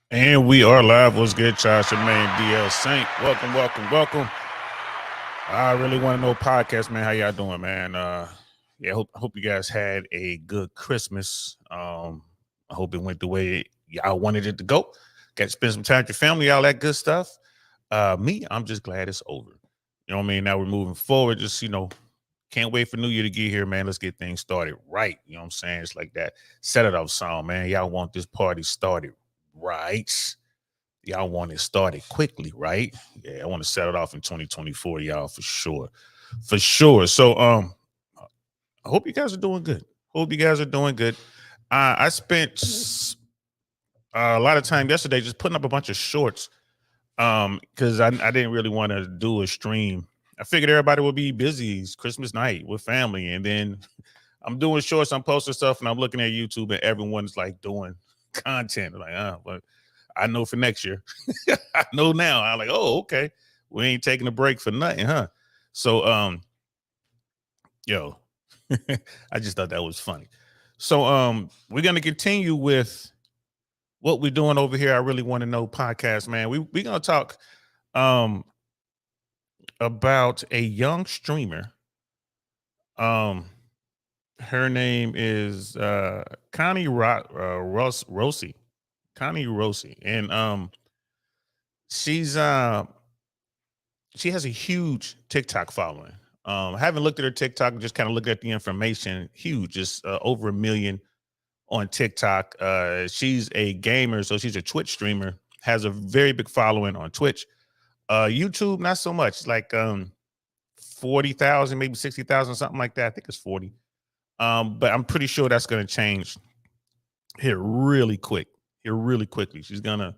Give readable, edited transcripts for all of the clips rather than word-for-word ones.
And we are live. What's good, Charles? Your man DL Saint. Welcome, welcome, welcome. I really want to know podcast, man. How y'all doing, man? Yeah, hope you guys had a good Christmas. I hope it went the way y'all wanted it to go. Got to spend some time with your family, all that good stuff. Me, I'm just glad it's over. You know what I mean? Now we're moving forward. Just can't wait for New Year to get here, man. Let's get things started right. You know what I'm saying? It's like that set it off song, man. Y'all want this party started right. Y'all want it started quickly, right? Yeah, I want to set it off in 2024, y'all, for sure. For sure. So I hope you guys are doing good. Hope you guys are doing good. I spent a lot of time yesterday just putting up a bunch of shorts because I didn't really want to do a stream. I figured everybody would be busy. It's Christmas night with family, and then I'm doing shorts, I'm posting stuff, and I'm looking at YouTube, and everyone's like doing content. Like, but I know for next year. I know now. I'm like, oh, okay. We ain't taking a break for nothing, huh? So, yo, I just thought that was funny. So, we're gonna continue with what we're doing over here. I really want to know podcast, man. We're gonna talk um about a young streamer. Um, her name is Kani Rosi. Kani Rosi. And she's she has a huge TikTok following. I haven't looked at her TikTok, just kind of looked at the information. Huge, just over 1 million on TikTok. She's a gamer, so she's a Twitch streamer, has a very big following on Twitch. YouTube, not so much, like 40,000, maybe 60,000, something like that. I think it's 40. But I'm pretty sure that's going to change here really quick. Here really quickly. She's going to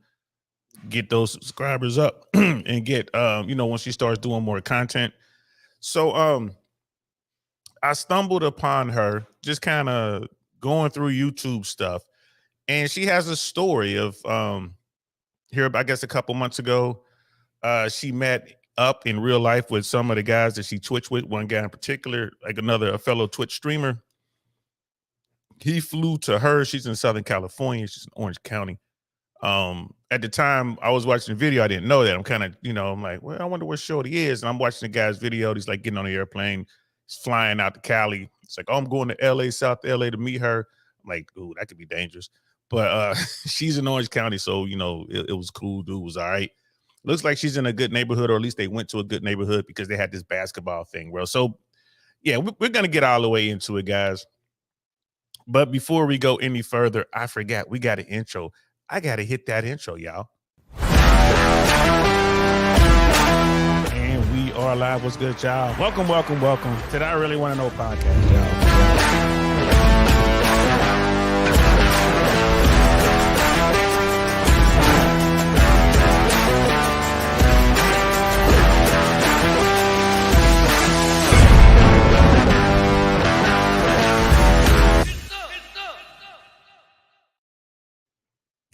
get those subscribers up and get when she starts doing more content. So I stumbled upon her just kind of going through YouTube stuff, and she has a story of here, I guess a couple months ago, she met up in real life with some of the guys that she Twitch with. One guy in particular, like a fellow Twitch streamer. He flew to her. She's in Southern California. She's in Orange County. At the time I was watching the video, I didn't know that. I'm kind of, I'm like, well, I wonder where Shorty is. And I'm watching the guy's video. He's like getting on the airplane. He's flying out to Cali. It's like, oh, I'm going to LA, South LA to meet her. I'm like, ooh, that could be dangerous. But she's in Orange County. So, it was cool. Dude was all right. Looks like she's in a good neighborhood, or at least they went to a good neighborhood because they had this basketball thing, bro. So, yeah, we're going to get all the way into it, guys. But before we go any further, I forgot we got an intro. I got to hit that intro, y'all. And we are live. What's good, y'all? Welcome, welcome, welcome to the I Really Want to Know podcast, y'all.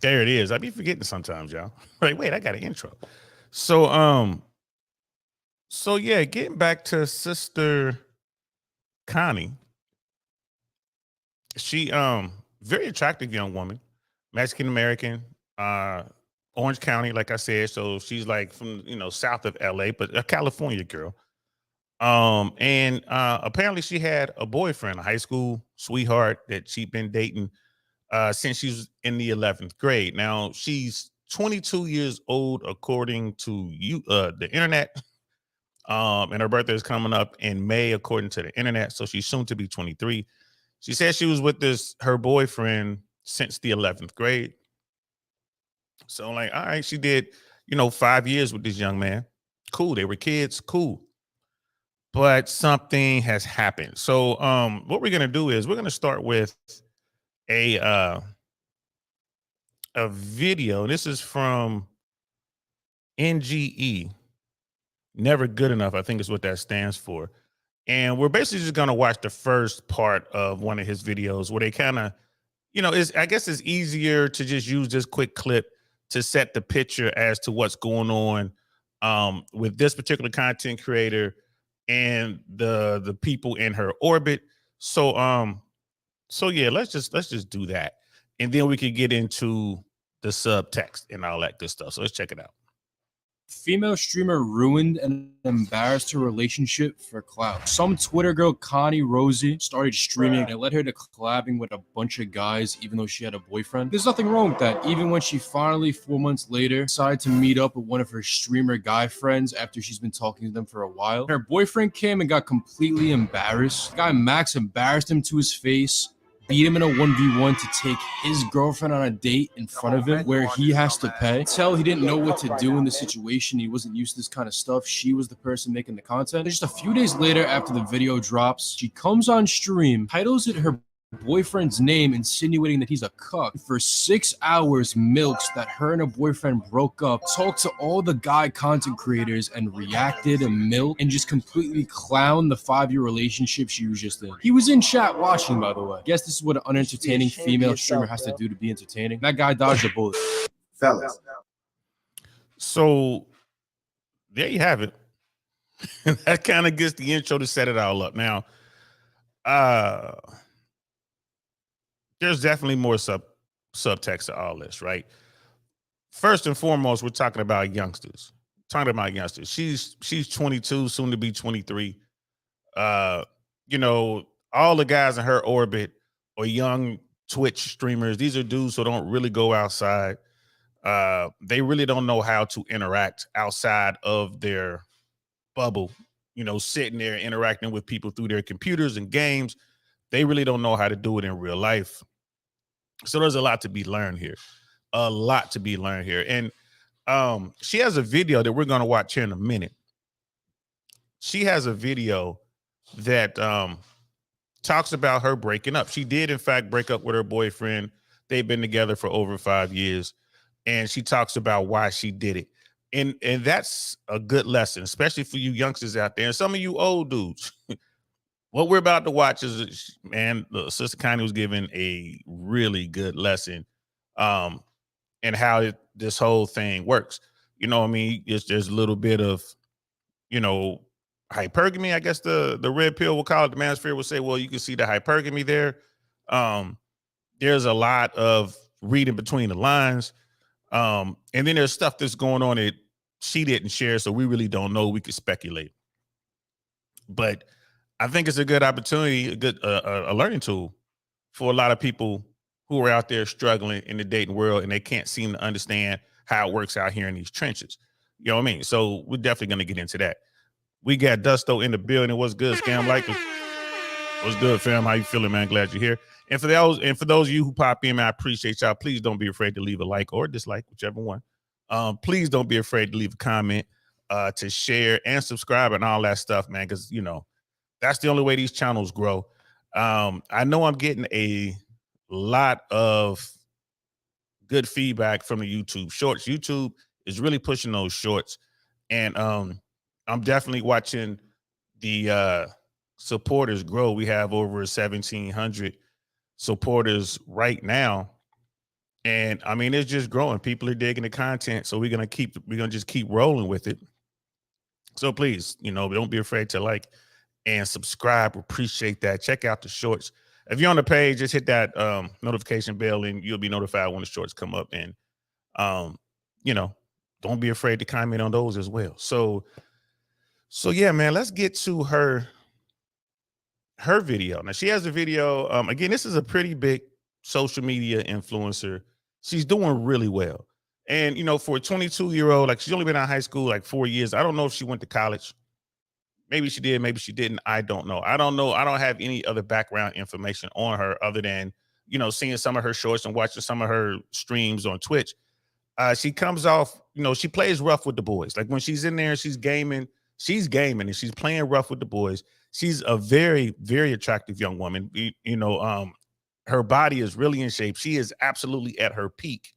There it is. I be forgetting sometimes, y'all. Like, wait, I got an intro. So, yeah, getting back to Sister Connie. She very attractive young woman, Mexican American, Orange County, like I said. So she's like from south of LA, but a California girl. And apparently she had a boyfriend, a high school sweetheart that she'd been dating since she was in the 11th grade. Now she's 22 years old, according to the internet. And her birthday is coming up in May, according to the internet. So she's soon to be 23. She said she was with her boyfriend since the 11th grade. So like, all right, she did, 5 years with this young man. Cool. They were kids. Cool. But something has happened. So what we're gonna do is we're gonna start with a video. This is from NGE. Never Good Enough, I think is what that stands for. And we're basically just gonna watch the first part of one of his videos where they kind of, I guess it's easier to just use this quick clip to set the picture as to what's going on with this particular content creator and the people in her orbit. So yeah, let's just do that, and then we can get into the subtext and all that good stuff. So let's check it out. Female streamer ruined and embarrassed her relationship for clout. Some Twitter girl, Kani Rosi, started streaming and it led her to collabing with a bunch of guys even though she had a boyfriend. There's nothing wrong with that. Even when she finally, 4 months later, decided to meet up with one of her streamer guy friends after she's been talking to them for a while. Her boyfriend came and got completely embarrassed. The guy Max embarrassed him to his face, beat him in a 1v1 to take his girlfriend on a date in front of him where he has to pay. Tell he didn't know what to do in the situation. He wasn't used to this kind of stuff. She was the person making the content. Just a few days later, after the video drops, she comes on stream, titles it her boyfriend's name, insinuating that he's a cuck. For 6 hours, milks that her and her boyfriend broke up, talked to all the guy content creators and reacted and milk and just completely clowned the 5-year relationship she was just in. He was in chat watching, by the way. Guess this is what an unentertaining female streamer has to do to be entertaining. That guy dodged a bullet. Fellas. So there you have it. That kind of gets the intro to set it all up. Now, there's definitely more subtext to all this, right? First and foremost, we're talking about youngsters. She's 22, soon to be 23. You know, all the guys in her orbit are young Twitch streamers. These are dudes who don't really go outside. They really don't know how to interact outside of their bubble, you know, sitting there interacting with people through their computers and games. They really don't know how to do it in real life. So there's a lot to be learned here. And she has a video that we're going to watch here in a minute. She has a video that talks about her breaking up. She did, in fact, break up with her boyfriend. They've been together for over 5 years. And she talks about why she did it. And that's a good lesson, especially for you youngsters out there and some of you old dudes. What we're about to watch is, man, Sister Kani was giving a really good lesson and how this whole thing works. You know what I mean? There's a little bit of, you know, hypergamy, I guess the red pill will call it. The manosphere will say, well, you can see the hypergamy there. There's a lot of reading between the lines. And then there's stuff that's going on that she didn't share, so we really don't know. We could speculate. But I think it's a good opportunity, a learning tool for a lot of people who are out there struggling in the dating world and they can't seem to understand how it works out here in these trenches. You know what I mean? So we're definitely going to get into that. We got Dusto in the building. What's good, Scam Like? What's good, fam? How you feeling, man? Glad you're here. And for those of you who pop in, man, I appreciate y'all. Please don't be afraid to leave a like or dislike, whichever one. Please don't be afraid to leave a comment, to share and subscribe and all that stuff, man, because, you know, that's the only way these channels grow. I know I'm getting a lot of good feedback from the YouTube shorts. YouTube is really pushing those shorts. And I'm definitely watching the supporters grow. We have over 1,700 supporters right now. And I mean, it's just growing. People are digging the content. So we're gonna just keep rolling with it. So please, you know, don't be afraid to like and subscribe. Appreciate that. Check out the shorts. If you're on the page, just hit that notification bell and you'll be notified when the shorts come up. And you know, don't be afraid to comment on those as well. So yeah, man, let's get to her video. Now she has a video. Again, this is a pretty big social media influencer. She's doing really well. And, you know, for a 22-year-old, like she's only been out of high school like 4 years. I don't know if she went to college. Maybe she did, maybe she didn't. I don't know. I don't have any other background information on her other than, you know, seeing some of her shorts and watching some of her streams on Twitch. She comes off, you know, she plays rough with the boys. Like when she's in there and she's gaming and she's playing rough with the boys. She's a very, very attractive young woman. You know, her body is really in shape. She is absolutely at her peak.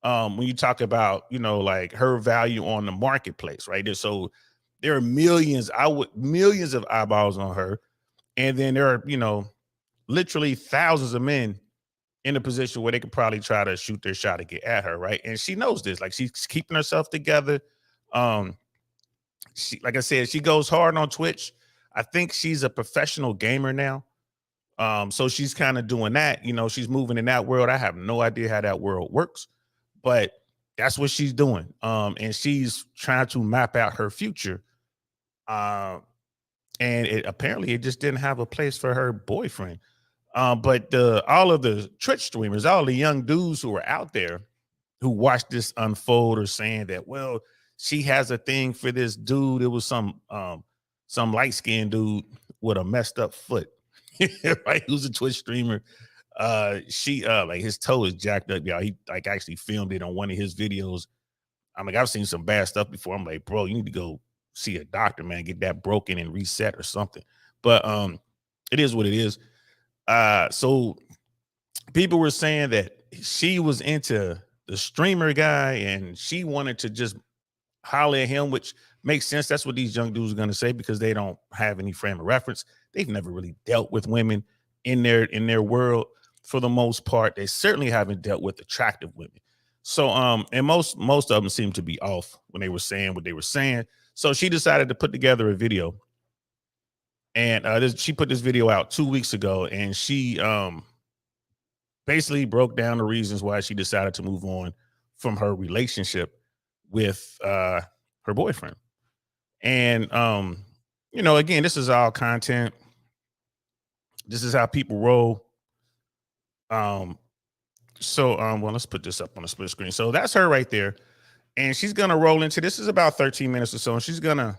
When you talk about, you know, like her value on the marketplace, right? So there are millions of eyeballs on her. And then there are, you know, literally thousands of men in a position where they could probably try to shoot their shot to get at her, right? And she knows this. Like she's keeping herself together. She, like I said, she goes hard on Twitch. I think she's a professional gamer now. So she's kind of doing that. You know, she's moving in that world. I have no idea how that world works. but that's what she's doing. And she's trying to map out her future. And apparently it just didn't have a place for her boyfriend. But all of the Twitch streamers, all the young dudes who are out there who watched this unfold are saying that, well, she has a thing for this dude. It was some light-skinned dude with a messed up foot, right? Who's a Twitch streamer. She like his toe is jacked up, y'all. He like actually filmed it on one of his videos. I'm like, I've seen some bad stuff before. I'm like, bro, you need to go see a doctor, man, get that broken and reset or something. But it is what it is. So people were saying that she was into the streamer guy and she wanted to just holler at him, which makes sense. That's what these young dudes are going to say because they don't have any frame of reference. They've never really dealt with women in their world for the most part. They certainly haven't dealt with attractive women. So and most of them seem to be off when they were saying what they were saying. So she decided to put together a video. And she put this video out 2 weeks ago, and she basically broke down the reasons why she decided to move on from her relationship with her boyfriend. And again, this is all content. This is how people roll. Well, let's put this up on the split screen. So that's her right there. And she's gonna roll into this is about 13 minutes or so, and she's gonna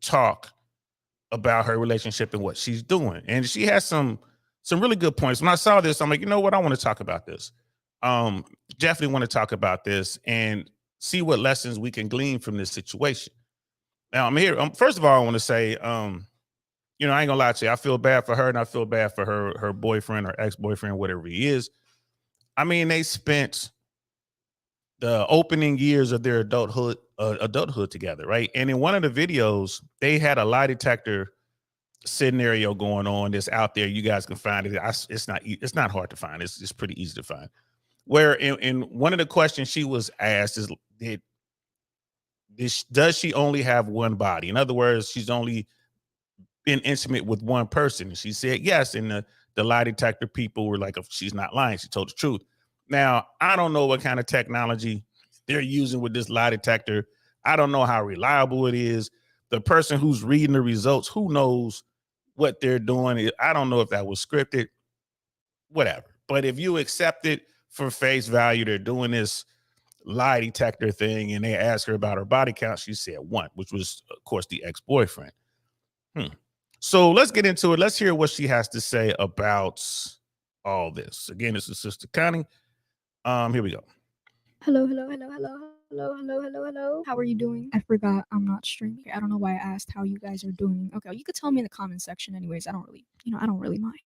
talk about her relationship and what she's doing. And she has some really good points. When I saw this, I'm like, you know what? I want to talk about this. Definitely want to talk about this and see what lessons we can glean from this situation. Now, I'm here. First of all, I want to say, I ain't gonna lie to you. I feel bad for her, and I feel bad for her boyfriend or ex-boyfriend, whatever he is. I mean, they spent the opening years of their adulthood together, right? And in one of the videos, they had a lie detector scenario going on that's out there. You guys can find it. It's not hard to find. It's pretty easy to find. Where in one of the questions she was asked is, does she only have one body? In other words, she's only been intimate with one person. And she said yes. And the lie detector people were like, she's not lying. She told the truth. Now, I don't know what kind of technology they're using with this lie detector. I don't know how reliable it is. The person who's reading the results, who knows what they're doing? I don't know if that was scripted, whatever. But if you accept it for face value, they're doing this lie detector thing, and they asked her about her body count. She said one, which was, of course, the ex-boyfriend. So let's get into it. Let's hear what she has to say about all this. Again, this is Sister Kani. Here we go. Hello. How are you doing? I forgot I'm not streaming. I don't know why I asked how you guys are doing. Okay, you could tell me in the comment section anyways. I don't really mind.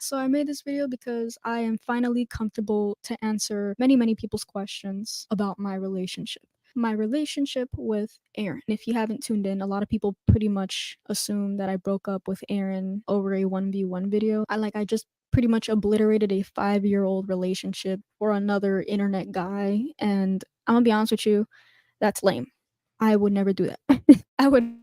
So I made this video because I am finally comfortable to answer many people's questions about my relationship. My relationship with Aaron. If you haven't tuned in, a lot of people pretty much assume that I broke up with Aaron over a 1v1 video. I just pretty much obliterated a 5-year-old relationship for another internet guy, and I'm gonna be honest with you, that's lame. I would never do that. I would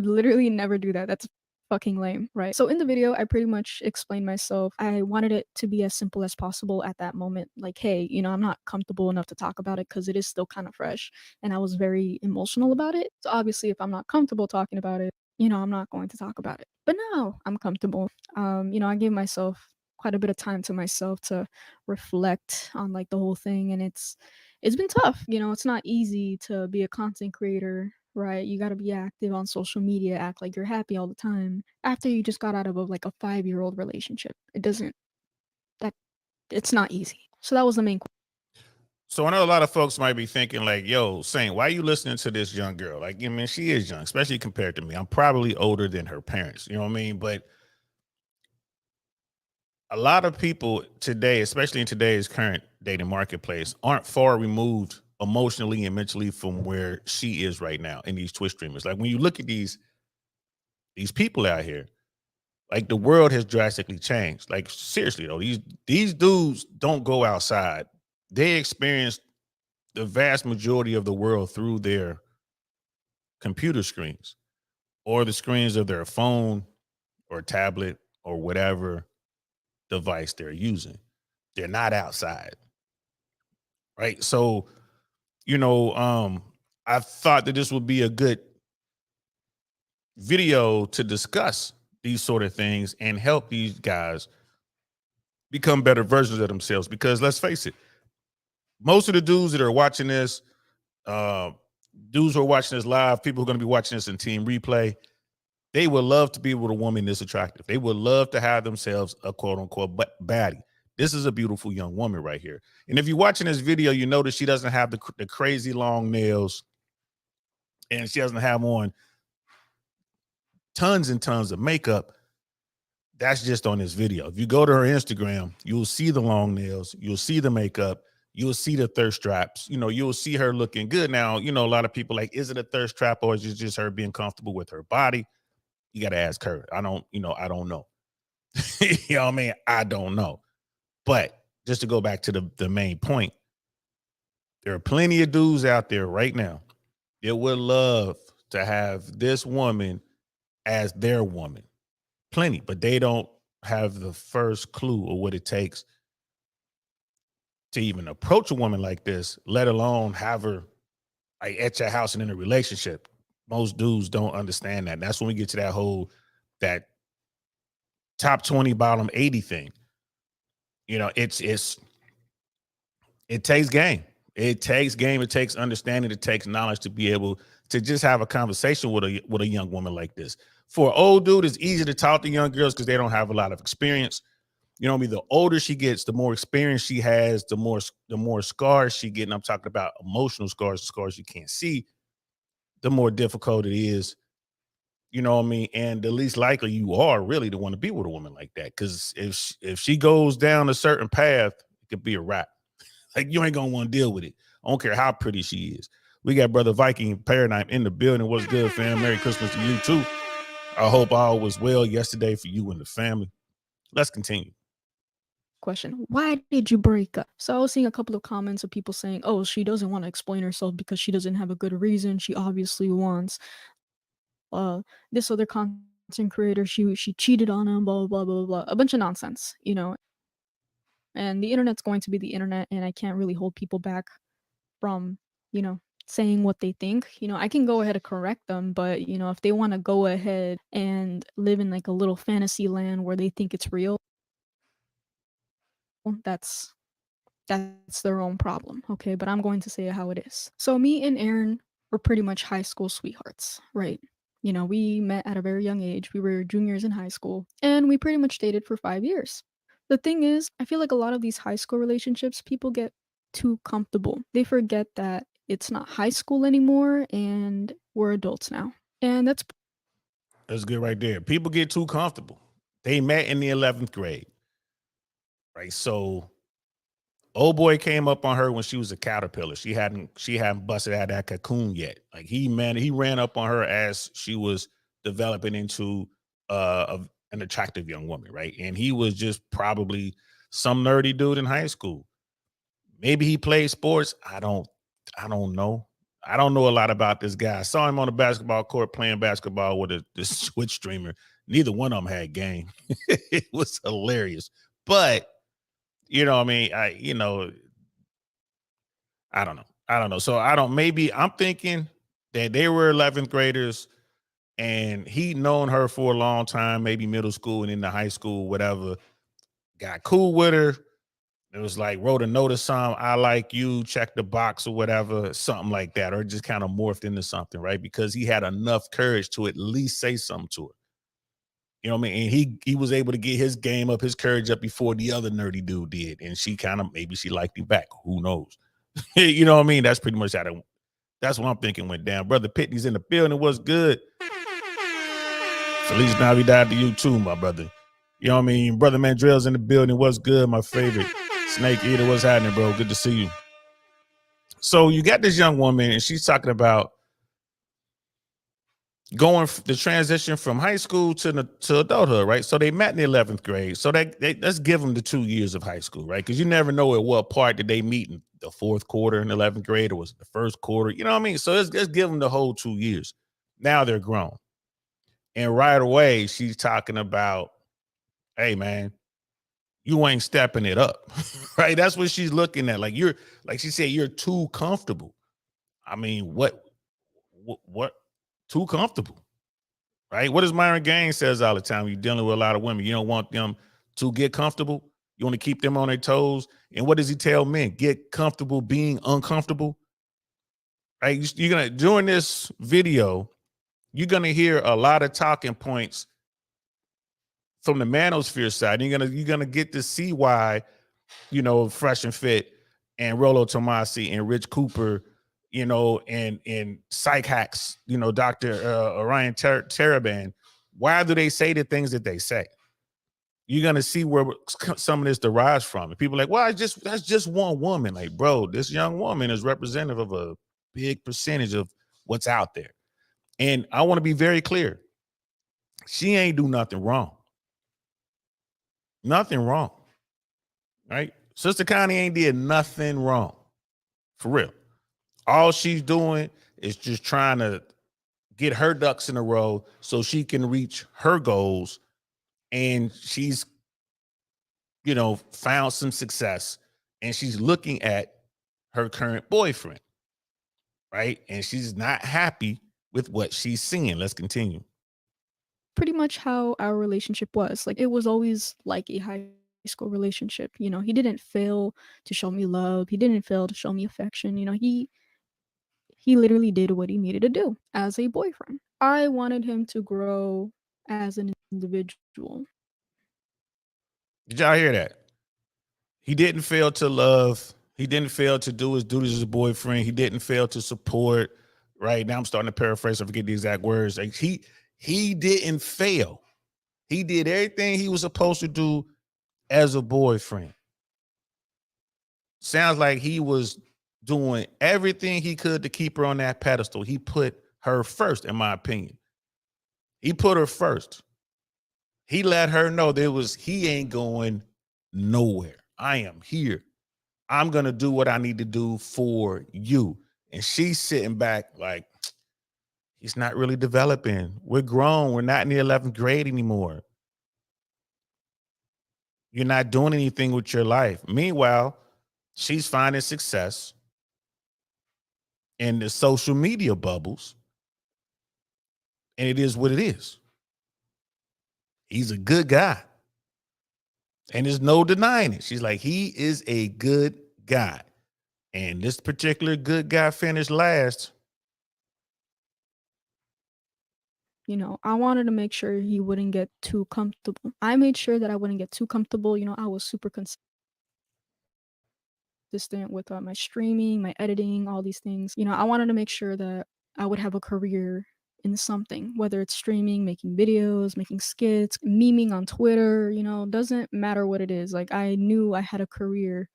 literally never do that. That's fucking lame, right? So in the video, I pretty much explained myself. I wanted it to be as simple as possible at that moment. Like, hey, I'm not comfortable enough to talk about it because it is still kind of fresh, and I was very emotional about it. So obviously, if I'm not comfortable talking about it, I'm not going to talk about it. But now I'm comfortable. I gave myself quite a bit of time to myself to reflect on like the whole thing, and it's been tough. It's not easy to be a content creator, right? You got to be active on social media, act like you're happy all the time after you just got out of a 5-year-old relationship. It's not easy. So that was the main. So I know a lot of folks might be thinking like, yo, Saint, why are you listening to this young girl? Like, I mean, she is young, especially compared to me. I'm probably older than her parents, you know what I mean? But a lot of people today, especially in today's current dating marketplace, aren't far removed emotionally and mentally from where she is right now in these Twitch streamers. Like when you look at these people out here, like the world has drastically changed. Like seriously though, these dudes don't go outside. They experience the vast majority of the world through their computer screens or the screens of their phone or tablet or whatever device they're using. They're not outside, right? So, I thought that this would be a good video to discuss these sort of things and help these guys become better versions of themselves. Because let's face it, most of the dudes that are watching this, uh, dudes who are watching this live, people who are going to be watching this in team replay, they would love to be with a woman this attractive. They would love to have themselves a quote unquote baddie. This is a beautiful young woman right here. And if you're watching this video, you notice she doesn't have the crazy long nails, and she doesn't have on tons and tons of makeup. That's just on this video. If you go to her Instagram, you'll see the long nails, you'll see the makeup, you'll see the thirst traps. You'll see her looking good. Now, a lot of people like, is it a thirst trap or is it just her being comfortable with her body? You got to ask her. I don't know. You know what I mean? I don't know. But just to go back to the main point, there are plenty of dudes out there right now that would love to have this woman as their woman. Plenty, but they don't have the first clue of what it takes to even approach a woman like this, let alone have her like at your house and in a relationship. Most dudes don't understand that. And that's when we get to that top 20, bottom 80 thing. It takes game. It takes game. It takes understanding. It takes knowledge to be able to just have a conversation with a young woman like this. For an old dude, it's easy to talk to young girls because they don't have a lot of experience. The older she gets, the more experience she has, the more scars she gets. And I'm talking about emotional scars, scars you can't see, the more difficult it is. You know what I mean? And the least likely you are really to want to be with a woman like that. Because if she goes down a certain path, it could be a wrap. Like, you ain't gonna want to deal with it. I don't care how pretty she is. We got Brother Viking Paradigm in the building. What's good, fam? Merry Christmas to you too. I hope all was well yesterday for you and the family. Let's continue. Question: why did you break up? So I was seeing a couple of comments of people saying, oh, she doesn't want to explain herself because she doesn't have a good reason. She obviously wants this other content creator. She cheated on him, blah blah blah blah, a bunch of nonsense, and the internet's going to be the internet, and I can't really hold people back from saying what they think. I can go ahead and correct them, but if they want to go ahead and live in like a little fantasy land where they think it's real, that's their own problem, okay? But I'm going to say it how it is. So me and Aaron were pretty much high school sweethearts, right? We met at a very young age. We were juniors in high school, and we pretty much dated for 5 years. The thing is, I feel like a lot of these high school relationships, people get too comfortable. They forget that it's not high school anymore and we're adults now. And that's good right there. People get too comfortable. They met in the 11th grade, right? So old boy came up on her when she was a caterpillar. She hadn't busted out that cocoon yet. Like he ran up on her as she was developing into an attractive young woman, right? And he was just probably some nerdy dude in high school. Maybe he played sports. I don't know. I don't know a lot about this guy. I saw him on the basketball court playing basketball with this Twitch streamer. Neither one of them had game. It was hilarious. But I don't know. So I'm thinking that they were 11th graders and he'd known her for a long time, maybe middle school and into high school, whatever. Got cool with her. It was like wrote a note or something, I like you, check the box or whatever, something like that, or just kind of morphed into something, right? Because he had enough courage to at least say something to her. You know what I mean? And he was able to get his game up, his courage up before the other nerdy dude did. And maybe she liked him back. Who knows? You know what I mean? That's pretty much that's what I'm thinking went down. Brother Pitney's in the building. What's good? Feliz Navidad to you too, my brother. You know what I mean? Brother Mandrell's in the building. What's good, my favorite? Snake Eater, what's happening, bro? Good to see you. So you got this young woman, and she's talking about going the transition from high school to adulthood, right? So they met in the 11th grade. So let's give them the 2 years of high school, right? Because you never know at what part did they meet in the fourth quarter in the 11th grade, or was it the first quarter? You know what I mean? So let's give them the whole 2 years. Now they're grown. And right away, she's talking about, hey, man, you ain't stepping it up. Right? That's what she's looking at. Like you're, like she said, you're too comfortable. I mean, what too comfortable? Right? What does Myron Gaines says all the time? You're dealing with a lot of women. You don't want them to get comfortable. You want to keep them on their toes. And what does he tell men? Get comfortable being uncomfortable. Right? You're gonna, during this video, you're gonna hear a lot of talking points from the manosphere side. You're gonna get to see why, you know, Fresh and Fit and Rolo Tomasi and Rich Cooper, you know, and Psych Hacks, you know, Dr. Orion Taraban, why do they say the things that they say? You're gonna see where some of this derives from. And people are like, well, that's just one woman. Like, bro, this young woman is representative of a big percentage of what's out there. And I want to be very clear. She ain't do nothing wrong. Nothing wrong. Right? Sister Connie ain't did nothing wrong. For real. All she's doing is just trying to get her ducks in a row so she can reach her goals. And she's, you know, found some success, and she's looking at her current boyfriend, right? And she's not happy with what she's seeing. Let's continue. Pretty much how our relationship was. Like, it was always like a high school relationship. You know, he didn't fail to show me love. He didn't fail to show me affection. You know, he literally did what he needed to do as a boyfriend. I wanted him to grow as an individual. Did y'all hear that? He didn't fail to love. He didn't fail to do his duties as a boyfriend. He didn't fail to support. Right now, I'm starting to paraphrase. I forget the exact words. Like he didn't fail. He did everything he was supposed to do as a boyfriend. Sounds like he was doing everything he could to keep her on that pedestal. He put her first, in my opinion. He put her first. He let her know he ain't going nowhere. I am here. I'm going to do what I need to do for you. And she's sitting back like, he's not really developing. We're grown. We're not in the 11th grade anymore. You're not doing anything with your life. Meanwhile, she's finding success in the social media bubbles. And it is what it is. He's a good guy. And there's no denying it. She's like, he is a good guy. And this particular good guy finished last. You know, I wanted to make sure he wouldn't get too comfortable. I made sure that I wouldn't get too comfortable. You know, I was super consistent with my streaming, my editing, all these things. You know, I wanted to make sure that I would have a career in something, whether it's streaming, making videos, making skits, memeing on Twitter, you know, doesn't matter what it is. Like, I knew I had a career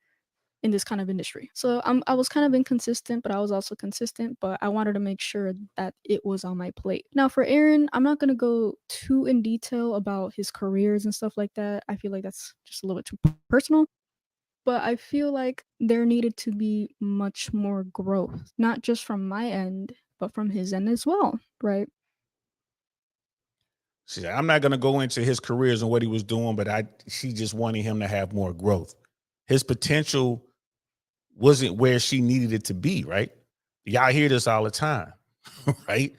in this kind of industry. So I was kind of inconsistent, but I was also consistent, but I wanted to make sure that it was on my plate. Now for Aaron, I'm not going to go too in detail about his careers and stuff like that. I feel like that's just a little bit too personal. But I feel like there needed to be much more growth, not just from my end, but from his end as well, right? She's like, I'm not going to go into his careers and what he was doing, but she just wanted him to have more growth. His potential wasn't where she needed it to be, right? Y'all hear this all the time, right?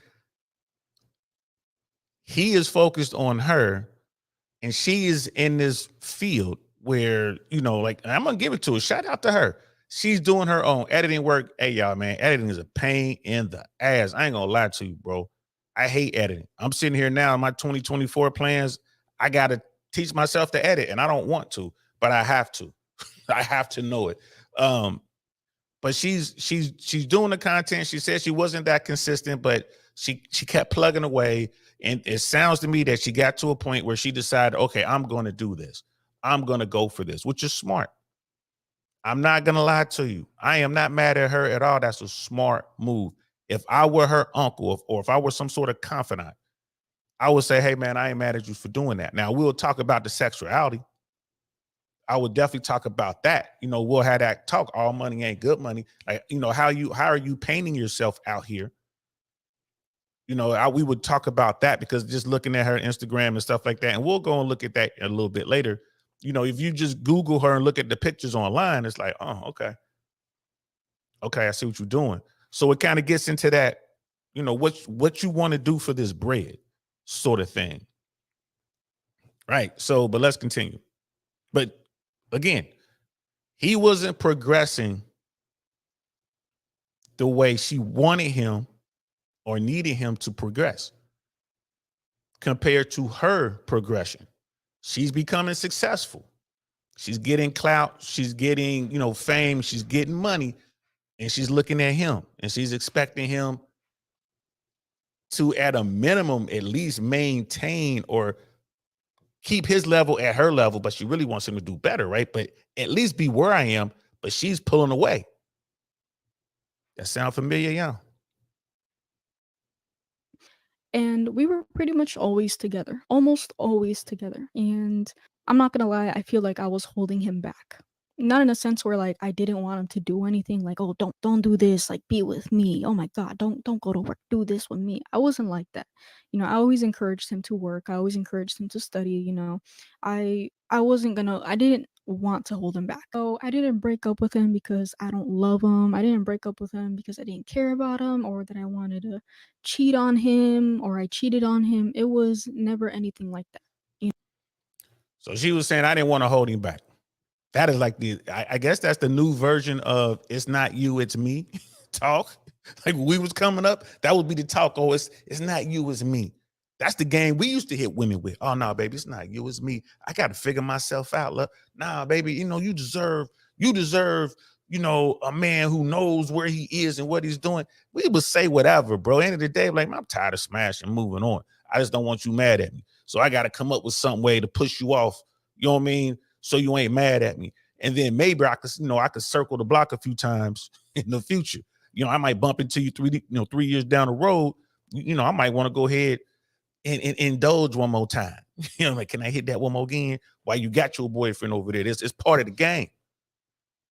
He is focused on her, and she is in this field where, you know, like, I'm going to give it to her. Shout out to her. She's doing her own editing work. Hey, y'all, man, editing is a pain in the ass. I ain't going to lie to you, bro. I hate editing. I'm sitting here now in my 2024 plans. I got to teach myself to edit, and I don't want to, but I have to. I have to know it. But she's doing the content. She said she wasn't that consistent, but she kept plugging away. And it sounds to me that she got to a point where she decided, okay, I'm going to do this. I'm going to go for this, which is smart. I'm not going to lie to you. I am not mad at her at all. That's a smart move. If I were her uncle, or if I were some sort of confidant, I would say, hey, man, I ain't mad at you for doing that. Now, we'll talk about the sexuality. I would definitely talk about that. You know, we'll have that talk. All money ain't good money. Like, you know, how are you painting yourself out here? You know, we would talk about that, because just looking at her Instagram and stuff like that, and we'll go and look at that a little bit later. You know, if you just Google her and look at the pictures online, it's like, oh, okay. Okay, I see what you're doing. So it kind of gets into that, you know, what you want to do for this bread sort of thing. Right. So, but let's continue. But again, he wasn't progressing the way she wanted him or needed him to progress compared to her progression. She's becoming successful. She's getting clout. She's getting, you know, fame. She's getting money. And she's looking at him and she's expecting him to, at a minimum, at least maintain or keep his level at her level. But she really wants him to do better, right? But at least be where I am. But she's pulling away. That sound familiar, yeah? And we were pretty much always together, almost always together. And I'm not gonna lie, I feel like I was holding him back. Not in a sense where like I didn't want him to do anything, like, oh, don't do this, like be with me. Oh my God, don't go to work, do this with me. I wasn't like that. You know, I always encouraged him to work. I always encouraged him to study, you know. I didn't want to hold him back. So I didn't break up with him because I don't love him. I didn't break up with him because I didn't care about him or that I wanted to cheat on him or I cheated on him. It was never anything like that. So she was saying, I didn't want to hold him back. That is like I guess that's the new version of it's not you, it's me talk. Like when we was coming up, that would be the talk. Oh, it's not you, it's me. That's the game we used to hit women with. Oh, no, baby, it's not you, it's me. I got to figure myself out. Look, nah, baby, you know, you deserve, you know, a man who knows where he is and what he's doing. We would say whatever, bro. End of the day, like, I'm tired of smashing, moving on. I just don't want you mad at me. So I got to come up with some way to push you off. You know what I mean? So you ain't mad at me. And then maybe I could, you know, I could circle the block a few times in the future. You know, I might bump into you 3 years down the road. You know, I might want to go ahead and indulge one more time. You know, like, can I hit that one more again? While you got your boyfriend over there? It's part of the game.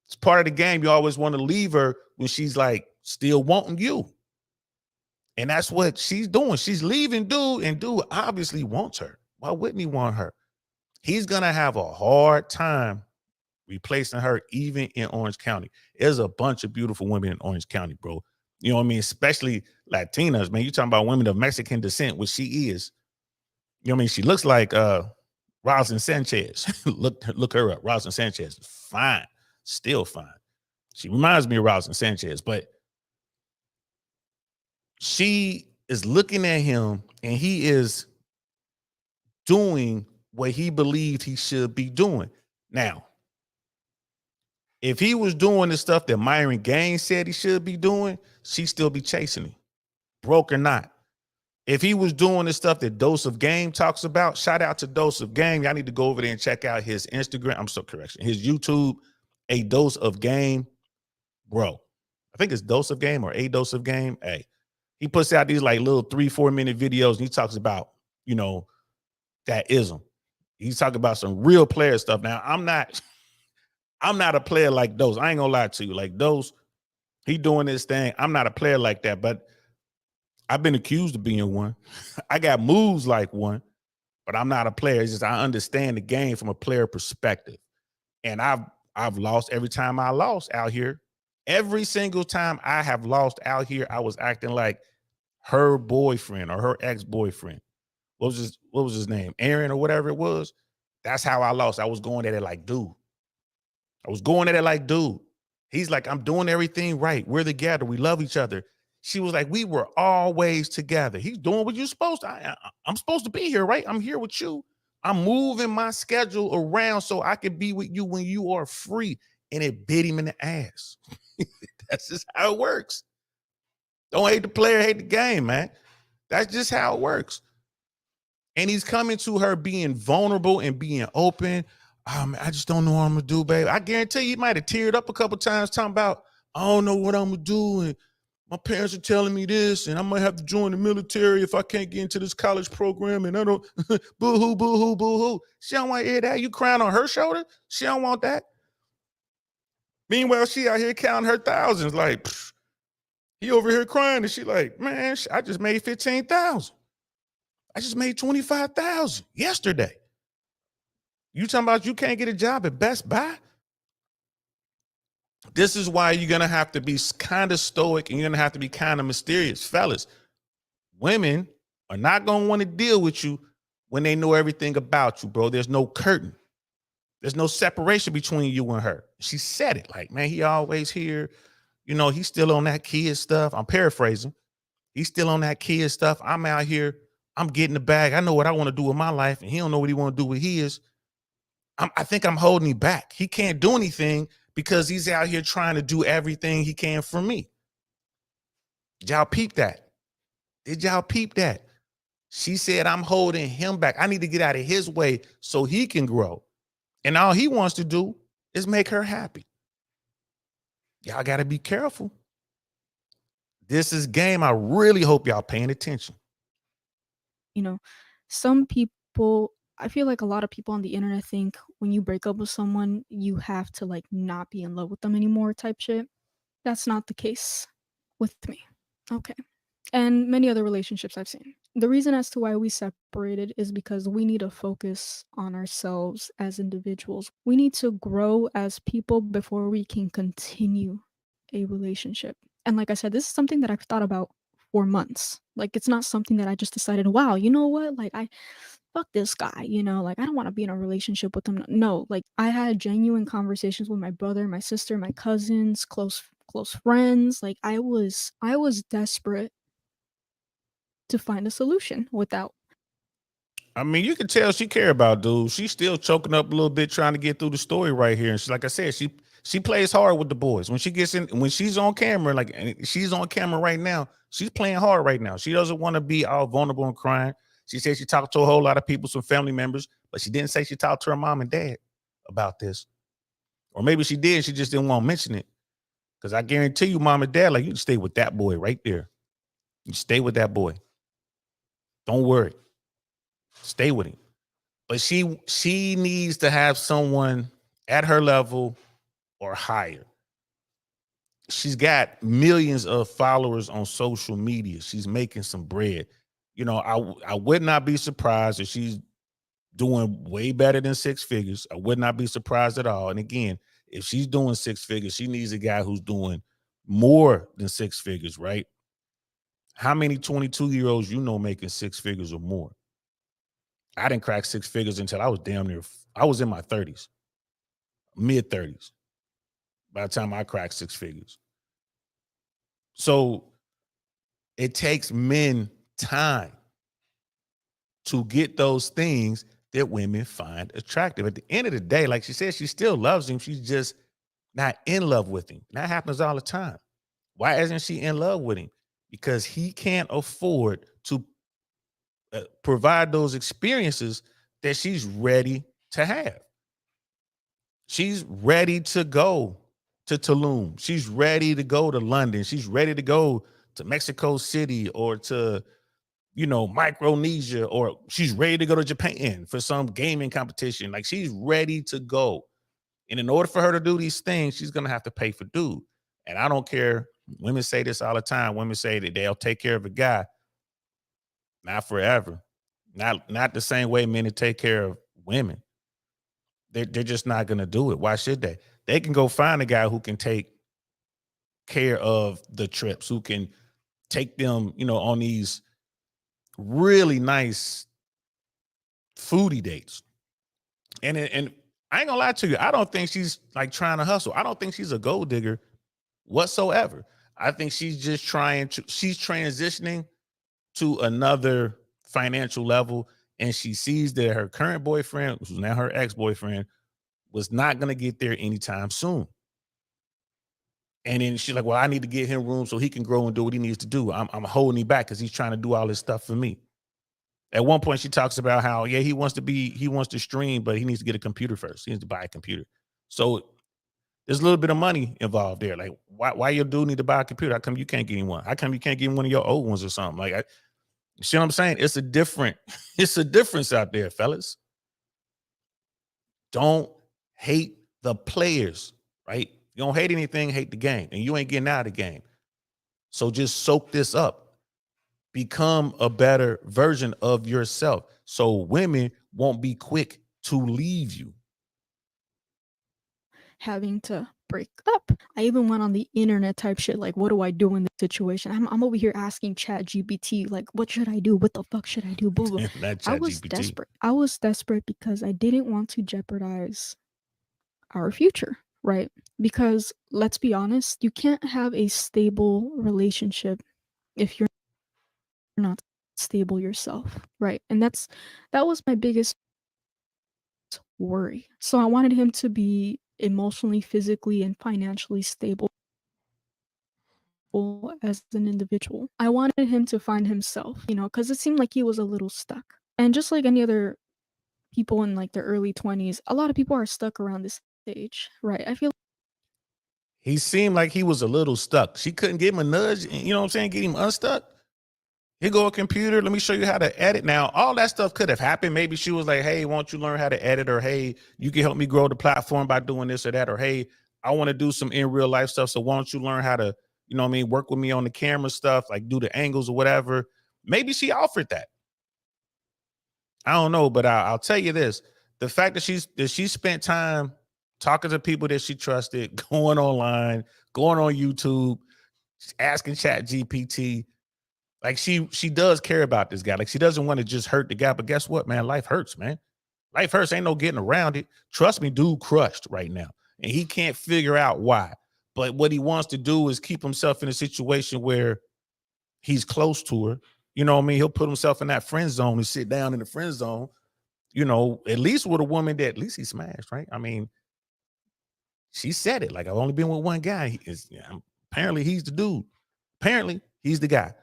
It's part of the game. You always want to leave her when she's like still wanting you. And that's what she's doing. She's leaving dude, and dude obviously wants her. Why wouldn't he want her? He's going to have a hard time replacing her even in Orange County. There's a bunch of beautiful women in Orange County, bro. You know what I mean? Especially Latinas, man. You're talking about women of Mexican descent, which she is. You know what I mean? She looks like Rosalyn Sanchez. look her up. Rosalyn Sanchez is fine. Still fine. She reminds me of Rosalyn Sanchez, but she is looking at him and he is doing what he believed he should be doing. Now, if he was doing the stuff that Myron Gaines said he should be doing, she'd still be chasing him, broke or not. If he was doing the stuff that Dose of Game talks about, shout out to Dose of Game. Y'all need to go over there and check out his Instagram. His YouTube, A Dose of Game. Bro, I think it's Dose of Game or A Dose of Game. Hey, he puts out these like little 3-4 minute videos and he talks about, you know, that ism. He's talking about some real player stuff. Now, I'm not a player like Dose. I ain't gonna lie to you. Like Dose, he doing this thing. I'm not a player like that, but I've been accused of being one. I got moves like one, but I'm not a player. It's just I understand the game from a player perspective. And I've lost every time I lost out here. Every single time I have lost out here, I was acting like her boyfriend or her ex-boyfriend. What was his name? Aaron or whatever it was. That's how I lost. I was going at it like, dude. He's like, I'm doing everything right. We're together. We love each other. She was like, we were always together. He's doing what you're supposed to. I'm supposed to be here, right? I'm here with you. I'm moving my schedule around so I can be with you when you are free. And it bit him in the ass. That's just how it works. Don't hate the player, hate the game, man. That's just how it works. And he's coming to her being vulnerable and being open. I just don't know what I'm gonna do, babe. I guarantee you, he might have teared up a couple times talking about, I don't know what I'm gonna do. And my parents are telling me this, and I might have to join the military if I can't get into this college program. And I don't, boo-hoo, boo-hoo, boo-hoo. She don't want to hear that. You crying on her shoulder? She don't want that. Meanwhile, she out here counting her thousands. Like, pfft, he over here crying, and she like, man, I just made 15,000. I just made 25,000 yesterday. You talking about you can't get a job at Best Buy? This is why you're gonna have to be kind of stoic and you're gonna have to be kind of mysterious, fellas. Women are not gonna want to deal with you when they know everything about you, bro. There's no curtain. There's no separation between you and her. She said it like, man, he always here. You know, he's still on that kid stuff. I'm paraphrasing. He's still on that kid stuff. I'm out here. I'm getting the bag. I know what I want to do with my life, and he don't know what he want to do with his. I think I'm holding him back. He can't do anything because he's out here trying to do everything he can for me. Did y'all peep that? Did y'all peep that? She said, I'm holding him back. I need to get out of his way so he can grow. And all he wants to do is make her happy. Y'all got to be careful. This is game. I really hope y'all paying attention. You know, some people, I feel like a lot of people on the internet think when you break up with someone, you have to like not be in love with them anymore type shit. That's not the case with me. Okay. And many other relationships I've seen. The reason as to why we separated is because we need to focus on ourselves as individuals. We need to grow as people before we can continue a relationship. And like I said, this is something that I've thought about for months. Like it's not something that I just decided, wow, you know what? Like I fuck this guy, you know, like I don't want to be in a relationship with him. No, like I had genuine conversations with my brother, my sister, my cousins, close friends. Like I was desperate to find a solution without. I mean, you can tell she care about dude. She's still choking up a little bit trying to get through the story right here. And she, like I said, she plays hard with the boys. When she gets in, when she's on camera, like and she's on camera right now, she's playing hard right now. She doesn't want to be all vulnerable and crying. She said she talked to a whole lot of people, some family members, but she didn't say she talked to her mom and dad about this. Or maybe she did, she just didn't want to mention it. Because I guarantee you, mom and dad, like, you stay with that boy right there. You stay with that boy. Don't worry. Stay with him. But she needs to have someone at her level or higher. She's got millions of followers on social media. She's making some bread. You know, I would not be surprised if she's doing way better than six figures. I would not be surprised at all. And again, if she's doing six figures, she needs a guy who's doing more than six figures, right? How many 22-year-olds you know making six figures or more? I didn't crack six figures until I was damn near, I was in my 30s, mid 30s, by the time I cracked six figures. So it takes men time to get those things that women find attractive. At the end of the day, like she said, she still loves him. She's just not in love with him. That happens all the time. Why isn't she in love with him? Because he can't afford to provide those experiences that she's ready to have. She's ready to go to Tulum. She's ready to go to London. She's ready to go to Mexico City or to, you know, Micronesia, or she's ready to go to Japan for some gaming competition. Like she's ready to go. And in order for her to do these things, she's going to have to pay for dude. And I don't care. Women say this all the time. Women say that they'll take care of a guy. Not forever. Not the same way men take care of women. They're just not going to do it. Why should they? They can go find a guy who can take care of the trips, who can take them, you know, on these really nice foodie dates. And I ain't gonna lie to you, I don't think she's like trying to hustle. I don't think she's a gold digger whatsoever. I think she's just she's transitioning to another financial level, and she sees that her current boyfriend, who's now her ex-boyfriend, was not going to get there anytime soon. And then she's like, well, I need to get him room so he can grow and do what he needs to do. I'm holding him back because he's trying to do all this stuff for me. At one point, she talks about how, yeah, he wants to stream, but he needs to get a computer first. He needs to buy a computer. So there's a little bit of money involved there. Like, why your dude need to buy a computer? How come you can't get him one? How come you can't get him one of your old ones or something? Like, you see what I'm saying? It's a difference out there, fellas. Don't hate the players, right? You don't hate anything, hate the game. And you ain't getting out of the game. So just soak this up. Become a better version of yourself. So women won't be quick to leave you. Having to break up. I even went on the internet type shit like, what do I do in this situation? I'm over here asking Chat GPT, like, what should I do? What the fuck should I do? Blah, blah. That I chat was GPT. desperate. I was desperate because I didn't want to jeopardize our future, right? Because let's be honest, you can't have a stable relationship if you're not stable yourself, right? And that was my biggest worry. So I wanted him to be emotionally, physically, and financially stable as an individual. I wanted him to find himself, you know, because it seemed like he was a little stuck. And just like any other people in like their early 20s, a lot of people are stuck around this age, right? I feel He seemed like he was a little stuck. She couldn't give him a nudge, you know what I'm saying? Get him unstuck. Here go a computer. Let me show you how to edit. Now, all that stuff could have happened. Maybe she was like, hey, won't you learn how to edit? Or, hey, you can help me grow the platform by doing this or that. Or, hey, I want to do some in real life stuff. So why don't you learn how to, you know what I mean, work with me on the camera stuff, like do the angles or whatever. Maybe she offered that. I don't know, but I'll tell you this. The fact that she spent time talking to people that she trusted, going online, going on YouTube, asking Chat GPT, like she does care about this guy. Like she doesn't want to just hurt the guy. But guess what, man? Life hurts, man. Life hurts. Ain't no getting around it. Trust me, dude crushed right now. And he can't figure out why. But what he wants to do is keep himself in a situation where he's close to her. You know what I mean? He'll put himself in that friend zone and sit down in the friend zone, you know, at least with a woman that at least he smashed, right? I mean, she said it. Like, I've only been with one guy. Apparently he's the dude. Apparently he's the guy.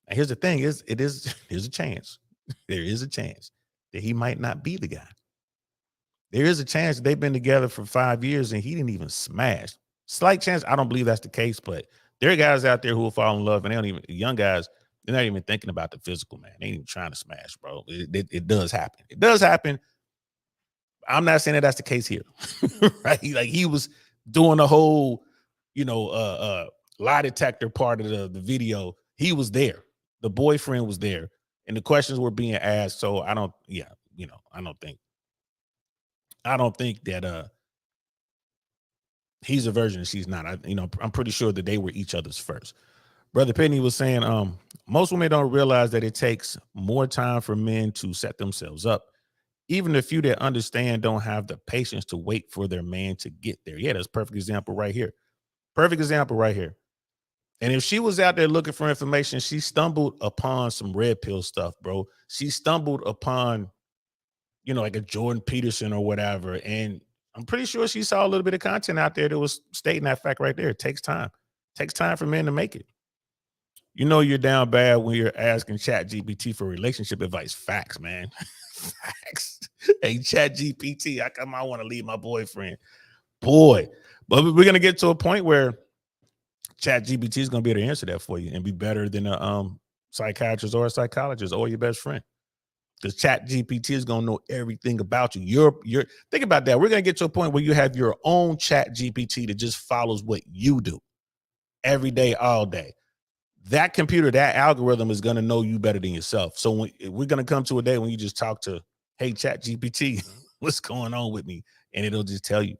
And here's the thing there's a chance. There is a chance that he might not be the guy. There is a chance that they've been together for 5 years and he didn't even smash. Slight chance. I don't believe that's the case, but there are guys out there who will fall in love and they don't even, young guys, they're not even thinking about the physical, man. They ain't even trying to smash, bro. It does happen. It does happen. I'm not saying that that's the case here, right? Like he was doing the whole, you know, lie detector part of the video. He was there. The boyfriend was there, and the questions were being asked. So I don't think that he's a virgin and she's not. I'm pretty sure that they were each other's first. Brother Penny was saying, most women don't realize that it takes more time for men to set themselves up. Even the few that understand don't have the patience to wait for their man to get there. Yeah, that's a perfect example right here. Perfect example right here. And if she was out there looking for information, she stumbled upon some red pill stuff, bro. She stumbled upon, you know, like a Jordan Peterson or whatever. And I'm pretty sure she saw a little bit of content out there that was stating that fact right there. It takes time. It takes time for men to make it. You know you're down bad when you're asking Chat GPT for relationship advice. Facts, man. Facts. Hey, Chat GPT, how come I want to leave my boyfriend? Boy. But we're going to get to a point where Chat GPT is going to be able to answer that for you and be better than a psychiatrist or a psychologist or your best friend. Because Chat GPT is going to know everything about you. You're think about that. We're going to get to a point where you have your own Chat GPT that just follows what you do every day, all day. That computer, that algorithm is going to know you better than yourself. So we're going to come to a day when you just talk to, hey, Chat GPT, what's going on with me? And it'll just tell you.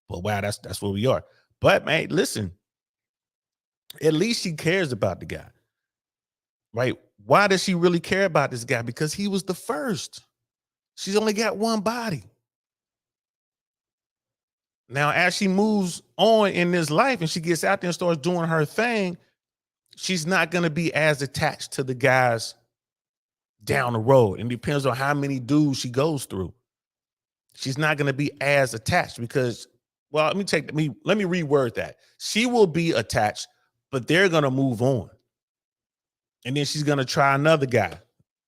But wow, that's where we are. But man, listen, at least she cares about the guy, right? Why does she really care about this guy? Because he was the first. She's only got one body. Now, as she moves on in this life and she gets out there and starts doing her thing, she's not going to be as attached to the guys down the road. And it depends on how many dudes she goes through. She's not going to be as attached because, well, let me reword that. She will be attached, but they're going to move on. And then she's going to try another guy.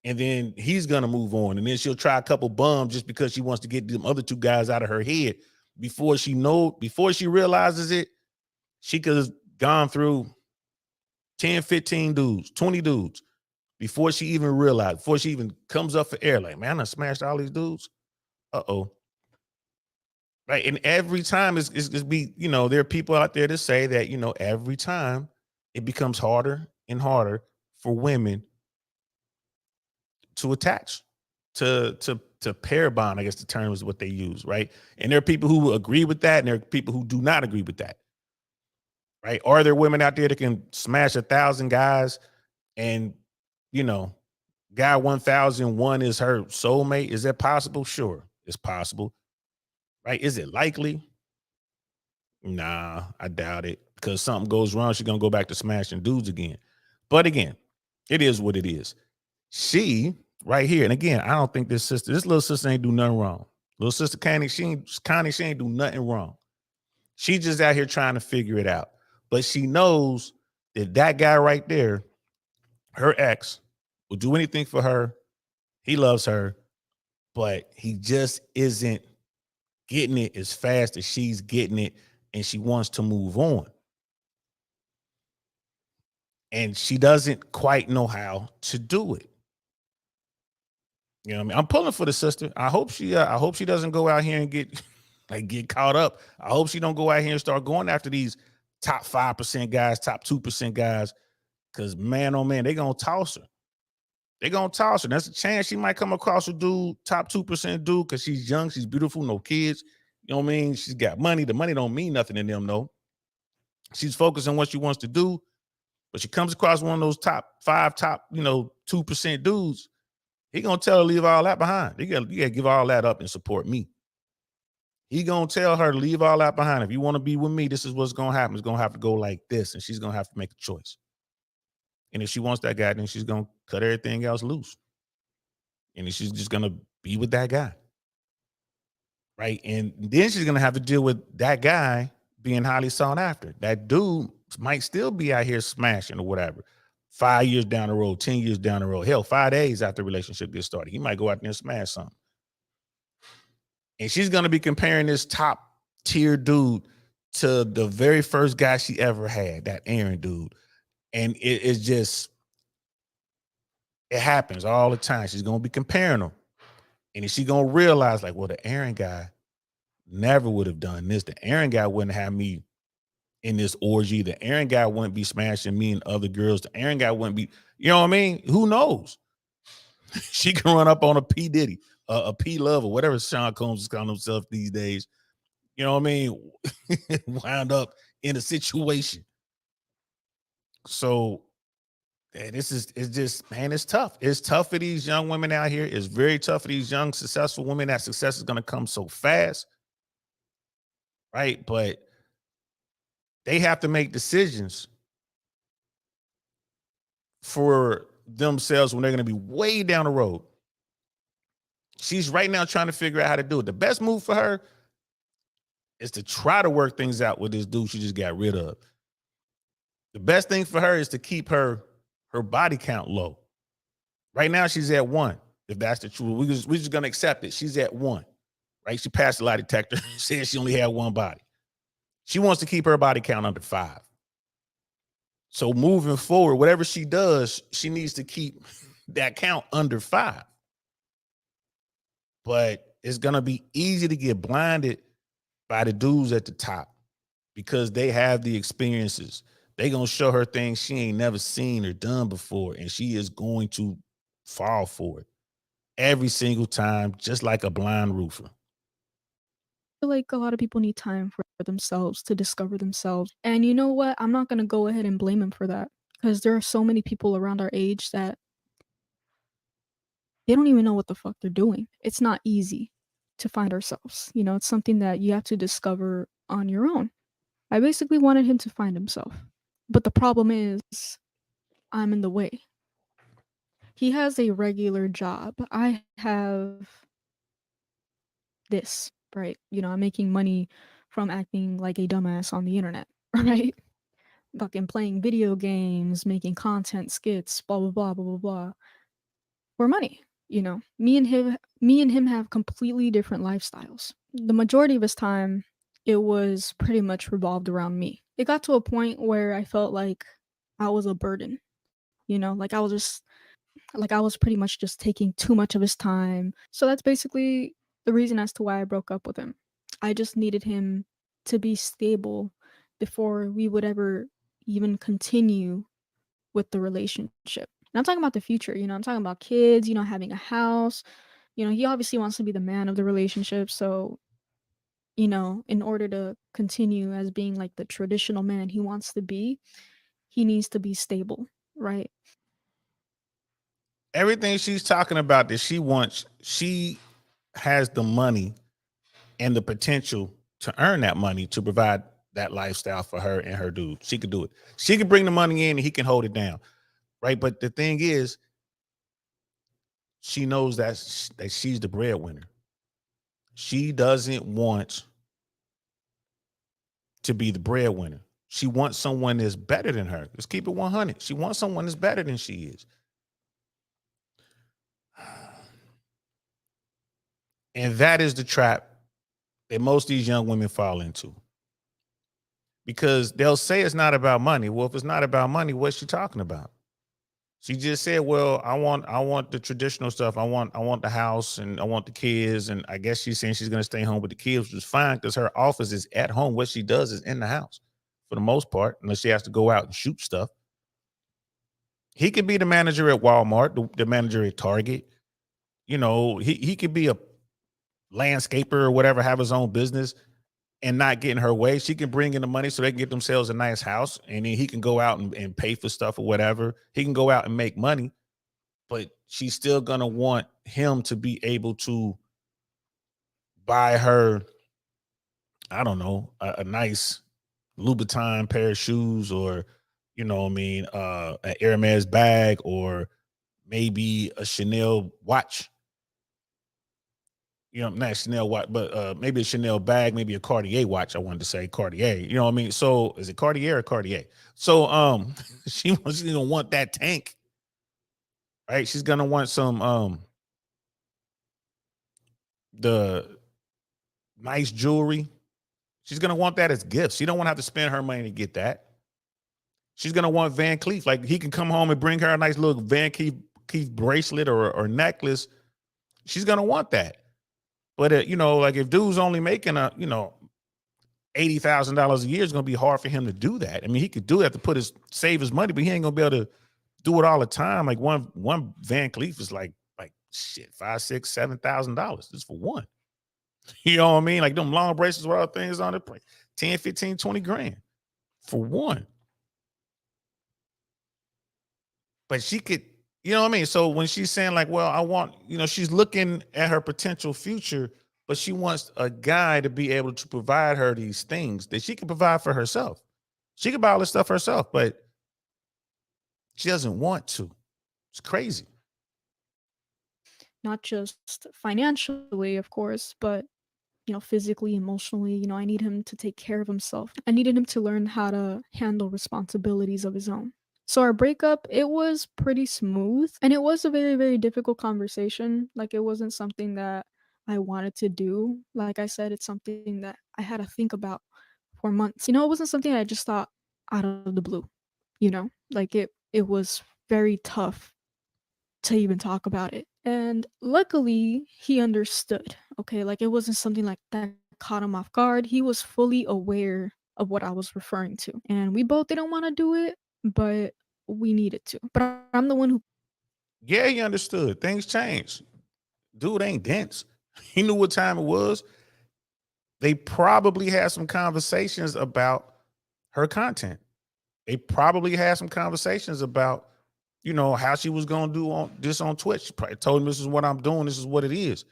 And then he's going to move on. And then she'll try a couple bums just because she wants to get them other two guys out of her head. Before she realizes it, she could have gone through 10, 15 dudes, 20 dudes before she even realized, before she even comes up for air. Like, man, I smashed all these dudes. Uh-oh. Right. And every time it's be, you know, there are people out there that say that, you know, every time it becomes harder and harder for women to attach. to pair bond, I guess the term is what they use, right? And there are people who agree with that, and there are people who do not agree with that, right? Are there women out there that can smash 1,000 guys, and you know, guy 1,001 is her soulmate? Is that possible? Sure, it's possible, right? Is it likely? Nah, I doubt it. Because something goes wrong, she's gonna go back to smashing dudes again. But again, it is what it is. She right here, and again, I don't think this little sister ain't do nothing wrong. Little sister Kani, she ain't do nothing wrong. She just out here trying to figure it out. But she knows that guy right there, her ex, will do anything for her. He loves her, but he just isn't getting it as fast as she's getting it, and she wants to move on. And she doesn't quite know how to do it. You know what I mean? I'm pulling for the sister. I hope she doesn't go out here and get caught up. I hope she don't go out here and start going after these top 5% guys, top 2% guys. Cause man, oh man, they gonna toss her. They gonna toss her. There's a chance she might come across a dude, top 2% dude, because she's young, she's beautiful, no kids. You know what I mean? She's got money. The money don't mean nothing to them, though. She's focused on what she wants to do, but she comes across one of those top 2% dudes. He gonna tell her to leave all that behind. You gotta give all that up and support me. He gonna tell her to leave all that behind. If you want to be with me, this is what's gonna happen. It's gonna have to go like this, and she's gonna have to make a choice. And if she wants that guy, then she's gonna cut everything else loose. And she's just gonna be with that guy. Right. And then she's gonna have to deal with that guy being highly sought after. That dude might still be out here smashing or whatever. 5 years down the road, 10 years down the road, hell, 5 days after the relationship gets started, he might go out there and smash something. And she's gonna be comparing this top tier dude to the very first guy she ever had, that Aaron dude. And it's just, it happens all the time. She's gonna be comparing them. And she's gonna realize, like, well, the Aaron guy never would have done this. The Aaron guy wouldn't have me in this orgy. The Aaron guy wouldn't be smashing me and other girls. The Aaron guy wouldn't be, you know what I mean? Who knows? She can run up on a P. Diddy, a P. Love, or whatever Sean Combs is calling himself these days. You know what I mean? Wound up in a situation. So it's just, man, it's tough. It's tough for these young women out here. It's very tough for these young, successful women. That success is going to come so fast. Right. But they have to make decisions for themselves when they're going to be way down the road. She's right now trying to figure out how to do it. The best move for her is to try to work things out with this dude she just got rid of. The best thing for her is to keep her body count low. Right now, she's at 1. If that's the truth, we're just going to accept it. She's at 1, right? She passed the lie detector, said she only had 1 body. She wants to keep her body count under 5. So moving forward, whatever she does, she needs to keep that count under 5. But it's going to be easy to get blinded by the dudes at the top because they have the experiences. They going to show her things she ain't never seen or done before, and she is going to fall for it every single time, just like a blind roofer. Feel like a lot of people need time for themselves to discover themselves. And you know what? I'm not gonna go ahead and blame them for that because there are so many people around our age that they don't even know what the fuck they're doing. It's not easy to find ourselves. You know, it's something that you have to discover on your own. I basically wanted him to find himself. But the problem is, I'm in the way. He has a regular job. I have this, right? You know, I'm making money from acting like a dumbass on the internet, right? Fucking playing video games, making content skits, blah blah blah blah blah blah. For money, you know. Me and him have completely different lifestyles. The majority of his time, it was pretty much revolved around me. It got to a point where I felt like I was a burden, you know, like I was pretty much just taking too much of his time. So that's basically the reason as to why I broke up with him. I just needed him to be stable before we would ever even continue with the relationship. And I'm talking about the future, you know, I'm talking about kids, you know, having a house, You know, he obviously wants to be the man of the relationship, so you know, in order to continue as being like the traditional man he wants to be, he needs to be stable, right? Everything she's talking about that she wants, she has the money and the potential to earn that money to provide that lifestyle for her and her dude. She could do it. She could bring the money in and he can hold it down, right? But the thing is, she knows that she's the breadwinner. She doesn't want to be the breadwinner. She wants someone that's better than her. Let's keep it 100. She wants someone that's better than she is. And that is the trap that most of these young women fall into. Because they'll say it's not about money. Well, if it's not about money, what's she talking about? She just said, "Well, I want the traditional stuff. I want the house and I want the kids." And I guess she's saying she's going to stay home with the kids, which is fine because her office is at home. What she does is in the house for the most part, unless she has to go out and shoot stuff. He could be the manager at Walmart, the manager at Target. You know, he could be a landscaper or whatever, have his own business and not get in her way. She can bring in the money so they can get themselves a nice house, and then he can go out and pay for stuff or whatever. He can go out and make money, but she's still gonna want him to be able to buy her, I don't know, a nice Louboutin pair of shoes, or you know what I mean, an Hermes bag, or maybe a Chanel watch. You know, not Chanel watch, but maybe a Chanel bag, maybe a Cartier watch. I wanted to say Cartier. You know what I mean? So is it Cartier or Cartier? So she's gonna want that tank, right? She's gonna want some the nice jewelry. She's gonna want that as gifts. She don't want to have to spend her money to get that. She's gonna want Van Cleef. Like he can come home and bring her a nice little Van Cleef bracelet or necklace. She's gonna want that. But you know, like if dude's only making a, you know, $80,000 a year, it's gonna be hard for him to do that. I mean, he could do that to save his money, but he ain't gonna be able to do it all the time. Like one Van Cleef is like shit, $5, $6, $7,000 just for one. You know what I mean? Like them long bracelets with all things on it, like 10, 15, 20 grand for one. But she could, you know what I mean? So when she's saying like, well, I want, you know, she's looking at her potential future, but she wants a guy to be able to provide her these things that she can provide for herself. She can buy all this stuff herself, but she doesn't want to. It's crazy. Not just financially, of course, but you know, physically, emotionally. You know, I need him to take care of himself. I needed him to learn how to handle responsibilities of his own. So our breakup, it was pretty smooth, and it was a very, very difficult conversation. Like it wasn't something that I wanted to do. Like I said, it's something that I had to think about for months. You know, it wasn't something I just thought out of the blue, you know? Like it was very tough to even talk about it. And luckily, he understood. Okay, like it wasn't something like that caught him off guard. He was fully aware of what I was referring to. And we both didn't want to do it, but we needed to. But I'm the one who Yeah, he understood. Things change. Dude ain't dense. He knew what time it was. They probably had some conversations about her content. They probably had some conversations about, you know, how she was gonna do on Twitch. Probably told him this is what I'm doing, this is what it is.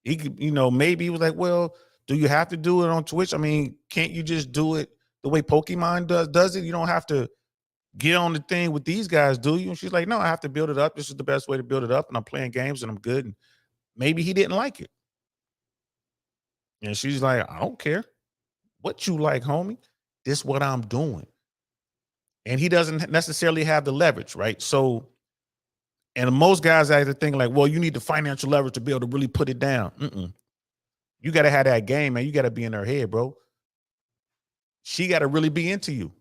He could, you know, maybe he was like, well, do you have to do it on Twitch? I mean, can't you just do it the way Pokemon does it? You don't have to get on the thing with these guys, do you? And she's like, no, I have to build it up. This is the best way to build it up, and I'm playing games and I'm good. And maybe he didn't like it. And she's like, I don't care what you like, homie. This is what I'm doing. And he doesn't necessarily have the leverage, right? So, and most guys out there thinking like, well, you need the financial leverage to be able to really put it down. You got to have that game, man. You got to be in her head, bro. She got to really be into you.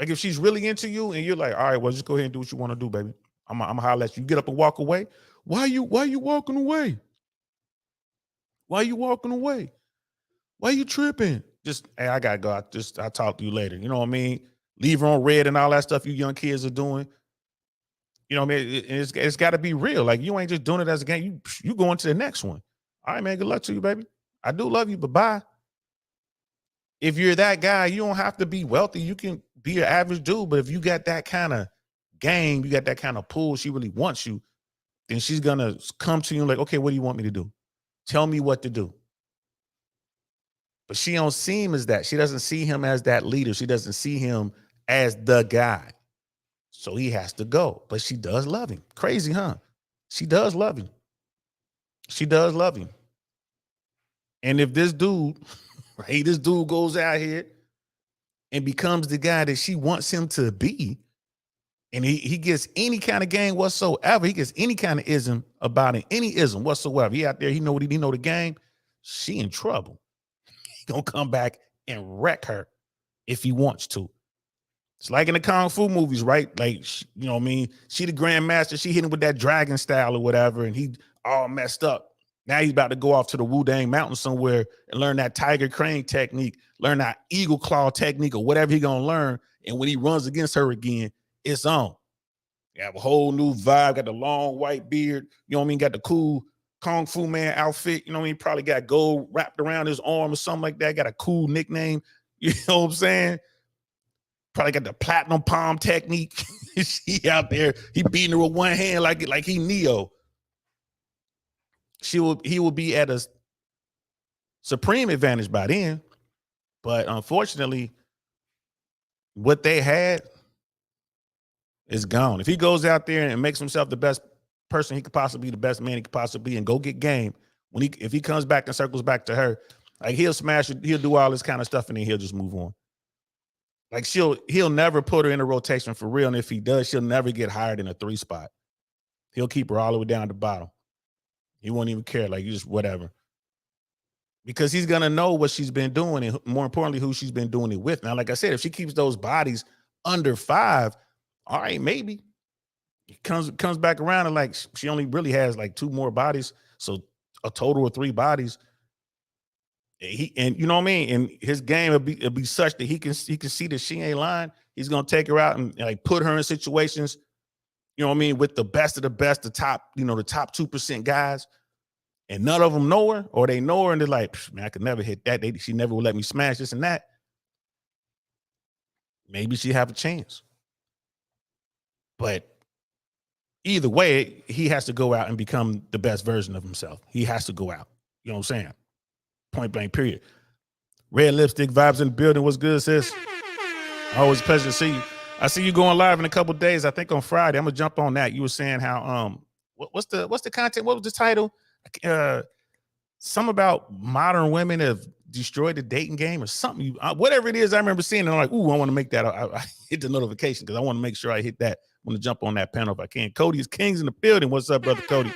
Like if she's really into you and you're like, all right, well, just go ahead and do what you want to do, baby. I'm gonna holler at you. You get up and walk away. Why you walking away? Why you walking away? Why you tripping? Just, hey, I gotta go. I'll talk to you later. You know what I mean? Leave her on red and all that stuff you young kids are doing. You know what I mean? It's got to be real. Like, you ain't just doing it as a game. You going to the next one. All right, man. Good luck to you, baby. I do love you, but bye. If you're that guy, you don't have to be wealthy. You can be an average dude, but if you got that kind of game, you got that kind of pull, she really wants you, then she's gonna come to you like, okay, what do you want me to do? Tell me what to do. But she don't see him as that. She doesn't see him as that leader. She doesn't see him as the guy. So he has to go. But she does love him. Crazy, huh? She does love him. She does love him. And if this dude, right, this dude goes out here and becomes the guy that she wants him to be, and he gets any kind of game whatsoever, he gets any kind of ism about it, any ism whatsoever. He out there, he know the game. She in trouble. He gonna come back and wreck her if he wants to. It's like in the Kung Fu movies, right? Like, you know what I mean? She the grandmaster, she hit him with that dragon style or whatever, and he all messed up. Now he's about to go off to the Wu-Dang Mountain somewhere and learn that tiger crane technique, learn that eagle claw technique or whatever he gonna learn. And when he runs against her again, it's on. You have a whole new vibe, got the long white beard, you know what I mean? Got the cool Kung Fu man outfit, you know what I mean? Probably got gold wrapped around his arm or something like that. Got a cool nickname, you know what I'm saying? Probably got the platinum palm technique. She out there, he beating her with one hand like he Neo. He will be at a supreme advantage by then. But unfortunately, what they had is gone. If he goes out there and makes himself the best person he could possibly be, the best man he could possibly be, and go get game, if he comes back and circles back to her, like, he'll smash it, he'll do all this kind of stuff, and then he'll just move on. Like, he'll never put her in a rotation for real. And if he does, she'll never get hired in a 3 spot. He'll keep her all the way down to the bottom. He won't even care. Like, you just whatever. Because he's going to know what she's been doing, and more importantly, who she's been doing it with. Now, like I said, if she keeps those bodies under 5, all right, maybe. It comes back around and, like, she only really has like 2 more bodies. So a total of 3 bodies. And you know what I mean? And his game will be such that he can see that she ain't lying. He's gonna take her out and like put her in situations, you know what I mean, with the best of the best, the top 2% guys, and none of them know her, or they know her and they're like, man, I could never hit that. She never would let me smash this and that. Maybe she have a chance. But either way, he has to go out and become the best version of himself. He has to go out. You know what I'm saying? Point blank, period. Red lipstick vibes in the building. What's good, sis? Always a pleasure to see you. I see you going live in a couple days. I think on Friday. I'm gonna jump on that. You were saying how what's the content? What was the title? Something about modern women have destroyed the dating game or something. Whatever it is, I remember seeing it. I'm like, ooh, I want to make that. I hit the notification because I want to make sure I hit that. I want to jump on that panel if I can. Cody is Kings in the building. What's up, brother Cody?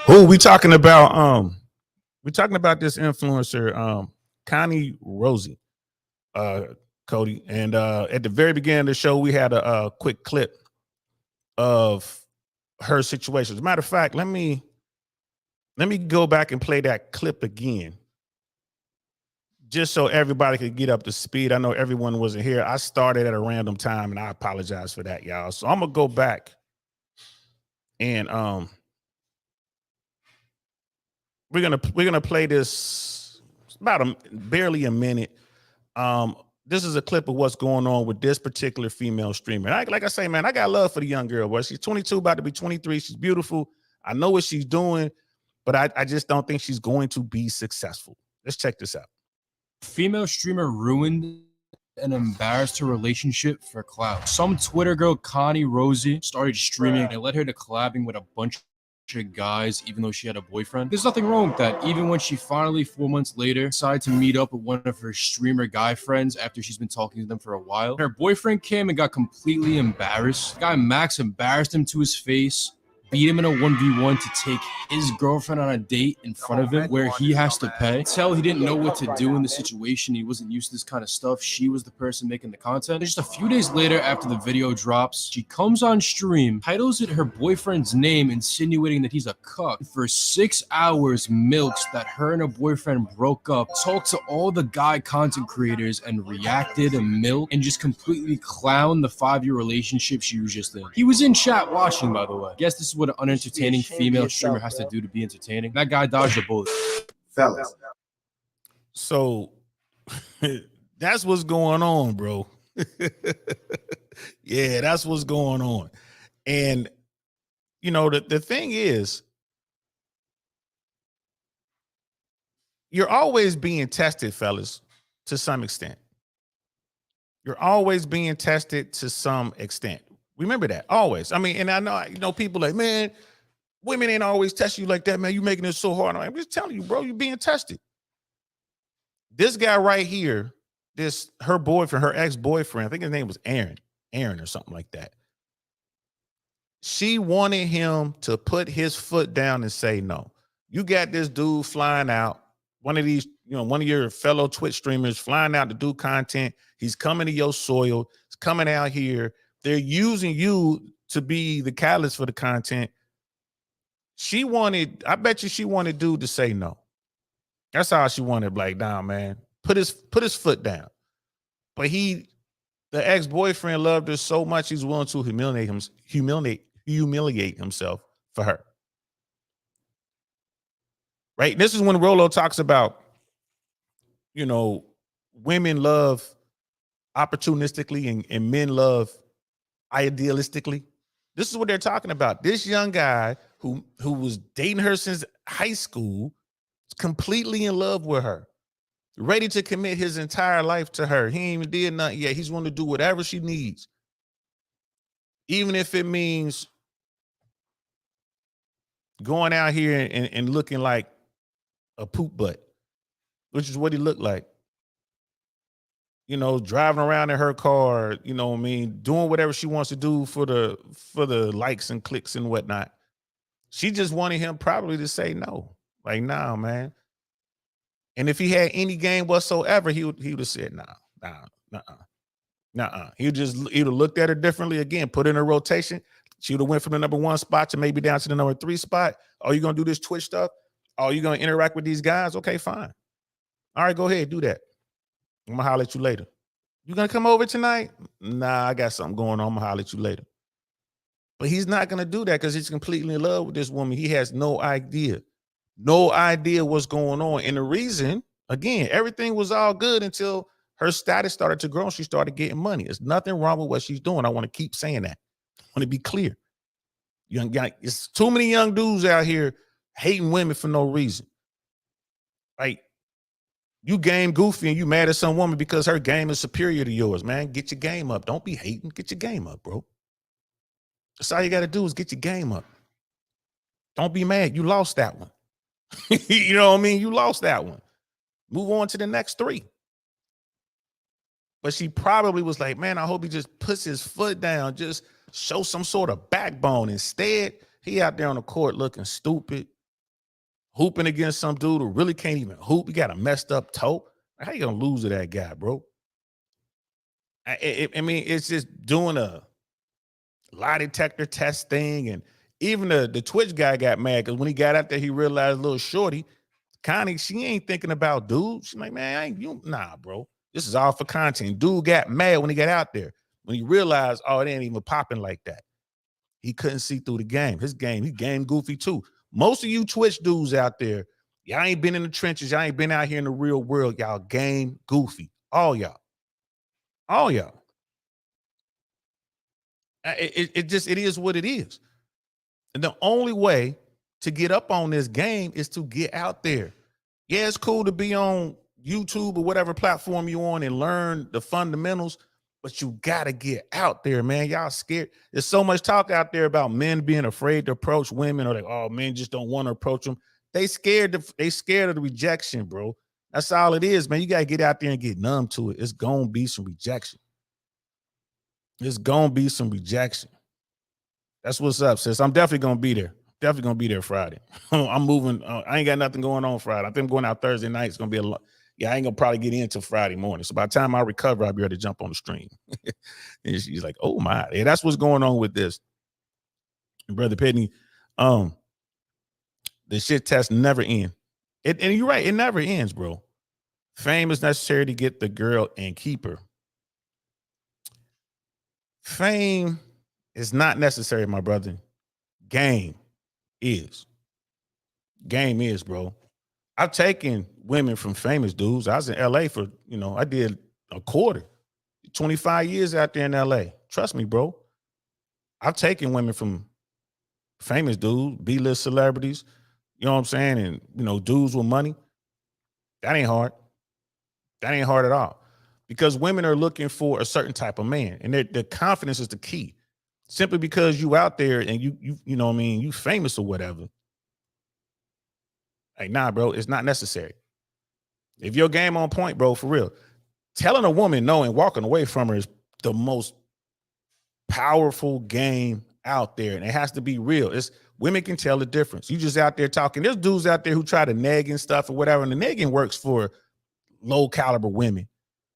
Who we talking about? We're talking about this influencer, Kani Rosi, Cody. And at the very beginning of the show, we had a quick clip of her situation. As a matter of fact, let me go back and play that clip again, just so everybody could get up to speed. I know everyone wasn't here. I started at a random time, and I apologize for that, y'all. So I'm gonna go back and we're gonna play this. It's about barely a minute. This is a clip of what's going on with this particular female streamer. And like I say, man, I got love for the young girl. Boy, she's 22, about to be 23. She's beautiful. I know what she's doing, but I just don't think she's going to be successful. Let's check this out. Female streamer ruined and embarrassed her relationship for clout. Some Twitter girl, Kani Rosi, started streaming and it led her to collabing with a bunch of guys, even though she had a boyfriend. There's nothing wrong with that. Even when she finally 4 months later decided to meet up with one of her streamer guy friends after she's been talking to them for a while, her boyfriend came and got completely embarrassed. Guy Max embarrassed him to his face, beat him in a 1v1 to take his girlfriend on a date in front of him where he has to pay. Tell he didn't know what to do in the situation. He wasn't used to this kind of stuff. She was the person making the content. Just a few days later, after the video drops, she comes on stream, titles it her boyfriend's name, insinuating that he's a cuck. For 6 hours, milks that her and her boyfriend broke up, talked to all the guy content creators and reacted and milk and just completely clowned the 5-year relationship she was just in. He was in chat watching, by the way. Guess this is what an unentertaining female streamer has to do to be entertaining. That guy dodged a bullet. Fellas. So that's what's going on, bro. Yeah, that's what's going on. And you know, the thing is, you're always being tested, fellas, to some extent. You're always being tested to some extent. Remember that, always. I mean, and I know, you know, people like, man, women ain't always test you like that, man. You making it so hard. I'm just telling you, bro, you're being tested. This guy right here, her boyfriend, her ex-boyfriend, I think his name was Aaron or something like that. She wanted him to put his foot down and say no. You got this dude flying out, one of these, you know, one of your fellow Twitch streamers flying out to do content. He's coming to your soil. He's coming out here. They're using you to be the catalyst for the content. I bet you she wanted dude to say no. That's how she wanted, like, nah, man, put his foot down. But the ex-boyfriend loved her so much he's willing to humiliate himself for her. Right? This is when Rolo talks about, you know, women love opportunistically and men love idealistically. This is what they're talking about. This young guy who was dating her since high school, is completely in love with her, ready to commit his entire life to her. He ain't even did nothing yet. He's going to do whatever she needs, even if it means going out here and looking like a poop butt, which is what he looked like. You know, driving around in her car, you know what I mean, doing whatever she wants to do for the likes and clicks and whatnot. She just wanted him probably to say no. Like, nah, man. And if he had any game whatsoever, he would have said, nah. He would just either looked at her differently again, put her in a rotation. She would have went from the number 1 spot to maybe down to the number 3 spot. Oh, you gonna do this Twitch stuff? Oh, you gonna interact with these guys? Okay, fine. All right, go ahead, do that. I'm gonna holler at you later. You gonna come over tonight? Nah, I got something going on. I'm gonna holler at you later. But he's not gonna do that because he's completely in love with this woman. He has no idea what's going on. And the reason, again, everything was all good until her status started to grow and she started getting money. There's nothing wrong with what she's doing. I want to keep saying that. I want to be clear. Young guy, it's too many young dudes out here hating women for no reason. Like, you game goofy and you mad at some woman because her game is superior to yours, man. Get your game up. Don't be hating. Get your game up, bro. That's all you got to do is get your game up. Don't be mad. You lost that one. You know what I mean? You lost that one. Move on to the next 3. But she probably was like, man, I hope he just puts his foot down, just show some sort of backbone. Instead, he out there on the court looking stupid, hooping against some dude who really can't even hoop. He got a messed up toe. How you gonna lose to that guy, bro? I mean, it's just doing a lie detector test thing. And even the Twitch guy got mad because when he got out there, he realized little shorty, Connie, she ain't thinking about dude. She's like, man, nah, bro. This is all for content. Dude got mad when he got out there. When he realized, oh, it ain't even popping like that. He couldn't see through the game. He game goofy too. Most of you Twitch dudes out there, y'all ain't been in the trenches. Y'all ain't been out here in the real world. Y'all game goofy. All y'all. It is what it is. And the only way to get up on this game is to get out there. Yeah, it's cool to be on YouTube or whatever platform you're on and learn the fundamentals, but you got to get out there, man. Y'all scared. There's so much talk out there about men being afraid to approach women, or like, oh, men just don't want to approach them. They scared of the rejection, bro. That's all it is, man. You got to get out there and get numb to it. It's going to be some rejection. It's going to be some rejection. That's what's up, sis. I'm definitely gonna be there. Definitely gonna be there Friday. I'm moving. I ain't got nothing going on Friday. I think I'm going out Thursday night. It's gonna be a lot. Yeah, I ain't gonna probably get in until Friday morning. So by the time I recover, I'll be able to jump on the stream. And she's like, "Oh my, yeah, that's what's going on with this." And Brother Pitney, the shit test never end. And you're right, it never ends, bro. Fame is necessary to get the girl and keep her. Fame is not necessary, my brother. Game is. Game is, bro. I've taken women from famous dudes. I was in LA for, I did a quarter, 25 years out there in LA. Trust me, bro. I've taken women from famous dudes, B-list celebrities, you know what I'm saying? And, dudes with money. That ain't hard. That ain't hard at all. Because women are looking for a certain type of man, and their confidence is the key. Simply because you out there and you know what I mean, you famous or whatever. Hey, nah, bro, it's not necessary. If your game on point, bro, for real, telling a woman no and walking away from her is the most powerful game out there, and it has to be real. It's women can tell the difference. You just out there talking. There's dudes out there who try to nag and stuff or whatever, and the nagging works for low caliber women,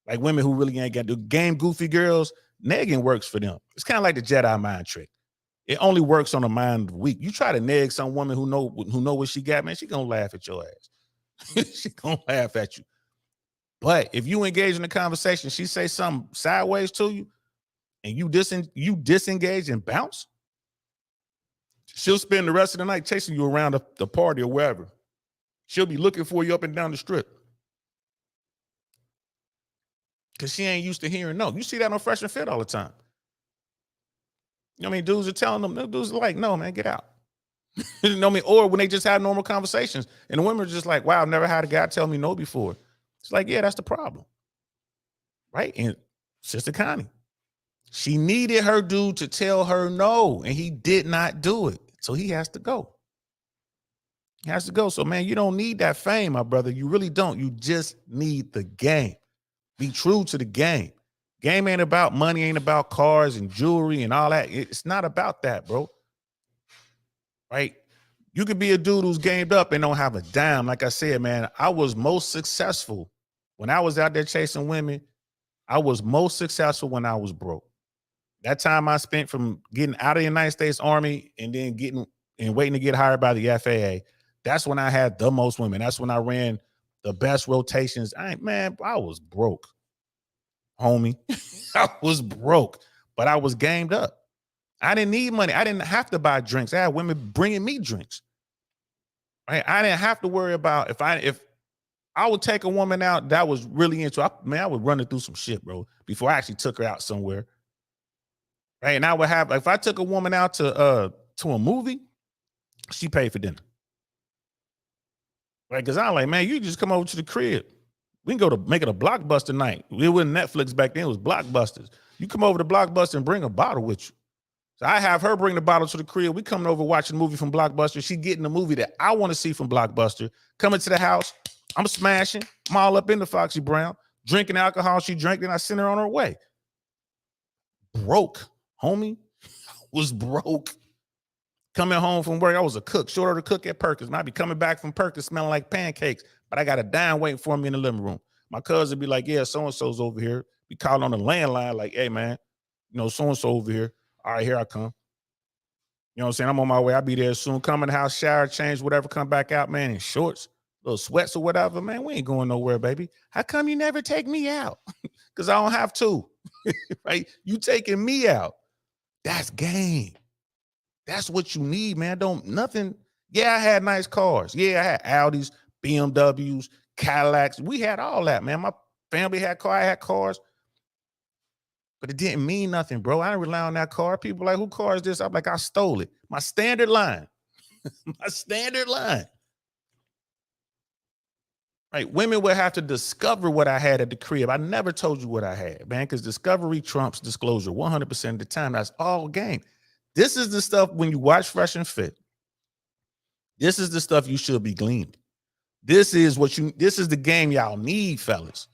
like women who really ain't got the game. Goofy girls, nagging works for them. It's kind of like the Jedi mind trick. It only works on the mind of the weak. You try to nag some woman who know what she got, man, she gonna laugh at your ass. She gonna laugh at you. But if you engage in the conversation, she say something sideways to you, and you disengage and bounce, she'll spend the rest of the night chasing you around the party or wherever. She'll be looking for you up and down the strip. Because she ain't used to hearing no. You see that on Fresh and Fit all the time. You know what I mean? Dudes are telling them, dudes are like, no, man, get out. You know what I mean? Or when they just had normal conversations, and the women are just like, wow, I've never had a guy tell me no before. It's like, yeah, that's the problem. Right? And Sister Connie, she needed her dude to tell her no, and he did not do it. So he has to go. He has to go. So, man, you don't need that fame, my brother. You really don't. You just need the game. Be true to the game. Game ain't about money, ain't about cars and jewelry and all that. It's not about that, bro. Right? You could be a dude who's gamed up and don't have a dime. Like I said, man, I was most successful when I was out there chasing women. I was most successful when I was broke. That time I spent from getting out of the United States Army and then waiting to get hired by the FAA. That's when I had the most women. That's when I ran the best rotations. I was broke, homie. I was broke, but I was gamed up. I didn't need money. I didn't have to buy drinks. I had women bringing me drinks. Right? I didn't have to worry about if I would take a woman out that was really into. I would run her through some shit, bro, before I actually took her out somewhere. Right? And I would have, if I took a woman out to a movie, she paid for dinner. Right? Because I'm like, man, you just come over to the crib. We can go to make it a Blockbuster night. It wasn't Netflix back then, it was Blockbusters. You come over to Blockbuster and bring a bottle with you. So I have her bring the bottle to the crib. We coming over watching a movie from Blockbuster. She getting the movie that I want to see from Blockbuster. Coming to the house, I'm smashing. I'm all up in the Foxy Brown, drinking alcohol. She drank, then I sent her on her way. Broke, homie. Was broke. Coming home from work, I was a cook. Short order cook at Perkins. Might be coming back from Perkins smelling like pancakes, but I got a dime waiting for me in the living room. My cousin be like, yeah, so-and-so's over here. Be calling on the landline like, hey, man, so-and-so over here. All right, here I come. You know what I'm saying? I'm on my way. I'll be there soon. Come in the house, shower, change, whatever, come back out, man, in shorts, little sweats or whatever. Man, we ain't going nowhere, baby. How come you never take me out? Because I don't have to. Right? You taking me out. That's game. That's what you need, man. Yeah, I had nice cars. Yeah, I had Audis, BMWs, Cadillacs. We had all that, man. My family had cars. I had cars. But it didn't mean nothing, bro. I didn't rely on that car. People like, who car is this? I'm like, I stole it. My standard line. My standard line. Right? Women would have to discover what I had at the crib. I never told you what I had, man, because discovery trumps disclosure 100% of the time. That's all game. This is the stuff when you watch Fresh and Fit. This is the stuff you should be gleaning. This is the game y'all need, fellas.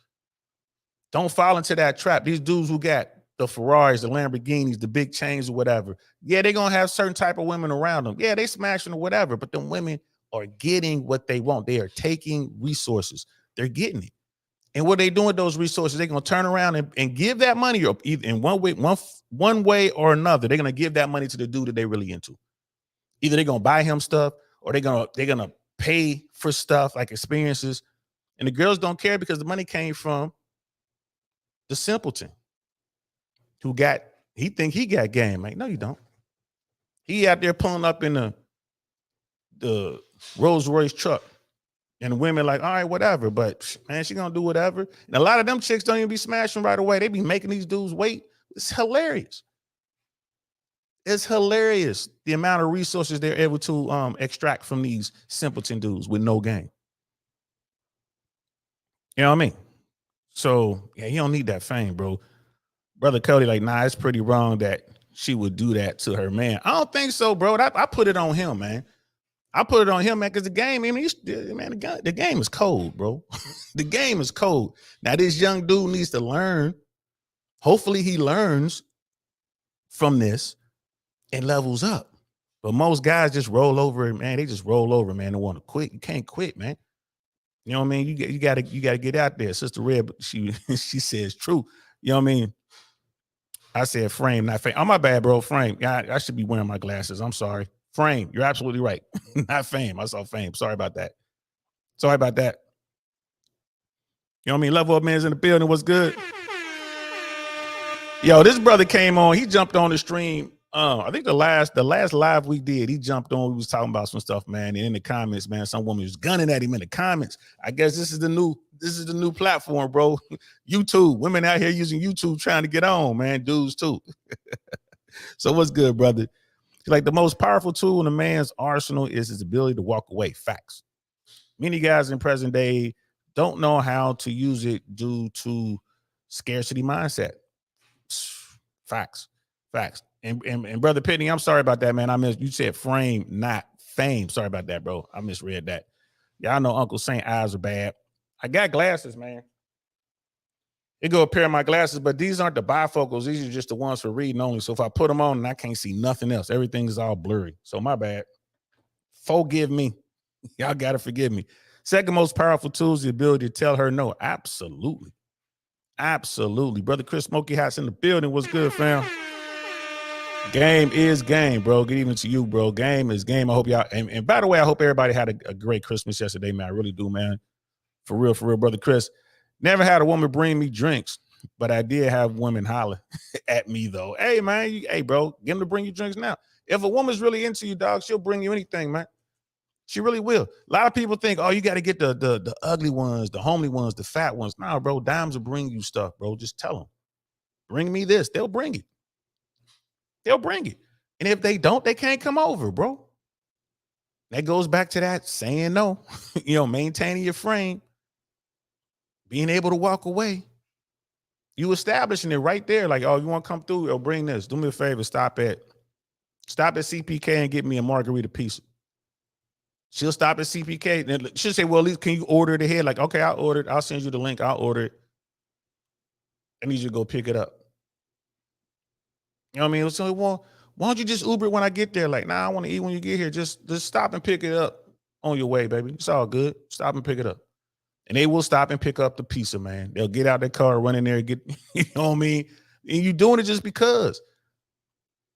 Don't fall into that trap. These dudes who got the Ferraris, the Lamborghinis, the big chains or whatever. Yeah, they're gonna have certain type of women around them. Yeah, they smashing or whatever, but them women are getting what they want. They are taking resources. They're getting it. And what they doing with those resources, they're gonna turn around and give that money up either in one way or another. They're gonna give that money to the dude that they really into. Either they're gonna buy him stuff or they're gonna pay for stuff like experiences. And the girls don't care because the money came from the simpleton who he think he got game. Like, no, you don't. He out there pulling up in the Rolls Royce truck. And the women like, all right, whatever. But man, she gonna do whatever. And a lot of them chicks don't even be smashing right away. They be making these dudes wait. It's hilarious. It's hilarious the amount of resources they're able to extract from these simpleton dudes with no game. You know what I mean? So yeah, you don't need that fame, bro. Brother Cody, like, nah, it's pretty wrong that she would do that to her man. I don't think so, bro. I put it on him, man. I put it on him, man, because the game, I mean, the game is cold, bro. The game is cold. Now, this young dude needs to learn. Hopefully, he learns from this and levels up. But most guys just roll over, man. They just roll over, man. They want to quit. You can't quit, man. You know what I mean? You gotta get out there. Sister Red, she says true. You know what I mean? I said frame, not fame. Oh, my bad, bro. Frame. Yeah, I should be wearing my glasses. I'm sorry. Frame. You're absolutely right. Not fame. I saw fame. Sorry about that. Sorry about that. You know what I mean? Level Up Man's in the building. What's good? Yo, this brother came on. He jumped on the stream. I think the last live we did, he jumped on. We was talking about some stuff, man. And in the comments, man, some woman was gunning at him in the comments. I guess this is the new platform, bro. YouTube. Women out here using YouTube trying to get on, man. Dudes too. So what's good, brother? Like, the most powerful tool in a man's arsenal is his ability to walk away. Facts. Many guys in present day don't know how to use it due to scarcity mindset. Facts. And brother Pitney, I'm sorry about that, man. You said frame, not fame. Sorry about that, bro. I misread that. Y'all know Uncle Saint eyes are bad. I got glasses, man. It go a pair of my glasses, but these aren't the bifocals. These are just the ones for reading only. So if I put them on and I can't see nothing else, everything is all blurry. So my bad. Forgive me. Y'all got to forgive me. Second most powerful tool is the ability to tell her no. Absolutely. Absolutely. Brother Chris Smoky Hats in the building. What's good, fam? Game is game, bro. Good evening to you, bro. Game is game. I hope y'all, and by the way, I hope everybody had a great Christmas yesterday, man. I really do, man. For real, brother Chris. Never had a woman bring me drinks, but I did have women holler at me, though. Hey, man, hey, bro, get them to bring you drinks now. If a woman's really into you, dog, she'll bring you anything, man. She really will. A lot of people think, oh, you got to get the ugly ones, the homely ones, the fat ones. Nah, bro, dimes will bring you stuff, bro. Just tell them. Bring me this. They'll bring it. They'll bring it. And if they don't, they can't come over, bro. That goes back to that saying no, maintaining your frame, being able to walk away. You establishing it right there. Like, oh, you want to come through? Or bring this. Do me a favor. Stop at CPK and get me a margarita pizza. She'll stop at CPK. And she'll say, well, at least can you order it ahead? Like, okay, I'll order it. I'll send you the link. I'll order it. I need you to go pick it up. You know what I mean? So, well, why don't you just Uber it when I get there? Like, nah, I want to eat when you get here. Just stop and pick it up on your way, baby. It's all good. Stop and pick it up. And they will stop and pick up the pizza, man. They'll get out their car, run in there, get, you know what I mean? And you're doing it just because.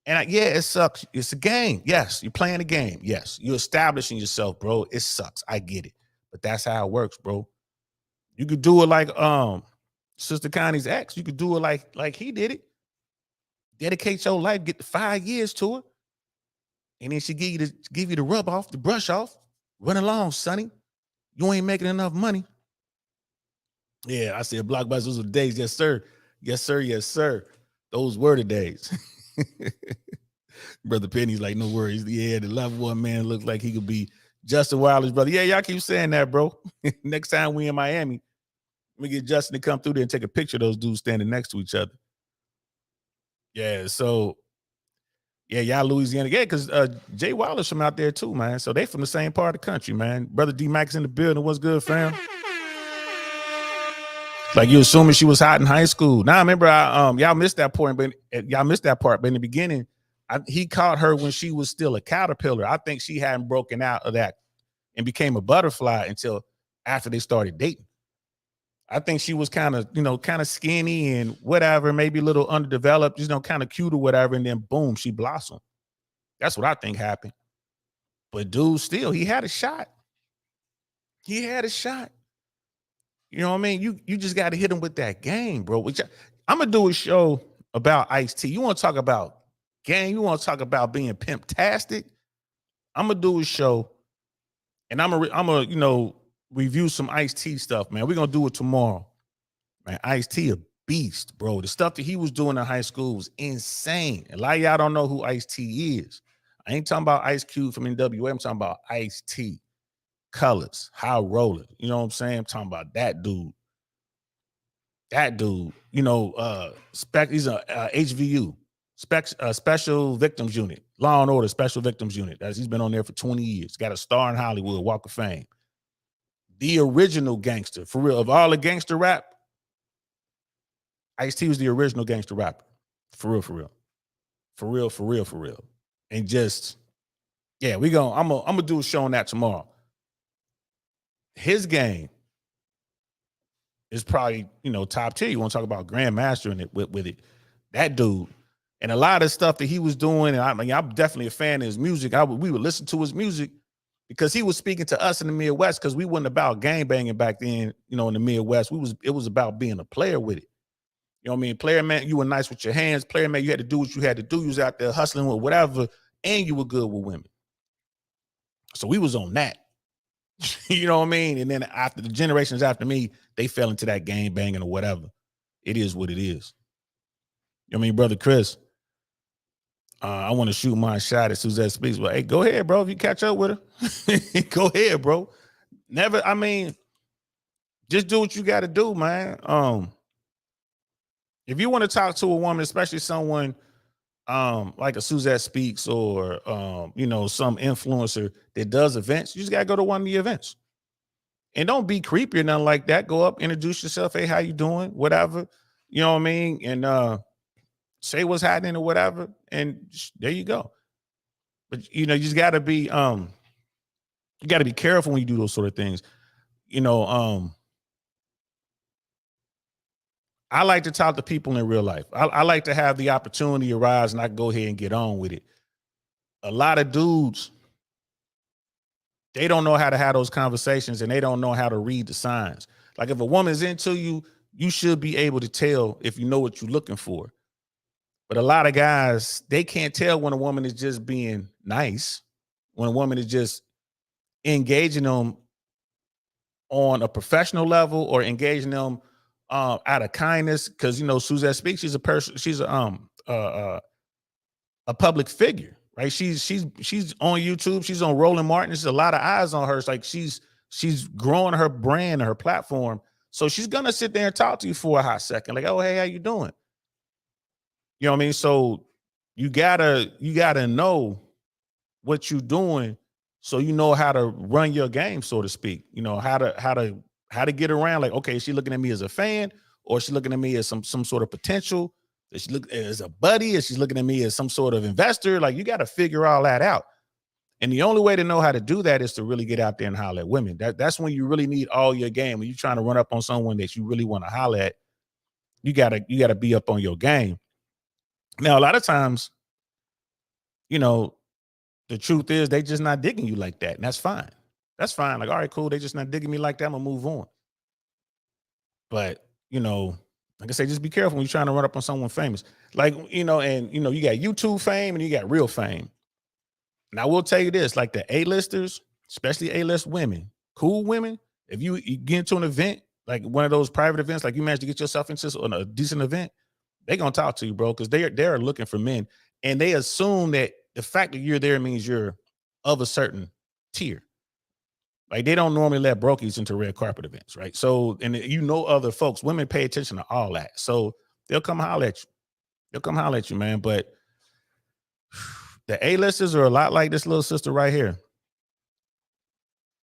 And yeah, it sucks. It's a game. Yes, you're playing a game. Yes, you're establishing yourself, bro. It sucks. I get it. But that's how it works, bro. You could do it like Sister Connie's ex. You could do it like he did it. Dedicate your life, get the 5 years to it. And then she give you the rub off, the brush off. Run along, sonny. You ain't making enough money. Yeah, I said blockbusters were the days. Yes, sir. Yes, sir. Yes, sir. Those were the days. Brother Penny's like, no worries. Yeah, the Level Up Man looks like he could be Justin Wilder's brother. Yeah, y'all keep saying that, bro. Next time we in Miami, we get Justin to come through there and take a picture of those dudes standing next to each other. Yeah, so yeah, y'all Louisiana. Yeah, because Jay Wilder's from out there too, man. So they from the same part of the country, man. Brother D Max in the building. What's good, fam? Like you assuming she was hot in high school. Now I remember y'all missed that point, but y'all missed that part. But in the beginning, he caught her when she was still a caterpillar. I think she hadn't broken out of that and became a butterfly until after they started dating. I think she was kind of skinny and whatever, maybe a little underdeveloped, kind of cute or whatever, and then boom, she blossomed. That's what I think happened. But dude, still, he had a shot. He had a shot. You know what I mean? You just got to hit him with that game, bro. I'm gonna do a show about Ice-T. You want to talk about game? You want to talk about being pimp-tastic? I'm gonna do a show, and I'm gonna review some Ice-T stuff, man. We're gonna do it tomorrow. Man, Ice-T a beast, bro. The stuff that he was doing in high school was insane. A lot of y'all don't know who Ice-T is. I ain't talking about Ice Cube from NWA. I'm talking about Ice-T. Colors, High Roller. You know what I'm saying? I'm talking about that dude. That dude, he's a HVU, Special Victims Unit, Law and Order Special Victims Unit. He's been on there for 20 years. Got a star in Hollywood, Walk of Fame. The original gangster, for real. Of all the gangster rap, Ice-T was the original gangster rapper. For real, for real. For real, for real, for real. And just, yeah, I'm gonna do a show on that tomorrow. His game is probably, top tier. You want to talk about Grandmaster in it with it. That dude. And a lot of stuff that he was doing, and I'm definitely a fan of his music. We would listen to his music because he was speaking to us in the Midwest, because we wasn't about gang banging back then, in the Midwest. It was about being a player with it. You know what I mean? Player man, you were nice with your hands. Player man, you had to do what you had to do. You was out there hustling with whatever, and you were good with women. So we was on that. You know what I mean? And then after the generations after me, they fell into that gang banging or whatever. It is what it is. You know what I mean, Brother Chris? I want to shoot my shot at Suzette Speaks, but hey, go ahead, bro. If you catch up with her, go ahead, bro. Just do what you got to do, man. If you want to talk to a woman, especially someone like a Suzette Speaks or some influencer that does events, you just gotta go to one of the events. And don't be creepy or nothing like that. Go up, introduce yourself. Hey, how you doing? Whatever. You know what I mean? And say what's happening or whatever. And there you go. But you just gotta be careful when you do those sort of things. I like to talk to people in real life. I like to have the opportunity arise and I can go ahead and get on with it. A lot of dudes, they don't know how to have those conversations and they don't know how to read the signs. Like if a woman's into you, you should be able to tell if you know what you're looking for. But a lot of guys, they can't tell when a woman is just being nice, when a woman is just engaging them on a professional level or engaging them out of kindness. Because Suzette Speaks, she's a person, she's a public figure, right? She's on YouTube, she's on Roland Martin. There's a lot of eyes on her. It's like she's growing her brand and her platform. So she's gonna sit there and talk to you for a hot second, like, oh, hey, how you doing? You know what I mean? So you gotta know what you're doing, so you know how to run your game, so to speak. How to get around. Like, okay, is she looking at me as a fan, or is she looking at me as some sort of potential? Is she look as a buddy? Is she looking at me as some sort of investor? Like, you got to figure all that out. And the only way to know how to do that is to really get out there and holler at women. That's when you really need all your game. When you're trying to run up on someone that you really want to holler at, you gotta be up on your game. Now, a lot of times, the truth is they just not digging you like that. And that's fine. That's fine. Like, all right, cool. They just not digging me like that. I'm gonna move on. But, like I say, just be careful when you're trying to run up on someone famous. Like, you got YouTube fame and you got real fame. And I will tell you this, like the A-listers, especially A-list women, cool women, if you get into an event, like one of those private events, like you managed to get yourself into a decent event, they're going to talk to you, bro, because they're looking for men. And they assume that the fact that you're there means you're of a certain tier. Like, they don't normally let brokies into red carpet events, right? So, and other folks, women pay attention to all that. So they'll come holler at you. They'll come holler at you, man. But the A-listers are a lot like this little sister right here.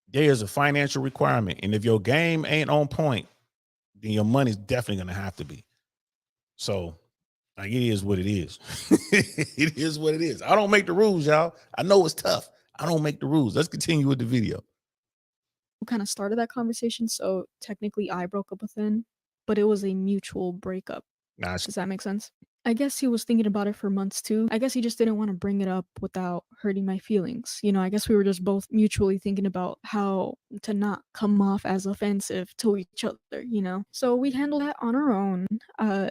There is a financial requirement. And if your game ain't on point, then your money's definitely gonna have to be. So like it is what it is. It is what it is. I don't make the rules, y'all. I know it's tough. I don't make the rules. Let's continue with the video. Kind of started that conversation, so technically I broke up with him, but it was a mutual breakup. Nah, Does that make sense? I guess he was thinking about it for months too. I guess he just didn't want to bring it up without hurting my feelings. You know, I guess we were just both mutually thinking about how to not come off as offensive to each other, you know? So we handled that on our own.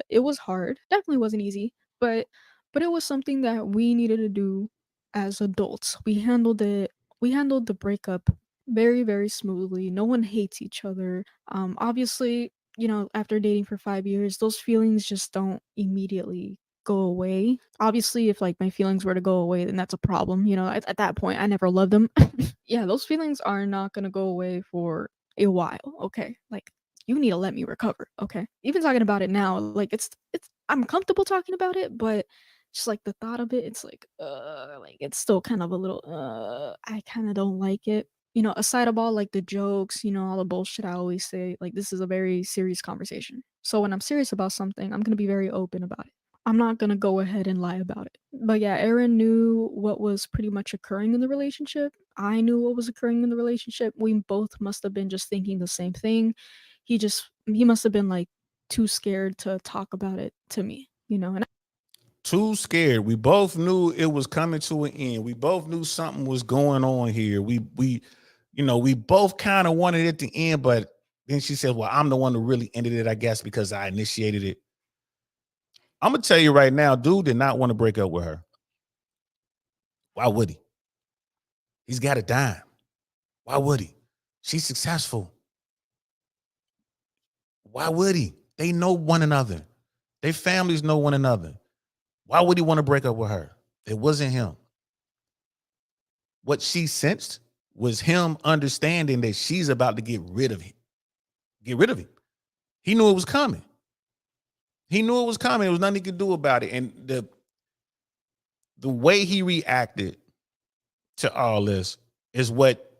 It was hard. Definitely wasn't easy, but it was something that we needed to do as adults. We handled the breakup very, very smoothly. No one hates each other. Obviously, you know, after dating for 5 years, those feelings just don't immediately go away. Obviously, if like my feelings were to go away, then that's a problem. You know, at that point, I never loved them. Yeah, those feelings are not gonna go away for a while. Okay, like you need to let me recover. Okay, even talking about it now, like it's I'm comfortable talking about it, but just like the thought of it, it's like it's still kind of a little I kind of don't like it. You know, aside of all like the jokes, you know, all the bullshit I always say, like this is a very serious conversation. So when I'm serious about something, I'm gonna be very open about it. I'm not gonna go ahead and lie about it. But yeah, Aaron knew what was pretty much occurring in the relationship. I knew what was occurring in the relationship. We both must have been just thinking the same thing. He must have been like too scared to talk about it to me, you know. And too scared. We both knew it was coming to an end. We both knew something was going on here. We both kind of wanted it to end, but then she said, "Well, I'm the one who really ended it, I guess, because I initiated it." I'm gonna tell you right now, dude did not want to break up with her. Why would he? He's got a dime. Why would he? She's successful. Why would he? They know one another. Their families know one another. Why would he want to break up with her? It wasn't him. What she sensed was him understanding that she's about to get rid of him. Get rid of him. He knew it was coming. He knew it was coming. There was nothing he could do about it. And the way he reacted to all this is what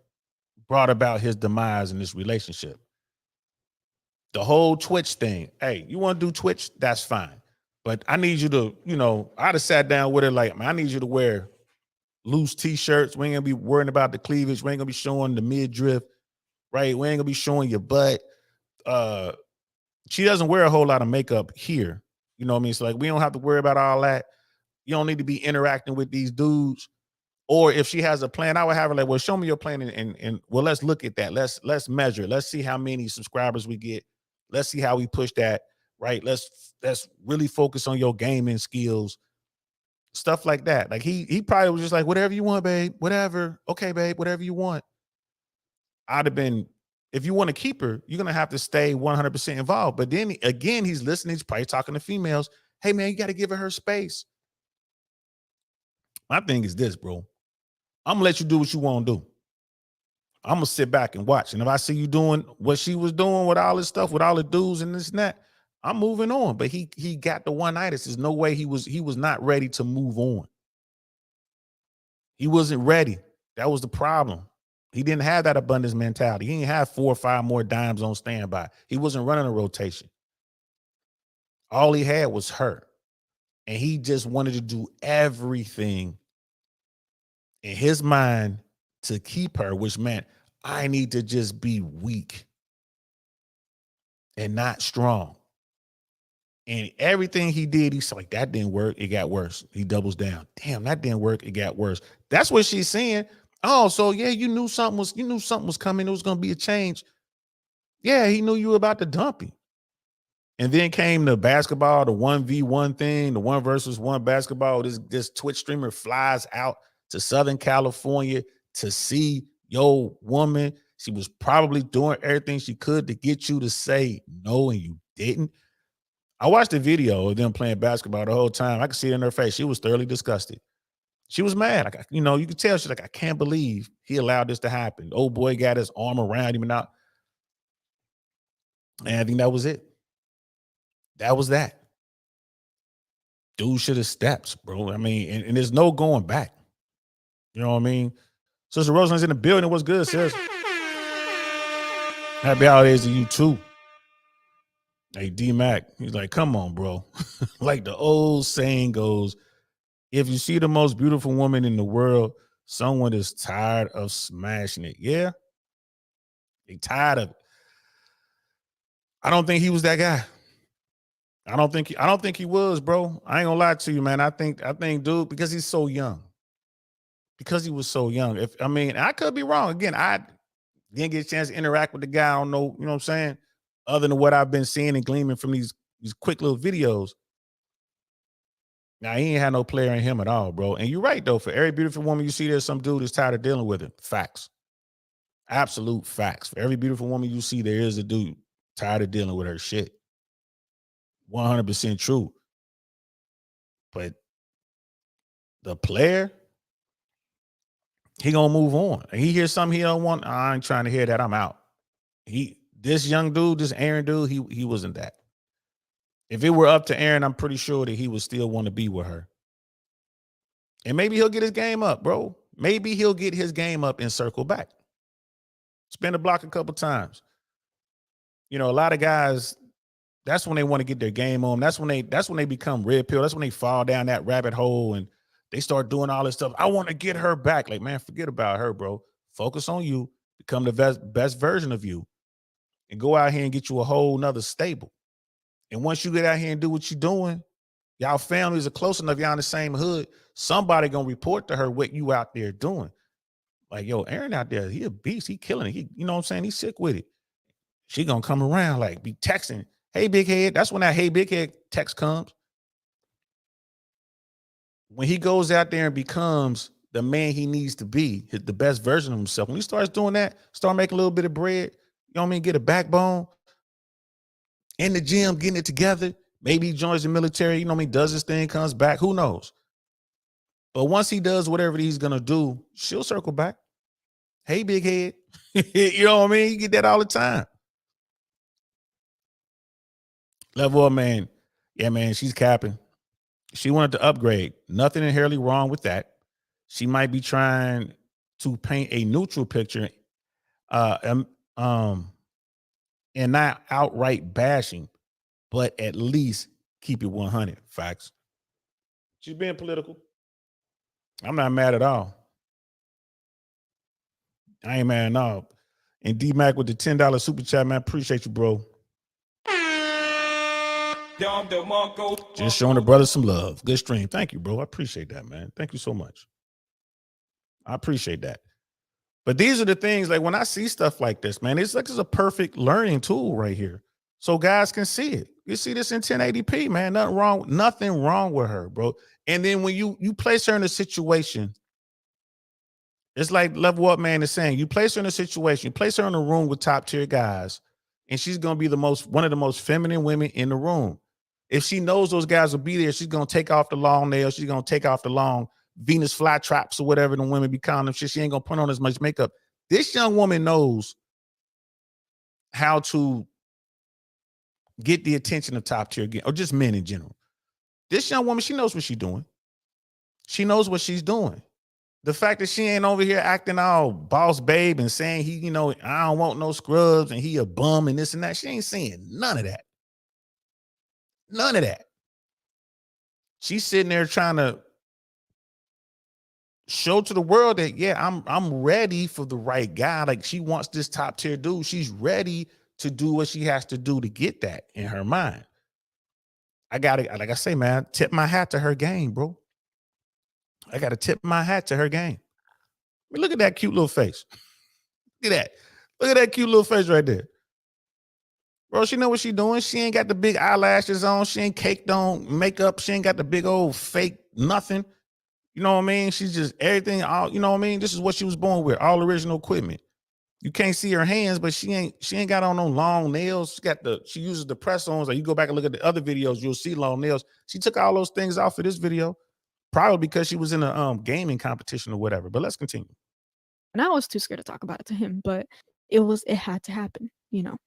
brought about his demise in this relationship. The whole Twitch thing. Hey, you want to do Twitch? That's fine. But I need you to, I'd have sat down with her like, man, I need you to wear loose t-shirts. We ain't gonna be worrying about the cleavage. We ain't gonna be showing the midriff, right? We ain't gonna be showing your butt. She doesn't wear a whole lot of makeup here. You know what I mean? So like we don't have to worry about all that. You don't need to be interacting with these dudes. Or if she has a plan, I would have her like, well, show me your plan and well, let's look at that. Let's measure. Let's see how many subscribers we get. Let's see how we push that, right? Let's really focus on your gaming skills. Stuff like that. Like he probably was just like, whatever you want, babe, whatever. Okay, babe, whatever you want. I'd have been, if you want to keep her, you're gonna have to stay 100% involved. But then again, he's listening, he's probably talking to females. Hey man, you got to give her space. My thing is this, bro. I'm gonna let you do what you want to do. I'm gonna sit back and watch. And if I see you doing what she was doing with all this stuff, with all the dudes and this and that, I'm moving on. But he got the one-itis. There's no way he was not ready to move on. He wasn't ready. That was the problem. He didn't have that abundance mentality. He didn't have 4 or 5 more dimes on standby. He wasn't running a rotation. All he had was her. And he just wanted to do everything in his mind to keep her, which meant I need to just be weak and not strong. And everything he did, he's like, that didn't work. It got worse. He doubles down. Damn, that didn't work. It got worse. That's what she's saying. Oh, so yeah, you knew something was coming. It was going to be a change. Yeah, he knew you were about to dump him. And then came the basketball, the 1v1 thing, the 1 versus 1 basketball. This Twitch streamer flies out to Southern California to see your woman. She was probably doing everything she could to get you to say no, and you didn't. I watched the video of them playing basketball the whole time. I could see it in her face. She was thoroughly disgusted. She was mad. Like, you could tell she's like, I can't believe he allowed this to happen. The old boy got his arm around him and out. And I think that was it. That was that. Dude should have steps, bro. I mean, and there's no going back. You know what I mean? Sister Rosalind's in the building. What's good, sis? Happy holidays to you too. Hey, D-Mac, he's like, come on, bro. Like the old saying goes, if you see the most beautiful woman in the world, someone is tired of smashing it. Yeah, they tired of it. I don't think he was that guy. I don't think he was, bro. I ain't gonna lie to you, man. I think, dude, because he's so young. Because he was so young. I could be wrong. Again, I didn't get a chance to interact with the guy. I don't know, you know what I'm saying? Other than what I've been seeing and gleaming from these quick little videos. Now he ain't had no player in him at all, bro. And you're right, though. For every beautiful woman you see, there's some dude that's tired of dealing with it. Facts. Absolute facts. For every beautiful woman you see, there is a dude tired of dealing with her shit. 100% true. But the player, he gonna move on. And he hears something he don't want. I ain't trying to hear that. I'm out. This young dude, this Aaron dude, he wasn't that. If it were up to Aaron, I'm pretty sure that he would still want to be with her. And maybe he'll get his game up, bro. Maybe he'll get his game up and circle back. Spin the block a couple times. You know, a lot of guys, that's when they want to get their game on. That's when they become red pill. That's when they fall down that rabbit hole and they start doing all this stuff. I want to get her back. Like, man, forget about her, bro. Focus on you. Become the best version of you. And go out here and get you a whole nother stable. And once you get out here and do what you're doing, y'all families are close enough, y'all in the same hood, somebody gonna report to her what you out there doing. Like, yo, Aaron out there, he a beast, he killing it. He, you know what I'm saying? He's sick with it. She gonna come around, like, be texting, hey, big head. That's when that hey, big head text comes. When he goes out there and becomes the man he needs to be, the best version of himself, when he starts doing that, start making a little bit of bread, you know what I mean? Get a backbone, in the gym, getting it together. Maybe he joins the military, you know what I mean? Does his thing, comes back. Who knows? But once he does whatever he's going to do, she'll circle back. Hey, big head. You know what I mean? You get that all the time. Level up, man. Yeah, man, she's capping. She wanted to upgrade. Nothing inherently wrong with that. She might be trying to paint a neutral picture and not outright bashing, but at least keep it 100. Facts. She's being political. I'm not mad at all. I ain't mad at all. And D-Mac with the $10 super chat, man. Appreciate you, bro. Just showing the brother some love. Good stream. Thank you, bro. I appreciate that, man. Thank you so much. I appreciate that. But these are the things, like when I see stuff like this, man, it's like it's a perfect learning tool right here. So guys can see it. You see this in 1080p, man. Nothing wrong with her, bro. And then when you place her in a situation, it's like Level Up Man is saying, you place her in a situation, you place her in a room with top tier guys, and she's gonna be one of the most feminine women in the room. If she knows those guys will be there, she's gonna take off the long nails, she's gonna take off the long Venus flytraps or whatever the women be calling them. She ain't gonna put on as much makeup. This young woman knows how to get the attention of top tier or just men in general. This young woman, she knows what she's doing. She knows what she's doing. The fact that she ain't over here acting all boss babe and saying he, you know, I don't want no scrubs and he a bum and this and that. She ain't saying none of that. None of that. She's sitting there trying to show to the world that, yeah, I'm ready for the right guy. Like she wants this top tier dude. She's ready to do what she has to do to get that in her mind. I gotta, like I say, man, tip my hat to her game, bro. I gotta tip my hat to her game. I mean, look at that cute little face. Look at that. Look at that cute little face right there. Bro, she know what she doing. She ain't got the big eyelashes on. She ain't caked on makeup. She ain't got the big old fake nothing. You know what I mean? She's just everything. All you know what I mean? This is what she was born with. All original equipment. You can't see her hands, but she ain't got on no long nails. She uses the press-ons. Like you go back and look at the other videos, you'll see long nails. She took all those things off for this video, probably because she was in a gaming competition or whatever. But let's continue. And I was too scared to talk about it to him, but it had to happen, you know.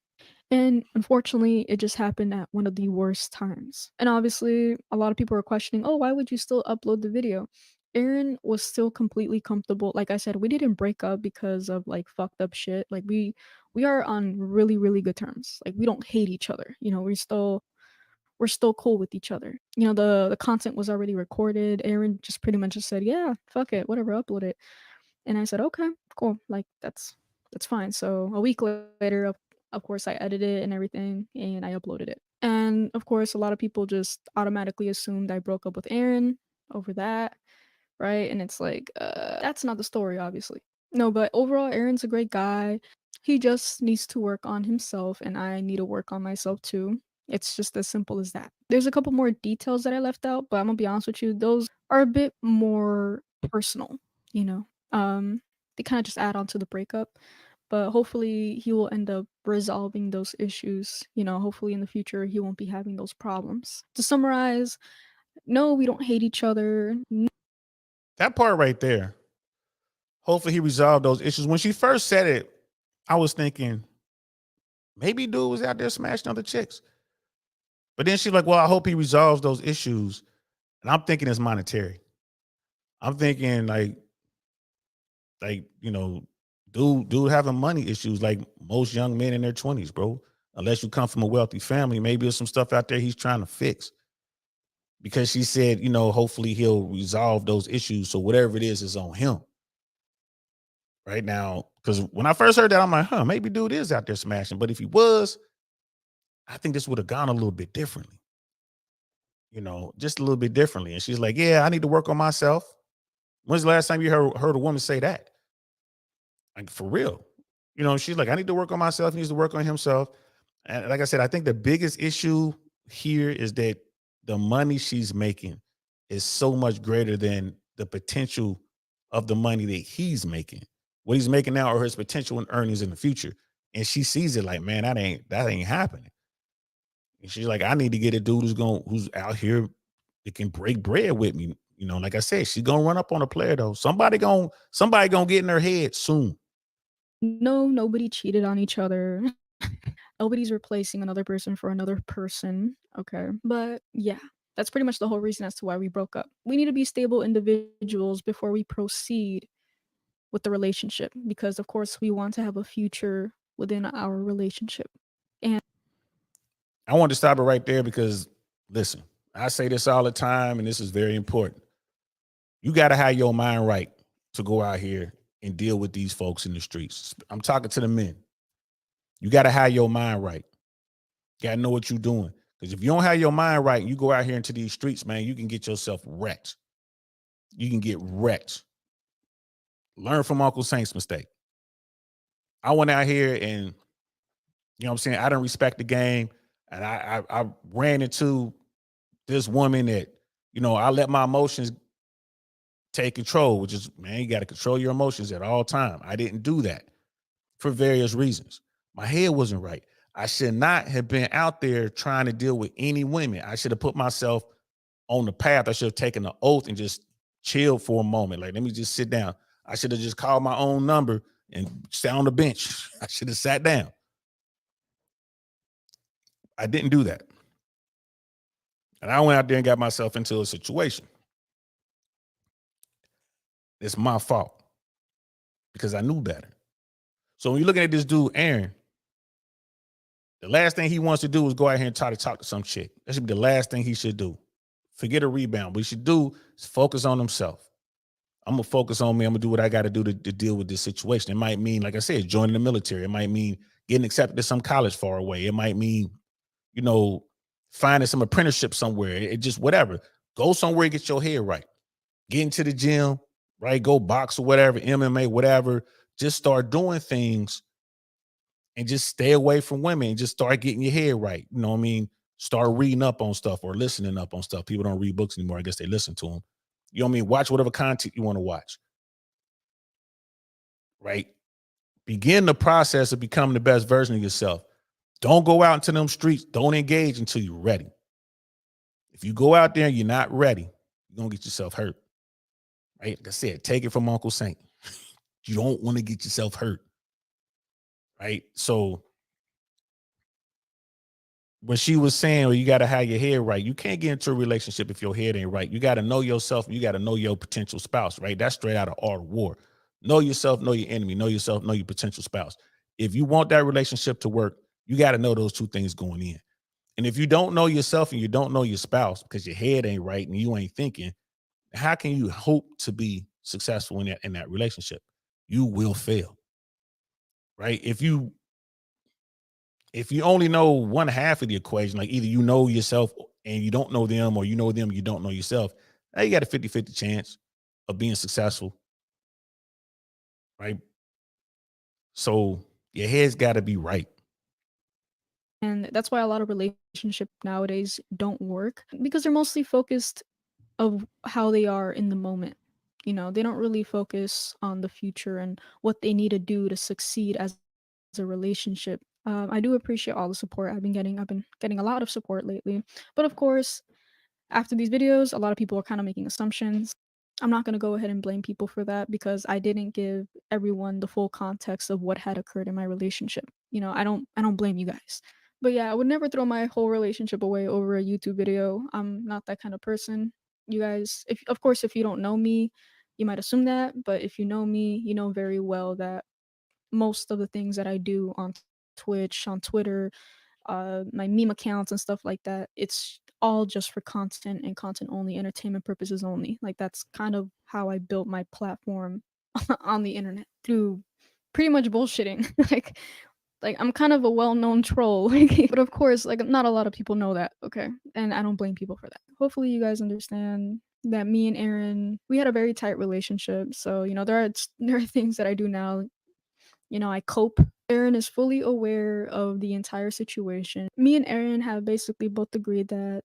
And unfortunately, it just happened at one of the worst times. And obviously, a lot of people are questioning, oh, why would you still upload the video? Aaron was still completely comfortable. Like I said, we didn't break up because of like fucked up shit. Like we are on really, really good terms. Like we don't hate each other. You know, we're still cool with each other. You know, the content was already recorded. Aaron just pretty much just said, "Yeah, fuck it, whatever, upload it." And I said, "Okay, cool. Like that's fine." So a week later, of course, I edited it and everything, and I uploaded it. And of course, a lot of people just automatically assumed I broke up with Aaron over that, right? And it's like, that's not the story, obviously. No, but overall, Aaron's a great guy. He just needs to work on himself, and I need to work on myself too. It's just as simple as that. There's a couple more details that I left out, but I'm gonna be honest with you, those are a bit more personal, you know. They kind of just add on to the breakup, but hopefully he will end up resolving those issues. You know, hopefully in the future he won't be having those problems. To summarize, no, we don't hate each other. That part right there. Hopefully he resolved those issues. When she first said it, I was thinking maybe dude was out there smashing other chicks. But then she's like, well, I hope he resolves those issues. And I'm thinking it's monetary. I'm thinking like, you know, dude having money issues like most young men in their 20s, bro. Unless you come from a wealthy family, maybe there's some stuff out there he's trying to fix. Because she said, you know, hopefully he'll resolve those issues. So whatever it is on him. Right now, because when I first heard that, I'm like, maybe dude is out there smashing. But if he was, I think this would have gone a little bit differently. You know, just a little bit differently. And she's like, yeah, I need to work on myself. When's the last time you heard a woman say that? Like for real. You know, she's like, I need to work on myself. He needs to work on himself. And like I said, I think the biggest issue here is that the money she's making is so much greater than the potential of the money that he's making. What he's making now or his potential and earnings in the future. And she sees it like, man, that ain't happening. And she's like, I need to get a dude who's out here that can break bread with me. You know, like I said, she's gonna run up on a player though. Somebody gonna get in her head soon. No, nobody cheated on each other. Nobody's replacing another person for another person, okay? But yeah, that's pretty much the whole reason as to why we broke up. We need to be stable individuals before we proceed with the relationship because, of course, we want to have a future within our relationship. And I want to stop it right there because listen, I say this all the time, and this is very important. You got to have your mind right to go out here and deal with these folks in the streets. I'm talking to the men. You got to have your mind right. You got to know what you're doing. Because if you don't have your mind right and you go out here into these streets, man, you can get yourself wrecked. You can get wrecked. Learn from Uncle Saint's mistake. I went out here and, you know what I'm saying, I didn't respect the game. And I ran into this woman that, you know, I let my emotions take control, which is, man, you got to control your emotions at all time. I didn't do that for various reasons. My head wasn't right. I should not have been out there trying to deal with any women. I should have put myself on the path. I should have taken an oath and just chilled for a moment. Like, let me just sit down. I should have just called my own number and sat on the bench. I should have sat down. I didn't do that. And I went out there and got myself into a situation. It's my fault because I knew better. So when you're looking at this dude, Aaron, the last thing he wants to do is go out here and try to talk to some chick. That should be the last thing he should do. Forget a rebound. What he should do is focus on himself. I'm going to focus on me. I'm going to do what I got to do to deal with this situation. It might mean, like I said, joining the military. It might mean getting accepted to some college far away. It might mean, you know, finding some apprenticeship somewhere. It just whatever. Go somewhere and get your head right. Get into the gym, right? Go box or whatever, MMA, whatever. Just start doing things and just stay away from women and just start getting your head right. You know what I mean? Start reading up on stuff or listening up on stuff. People don't read books anymore. I guess they listen to them. You know what I mean? Watch whatever content you want to watch. Right? Begin the process of becoming the best version of yourself. Don't go out into them streets. Don't engage until you're ready. If you go out there and you're not ready, you're going to get yourself hurt. Right? Like I said, take it from Uncle Saint. You don't want to get yourself hurt. Right? So when she was saying, well, you got to have your head right. You can't get into a relationship if your head ain't right. You got to know yourself. You got to know your potential spouse, right? That's straight out of Art of War. Know yourself, know your enemy, know yourself, know your potential spouse. If you want that relationship to work, you got to know those two things going in. And if you don't know yourself and you don't know your spouse because your head ain't right and you ain't thinking, how can you hope to be successful in that relationship? You will fail, right? If you only know one half of the equation, like either you know yourself and you don't know them, or you know them, you don't know yourself, now you got a 50-50 chance of being successful, right? So your head's got to be right. And that's why a lot of relationships nowadays don't work, because they're mostly focused of how they are in the moment. You know, they don't really focus on the future and what they need to do to succeed as a relationship. I do appreciate all the support I've been getting. I've been getting a lot of support lately. But of course, after these videos, a lot of people are kind of making assumptions. I'm not going to go ahead and blame people for that, because I didn't give everyone the full context of what had occurred in my relationship. You know, I don't blame you guys. But yeah, I would never throw my whole relationship away over a YouTube video. I'm not that kind of person. You guys, if of course if you don't know me, you might assume that, but if you know me, you know very well that most of the things that I do on Twitch, on Twitter, my meme accounts and stuff like that, it's all just for content and content only, entertainment purposes only. Like that's kind of how I built my platform on the internet, through pretty much bullshitting. like I'm kind of a well-known troll. But of course, like not a lot of people know that, okay? And I don't blame people for that. Hopefully you guys understand that me and Aaron, we had a very tight relationship. So, you know, there are things that I do now, you know, I cope. Aaron is fully aware of the entire situation. Me and Aaron have basically both agreed that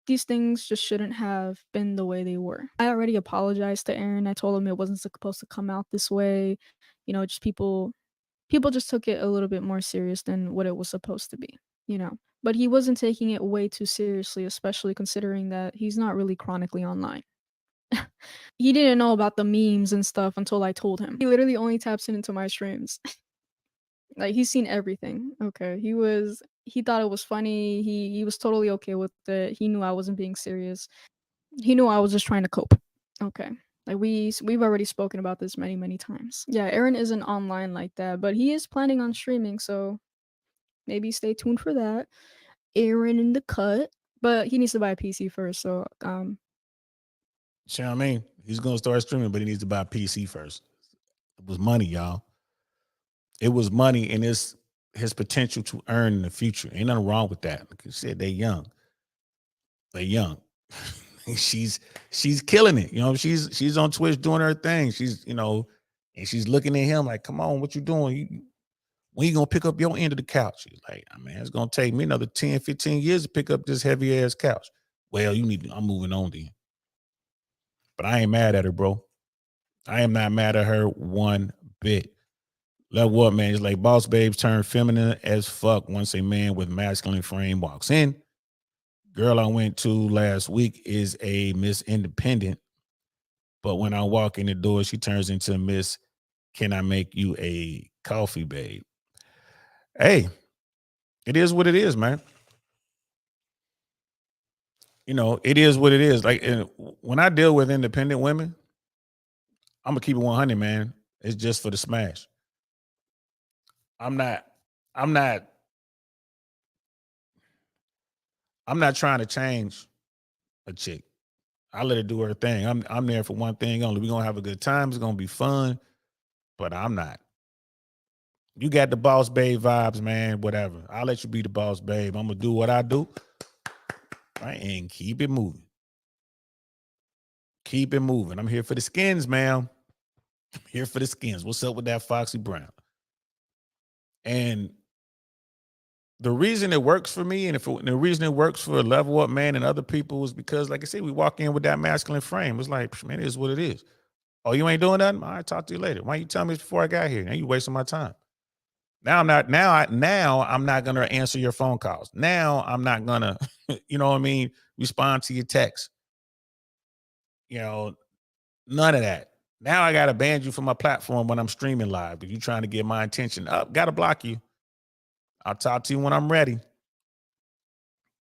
these things just shouldn't have been the way they were. I already apologized to Aaron. I told him it wasn't supposed to come out this way. You know, just people just took it a little bit more serious than what it was supposed to be, you know. But he wasn't taking it way too seriously, especially considering that he's not really chronically online. He didn't know about the memes and stuff until I told him. He literally only taps into my streams. Like he's seen everything. Okay. He thought it was funny. He was totally okay with it. He knew I wasn't being serious. He knew I was just trying to cope. Okay. Like we've already spoken about this many, many times. Yeah, Aaron isn't online like that, but he is planning on streaming, so maybe stay tuned for that. Aaron in the cut. But he needs to buy a PC first, so See what I mean? He's gonna start streaming, but he needs to buy a PC first. It was money, y'all. It was money, and it's his potential to earn in the future. Ain't nothing wrong with that. Like I said, they young. They young. she's killing it. You know, she's on Twitch doing her thing. She's, you know, and she's looking at him like, come on, what you doing? When you gonna pick up your end of the couch? He's like, I mean, it's gonna take me another 10, 15 years to pick up this heavy ass couch. Well, I'm moving on then. But I ain't mad at her, bro. I am not mad at her one bit. Love what, man? It's like boss babes turn feminine as fuck once a man with masculine frame walks in. Girl I went to last week is a Miss Independent, but when I walk in the door, she turns into Miss Can I make you a coffee, babe? Hey, it is what it is, man. You know, it is what it is. Like, and when I deal with independent women, I'm gonna keep it 100, man. It's just for the smash. I'm not, I'm not, I'm not trying to change a chick. I let her do her thing. I'm there for one thing only. We're gonna have a good time. It's gonna be fun, but I'm not. You got the boss babe vibes, man. Whatever. I'll let you be the boss babe. I'm gonna do what I do, right? And keep it moving. Keep it moving. I'm here for the skins, man. I'm here for the skins. What's up with that Foxy Brown? And the reason it works for me, and the reason it works for a level up man and other people, is because, like I said, we walk in with that masculine frame. It's like, man, it is what it is. Oh, you ain't doing nothing? All right, talk to you later. Why you tell me this before I got here? Now you wasting my time. Now I'm not. Now I'm not gonna answer your phone calls. Now I'm not gonna, you know what I mean, respond to your text. You know, none of that. Now I gotta ban you from my platform when I'm streaming live. If you're trying to get my attention up, gotta block you. I'll talk to you when I'm ready.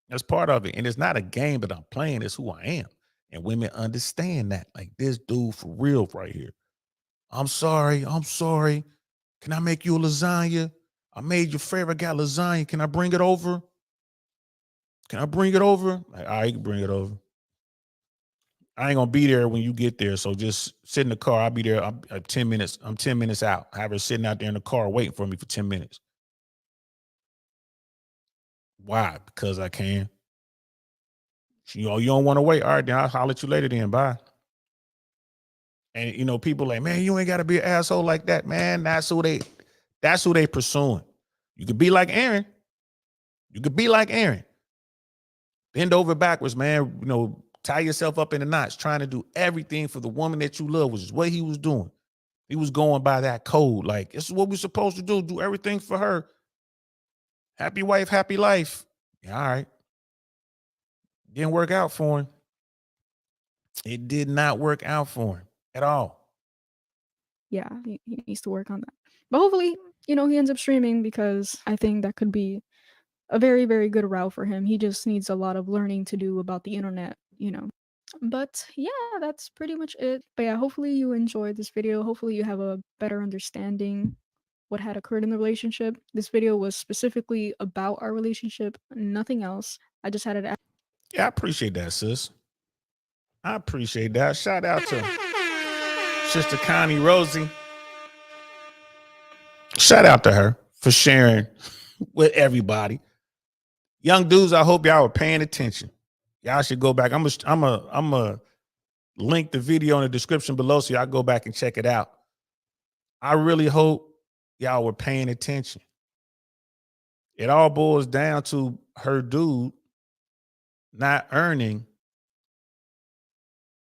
That's part of it. And it's not a game that I'm playing, it's who I am. And women understand that. Like this dude for real right here. I'm sorry. I'm sorry. Can I make you a lasagna? I made your favorite got lasagna. Can I bring it over? Can I bring it over? Like, all right, you can bring it over. I ain't gonna be there when you get there. So just sit in the car. I'll be there. I'm 10 minutes. I'm 10 minutes out. I have her sitting out there in the car waiting for me for 10 minutes. Why? Because I can. You know, you don't want to wait. All right, then I'll holler at you later then. Bye. And you know, people like, man, you ain't gotta be an asshole like that, man. That's who they pursuing. You could be like Aaron. You could be like Aaron. Bend over backwards, man. You know, tie yourself up in the knots, trying to do everything for the woman that you love, which is what he was doing. He was going by that code. Like, this is what we're supposed to do everything for her. Happy wife, happy life. Yeah, all right. Didn't work out for him. It did not work out for him at all. Yeah, he needs to work on that. But hopefully, he ends up streaming because I think that could be a very, very good route for him. He just needs a lot of learning to do about the internet. But yeah, that's pretty much it. But yeah, hopefully you enjoyed this video. Hopefully you have a better understanding what had occurred in the relationship. This video was specifically about our relationship, nothing else. I just had it. Yeah, I appreciate that, sis. I appreciate that. Shout out to Sister Kani Rosi. Shout out to her for sharing with everybody. Young dudes, I hope y'all were paying attention. Y'all should go back. I'm a link the video in the description below so y'all go back and check it out. I really hope y'all were paying attention. It all boils down to her dude not earning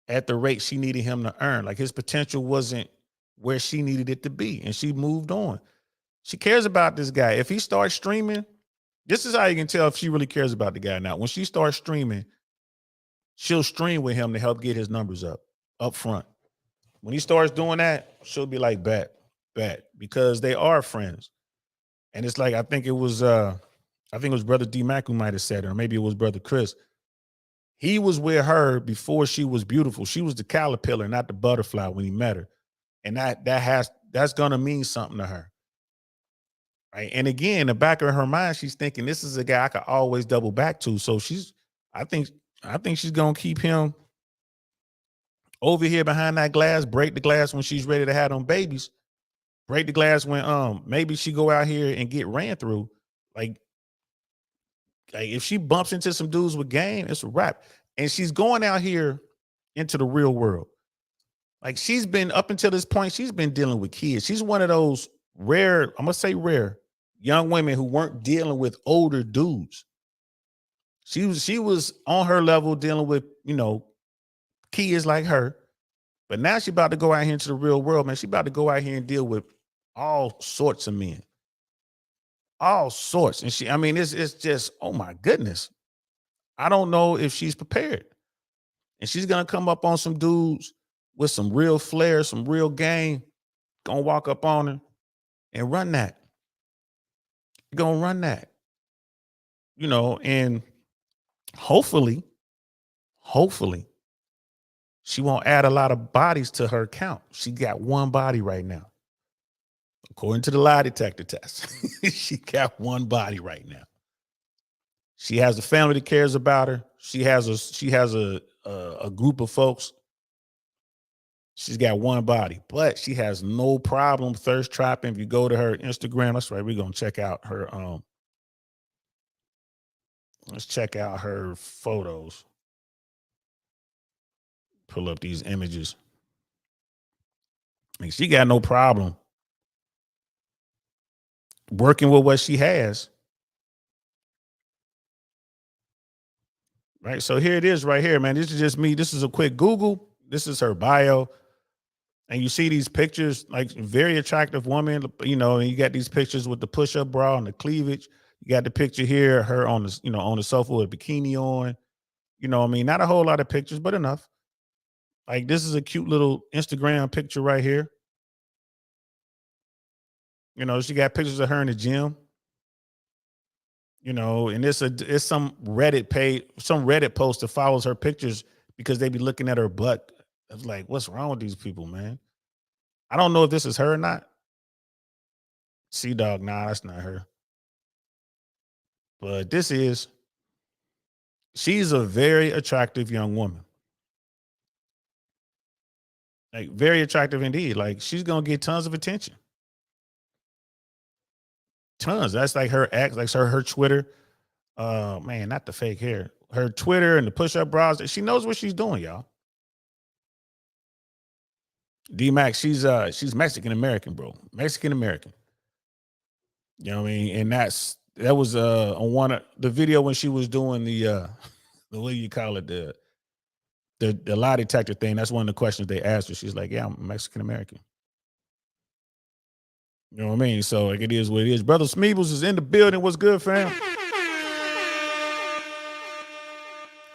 at the rate she needed him to earn. Like his potential wasn't where she needed it to be, and she moved on. She cares about this guy. If he starts streaming, this is how you can tell if she really cares about the guy. Now, when she starts streaming, she'll stream with him to help get his numbers up front. When he starts doing that, she'll be like, bet, because they are friends. And it's like, I think it was Brother D Mac who might have said it, or maybe it was Brother Chris. He was with her before she was beautiful. She was the caterpillar, not the butterfly when he met her. And that's gonna mean something to her. Right. And again, in the back of her mind, she's thinking this is a guy I could always double back to. So I think she's gonna keep him over here behind that glass, break the glass when she's ready to have them babies, break the glass when maybe she go out here and get ran through. Like if she bumps into some dudes with game, it's a wrap. And she's going out here into the real world. Like she's been up until this point, she's been dealing with kids. She's one of those rare, I'm gonna say rare, young women who weren't dealing with older dudes. She was on her level dealing with, kids like her. But now she's about to go out here into the real world, man. She's about to go out here and deal with all sorts of men. All sorts. And it's just, oh my goodness. I don't know if she's prepared. And she's gonna come up on some dudes with some real flair, some real game, gonna walk up on her and run that. Gonna run that. And hopefully, she won't add a lot of bodies to her count. She got one body right now. According to the lie detector test, she got one body right now. She has a family that cares about her. She has a group of folks. She's got one body, but she has no problem thirst trapping. If you go to her Instagram, that's right. We're gonna check out her. Let's check out her photos. Pull up these images. Like she got no problem working with what she has. Right. So here it is right here, man. This is just me. This is a quick Google. This is her bio. And you see these pictures, like very attractive woman, and you got these pictures with the push-up bra and the cleavage. You got the picture here, her on the sofa with a bikini on. Not a whole lot of pictures, but enough. Like this is a cute little Instagram picture right here. She got pictures of her in the gym. You know, and it's some Reddit page, some Reddit post that follows her pictures because they be looking at her butt. I was like, what's wrong with these people, man? I don't know if this is her or not. Sea Dog, nah, that's not her. But this is, she's a very attractive young woman. Like, very attractive indeed. Like, she's gonna get tons of attention. Tons. That's like her ex, like her Twitter. Man, not the fake hair. Her Twitter and the push-up bras. She knows what she's doing, y'all. D Max, she's Mexican American, bro. Mexican American. You know what I mean? And that was on one of the video when she was doing the what do you call it, the lie detector thing. That's one of the questions they asked her. She's like, yeah, I'm Mexican American. You know what I mean? So like, it is what it is. Brother Smeebles is in the building. What's good, fam?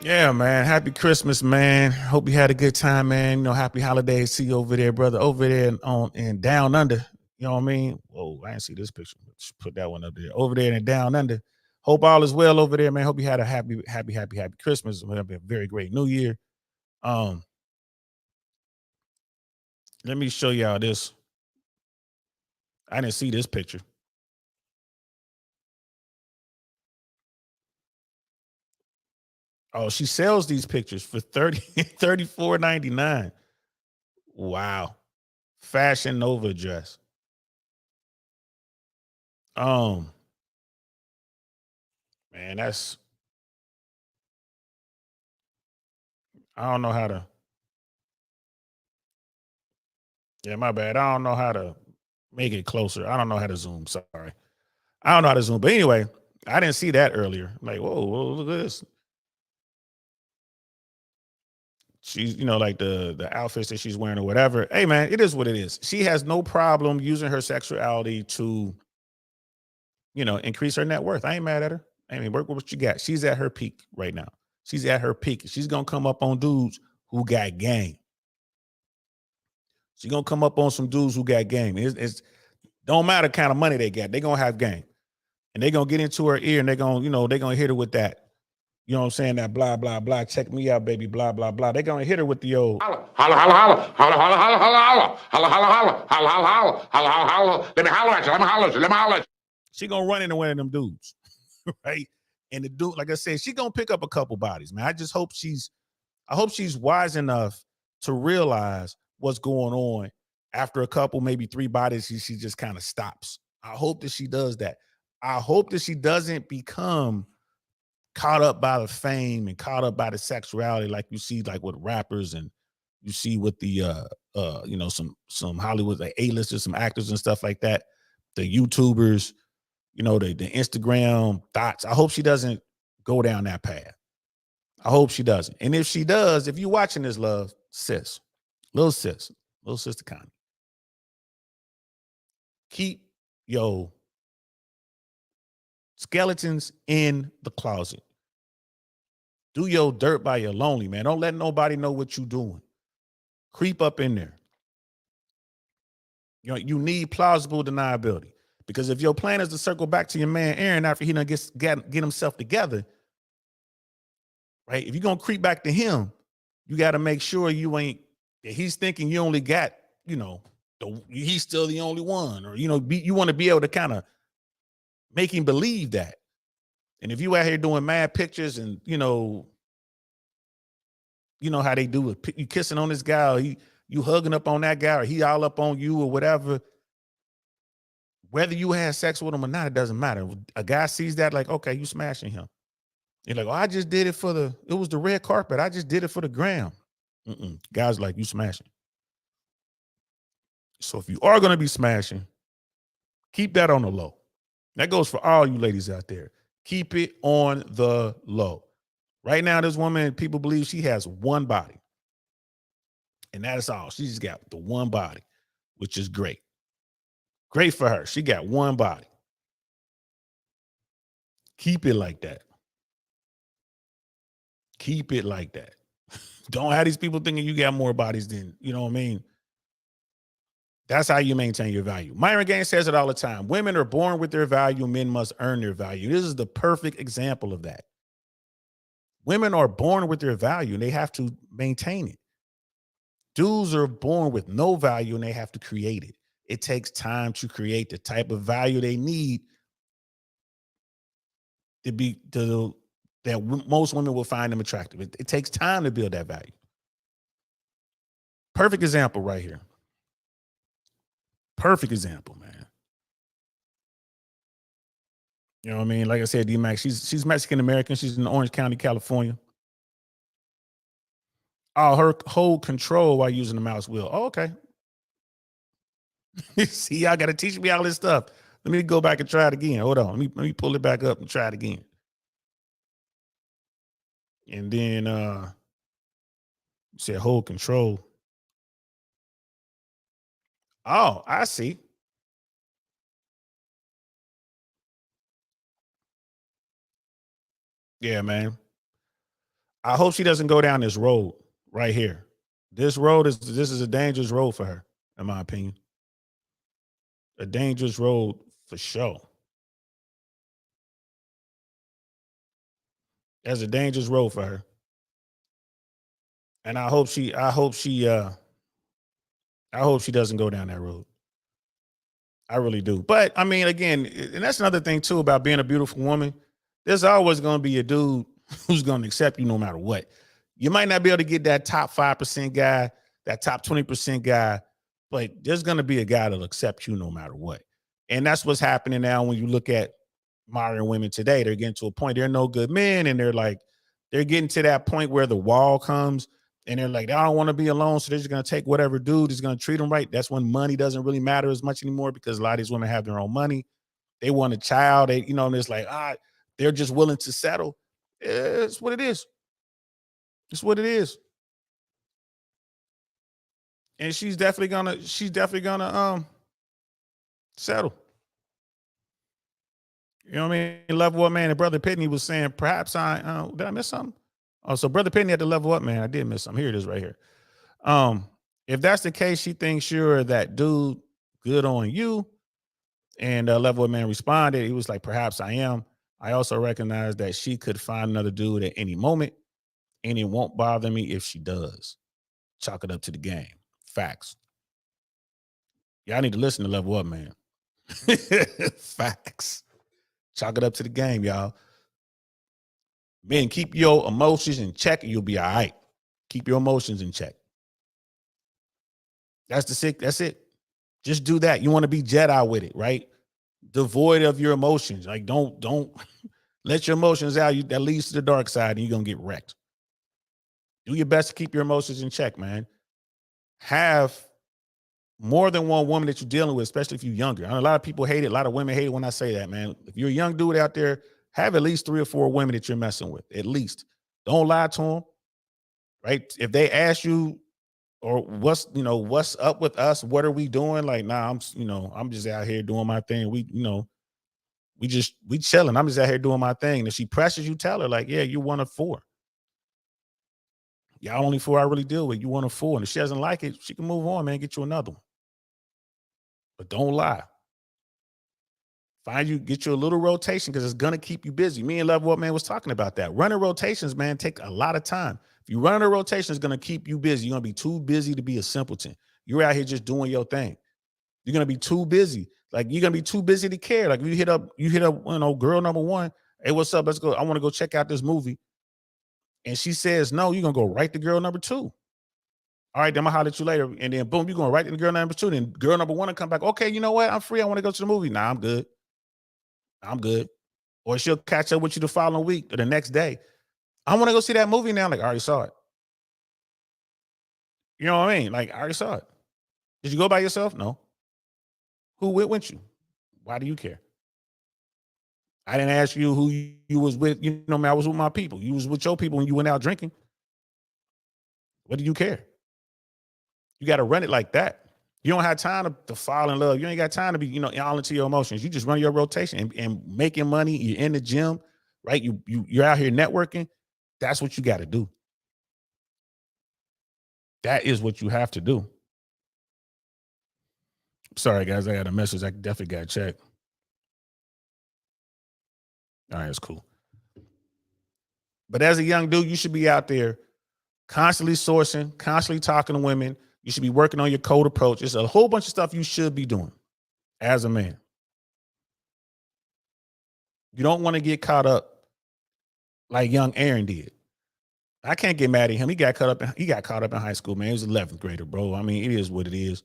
Yeah, man. Happy Christmas, man. Hope you had a good time, man. You know, happy holidays. See you over there, brother. Over there and down under. You know what I mean? Whoa, I didn't see this picture. Let's put that one up there. Over there and down under. Hope all is well over there, man. Hope you had a happy Christmas. Have a very great New Year. Let me show y'all this. I didn't see this picture. Oh, she sells these pictures for $34.99. Wow. Fashion Nova dress. Man, that's, I don't know how to. Yeah, my bad. I don't know how to make it closer. I don't know how to zoom. Sorry. I don't know how to zoom. But anyway, I didn't see that earlier. Like, whoa, look at this. She's, you know, like the outfits that she's wearing or whatever. Hey, man, it is what it is. She has no problem using her sexuality to, you know, increase her net worth. I ain't mad at her. I mean, work with what you got. She's at her peak right now. She's at her peak. She's going to come up on dudes who got game. She's going to come up on some dudes who got game. It's don't matter the kind of money they got. They're going to have game. And they're going to get into her ear and they're going to, you know, they're going to hit her with that. You know what I'm saying? That blah, blah, blah. Check me out, baby. Blah, blah, blah. They're going to hit her with the old. Holla, holla, holla, holla, holla, holla, holla, holla, holla, holla, holla, holla, holla, holla, holla, holla. Let me holler at you. Let me holler at you. Let me holler at you. She going to run into one of them dudes. Right? And the dude, like I said, she going to pick up a couple bodies, man. I hope she's wise enough to realize what's going on. After a couple, maybe 3 bodies, she just kind of stops. I hope that she does that. I hope that she doesn't become caught up by the fame and caught up by the sexuality like you see like with rappers and you see with the you know, some Hollywood, like A-listers, some actors and stuff like that, the YouTubers, you know, the Instagram thoughts. I hope she doesn't go down that path. I hope she doesn't. And if she does, if you're watching this, love, little sister Kani, keep your skeletons in the closet. Do your dirt by your lonely, man. Don't let nobody know what you're doing. Creep up in there. You know, you need plausible deniability. Because if your plan is to circle back to your man Aaron after he done get himself together, right? If you're gonna creep back to him, you got to make sure you ain't. He's thinking you only got, you know, he's still the only one, or you know, you want to be able to kind of make him believe that. And if you out here doing mad pictures and you know how they do it, you kissing on this guy, or you hugging up on that guy, or he all up on you, or whatever. Whether you had sex with him or not, it doesn't matter. A guy sees that, like, okay, you smashing him. You're like, oh, I just did it it was the red carpet. I just did it for the gram. Guys like, you smashing. So if you are going to be smashing, keep that on the low. That goes for all you ladies out there. Keep it on the low. Right now, this woman, people believe she has one body. And that is all. She just got the one body, which is great. Great for her. She got one body. Keep it like that. Keep it like that. Don't have these people thinking you got more bodies than, you know what I mean? That's how you maintain your value. Myron Gaines says it all the time. Women are born with their value. Men must earn their value. This is the perfect example of that. Women are born with their value and they have to maintain it. Dudes are born with no value and they have to create it. It takes time to create the type of value they need that most women will find them attractive. It takes time to build that value. Perfect example right here. Perfect example, man. You know what I mean? Like I said, D-Max, she's Mexican American. She's in Orange County, California. Oh, her hold control while using the mouse wheel. Oh, okay. See, y'all got to teach me all this stuff. Let me go back and try it again. Hold on. Let me pull it back up and try it again. And then you said hold control. Oh, I see. Yeah, man. I hope she doesn't go down this road right here. This is a dangerous road for her, in my opinion. A dangerous road for sure. That's a dangerous road for her. And I hope she doesn't go down that road. I really do. But I mean, again, and that's another thing too about being a beautiful woman. There's always going to be a dude who's going to accept you no matter what. You might not be able to get that top 5% guy, that top 20% guy, but there's going to be a guy that'll accept you no matter what. And that's what's happening now when you look at modern women today. They're getting to a point, they're no good men, and they're getting to that point where the wall comes and they're like, I don't want to be alone. So they're just going to take whatever dude is going to treat them right. That's when money doesn't really matter as much anymore because a lot of these women have their own money. They want a child. And it's like, they're just willing to settle. It's what it is. It's what it is. And she's definitely gonna settle. You know what I mean? Level up, man. And Brother Pitney was saying, perhaps did I miss something? Oh, so Brother Pitney had to level up, man. I did miss something. Here it is right here. If that's the case, she thinks sure that dude, good on you. And Level Up Man responded. He was like, perhaps I am. I also recognize that she could find another dude at any moment, and it won't bother me if she does. Chalk it up to the game. Facts. Y'all need to listen to Level Up Man. Facts. Chalk it up to the game, y'all. Men, keep your emotions in check and you'll be all right. Keep your emotions in check. That's it. Just do that. You want to be Jedi with it, right? Devoid of your emotions. Like don't let your emotions out. That leads to the dark side and you're going to get wrecked. Do your best to keep your emotions in check, man. Have more than one woman that you're dealing with, especially if you're younger. I know a lot of people hate it. A lot of women hate it when I say that, man. If you're a young dude out there, have at least 3 or 4 women that you're messing with. At least. Don't lie to them, right? If they ask you, or what's up with us? What are we doing? Like, nah, I'm just out here doing my thing. We chilling. I'm just out here doing my thing. If she presses you, tell her like, yeah, you're one of 4. Y'all only 4 I really deal with. You one of 4. And if she doesn't like it, she can move on, man. Get you another one. But don't lie. Get you a little rotation because it's gonna keep you busy. Me and Level Up Man was talking about that. Running rotations, man, take a lot of time. If you run a rotation, it's gonna keep you busy. You're gonna be too busy to be a simpleton. You're out here just doing your thing. You're gonna be too busy. Like you're gonna be too busy to care. Like you hit up, girl number 1. Hey, what's up? Let's go. I want to go check out this movie. And she says no. You're gonna go right to girl number 2. All right, then I'm gonna holler at you later. And then boom, you're going right to girl number 2. Then girl number 1 will come back. Okay, you know what? I'm free. I want to go to the movie. Nah, I'm good. Or she'll catch up with you the following week or the next day. I want to go see that movie now. Like, I already saw it. You know what I mean? Like, I already saw it. Did you go by yourself? No. Who went you? Why do you care? I didn't ask you who you was with. Man, I was with my people. You was with your people when you went out drinking. What do you care? You got to run it like that. You don't have time to fall in love. You ain't got time to be, all into your emotions. You just run your rotation and making money. You're in the gym, right? You're out here networking. That's what you got to do. That is what you have to do. Sorry, guys. I got a message. I definitely got to check. All right, it's cool. But as a young dude, you should be out there constantly sourcing, constantly talking to women. You should be working on your code approach. It's a whole bunch of stuff you should be doing as a man. You don't want to get caught up like young Aaron did. I can't get mad at him. He got caught up in high school, man. He was 11th grader, bro. I mean, it is what it is.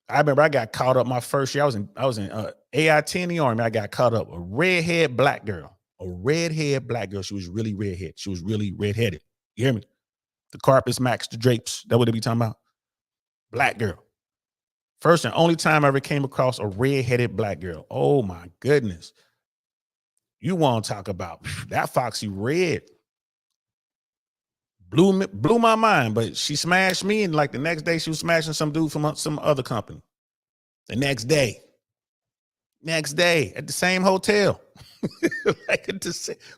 I remember I got caught up my first year. I was in AIT in the Army. I got caught up. A redhead black girl. She was really redhead. She was really redheaded. You hear me? The carpets matched the drapes. That what they be talking about? Black girl. First and only time I ever came across a redheaded black girl. Oh my goodness. You want to talk about that foxy red. Blew my mind, but she smashed me, and like the next day she was smashing some dude from some other company. The next day at the same hotel.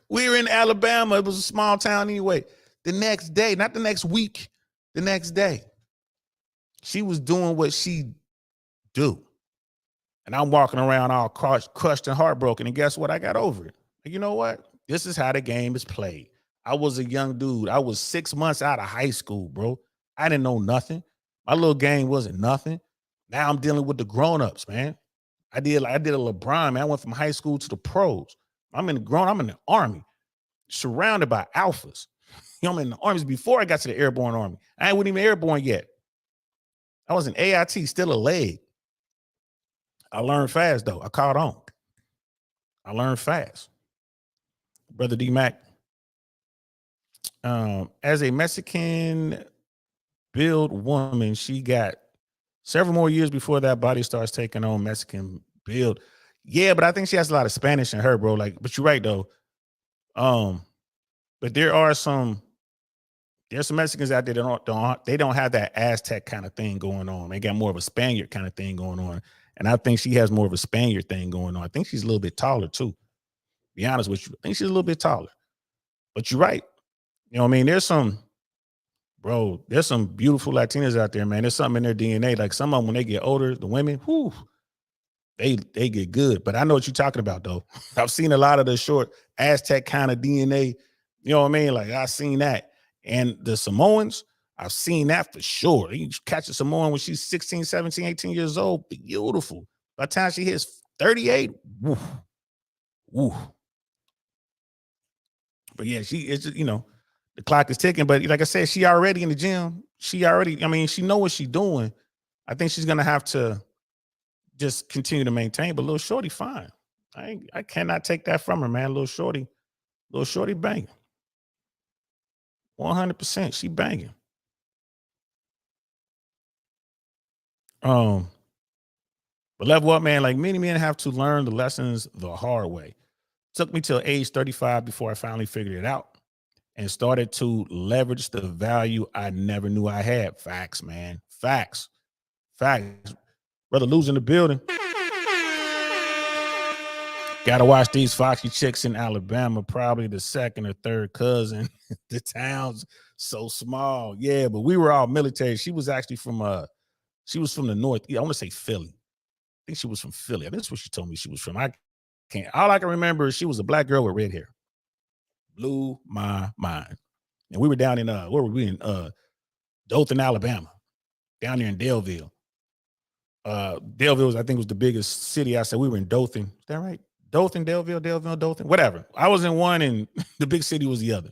We were in Alabama. It was a small town anyway. The next day, not the next week, the next day, she was doing what she do. And I'm walking around all crushed and heartbroken. And guess what? I got over it. You know what? This is how the game is played. I was a young dude. I was 6 months out of high school, bro. I didn't know nothing. My little game wasn't nothing. Now I'm dealing with the grown-ups, man. I did a LeBron, man. I went from high school to the pros. I'm in the Army, surrounded by alphas. I'm in the armies before I got to the airborne army. I wasn't even airborne yet. I was in AIT, still a leg. I learned fast, though. I caught on. I learned fast. Brother D-Mac, as a Mexican build woman, she got several more years before that body starts taking on Mexican build. Yeah, but I think she has a lot of Spanish in her, bro. But you're right, though. But there's some Mexicans out there that don't have that Aztec kind of thing going on. They got more of a Spaniard kind of thing going on. And I think she has more of a Spaniard thing going on. I think she's a little bit taller too. Be honest with you. I think she's a little bit taller. But you're right. You know what I mean? There's some beautiful Latinas out there, man. There's something in their DNA. Like some of them, when they get older, the women, they get good. But I know what you're talking about, though. I've seen a lot of the short Aztec kind of DNA. You know what I mean? Like I've seen that. And the Samoans, I've seen that for sure. You catch a Samoan when she's 16, 17, 18 years old. Beautiful. By the time she hits 38, woo. But yeah, it's just, the clock is ticking. But like I said, she already in the gym. She know what she's doing. I think she's gonna have to just continue to maintain. But little shorty, fine. I cannot take that from her, man. Little shorty banging. 100%. She banging. But level up, man. Like many men have to learn the lessons the hard way. Took me till age 35 before I finally figured it out and started to leverage the value I never knew I had. Facts, man. Facts. Brother, losing the building. Gotta watch these foxy chicks in Alabama, probably the second or third cousin. The town's so small. Yeah, but we were all military. She was actually from the north. I want to say Philly. I think she was from Philly. I think that's what she told me she was from. All I can remember is she was a black girl with red hair. Blew my mind. And we were down in where were we in Dothan, Alabama, down there in Daleville. Daleville was the biggest city. I said we were in Dothan. Is that right? Dothan, Daleville, Dothan, whatever. I was in one and the big city was the other.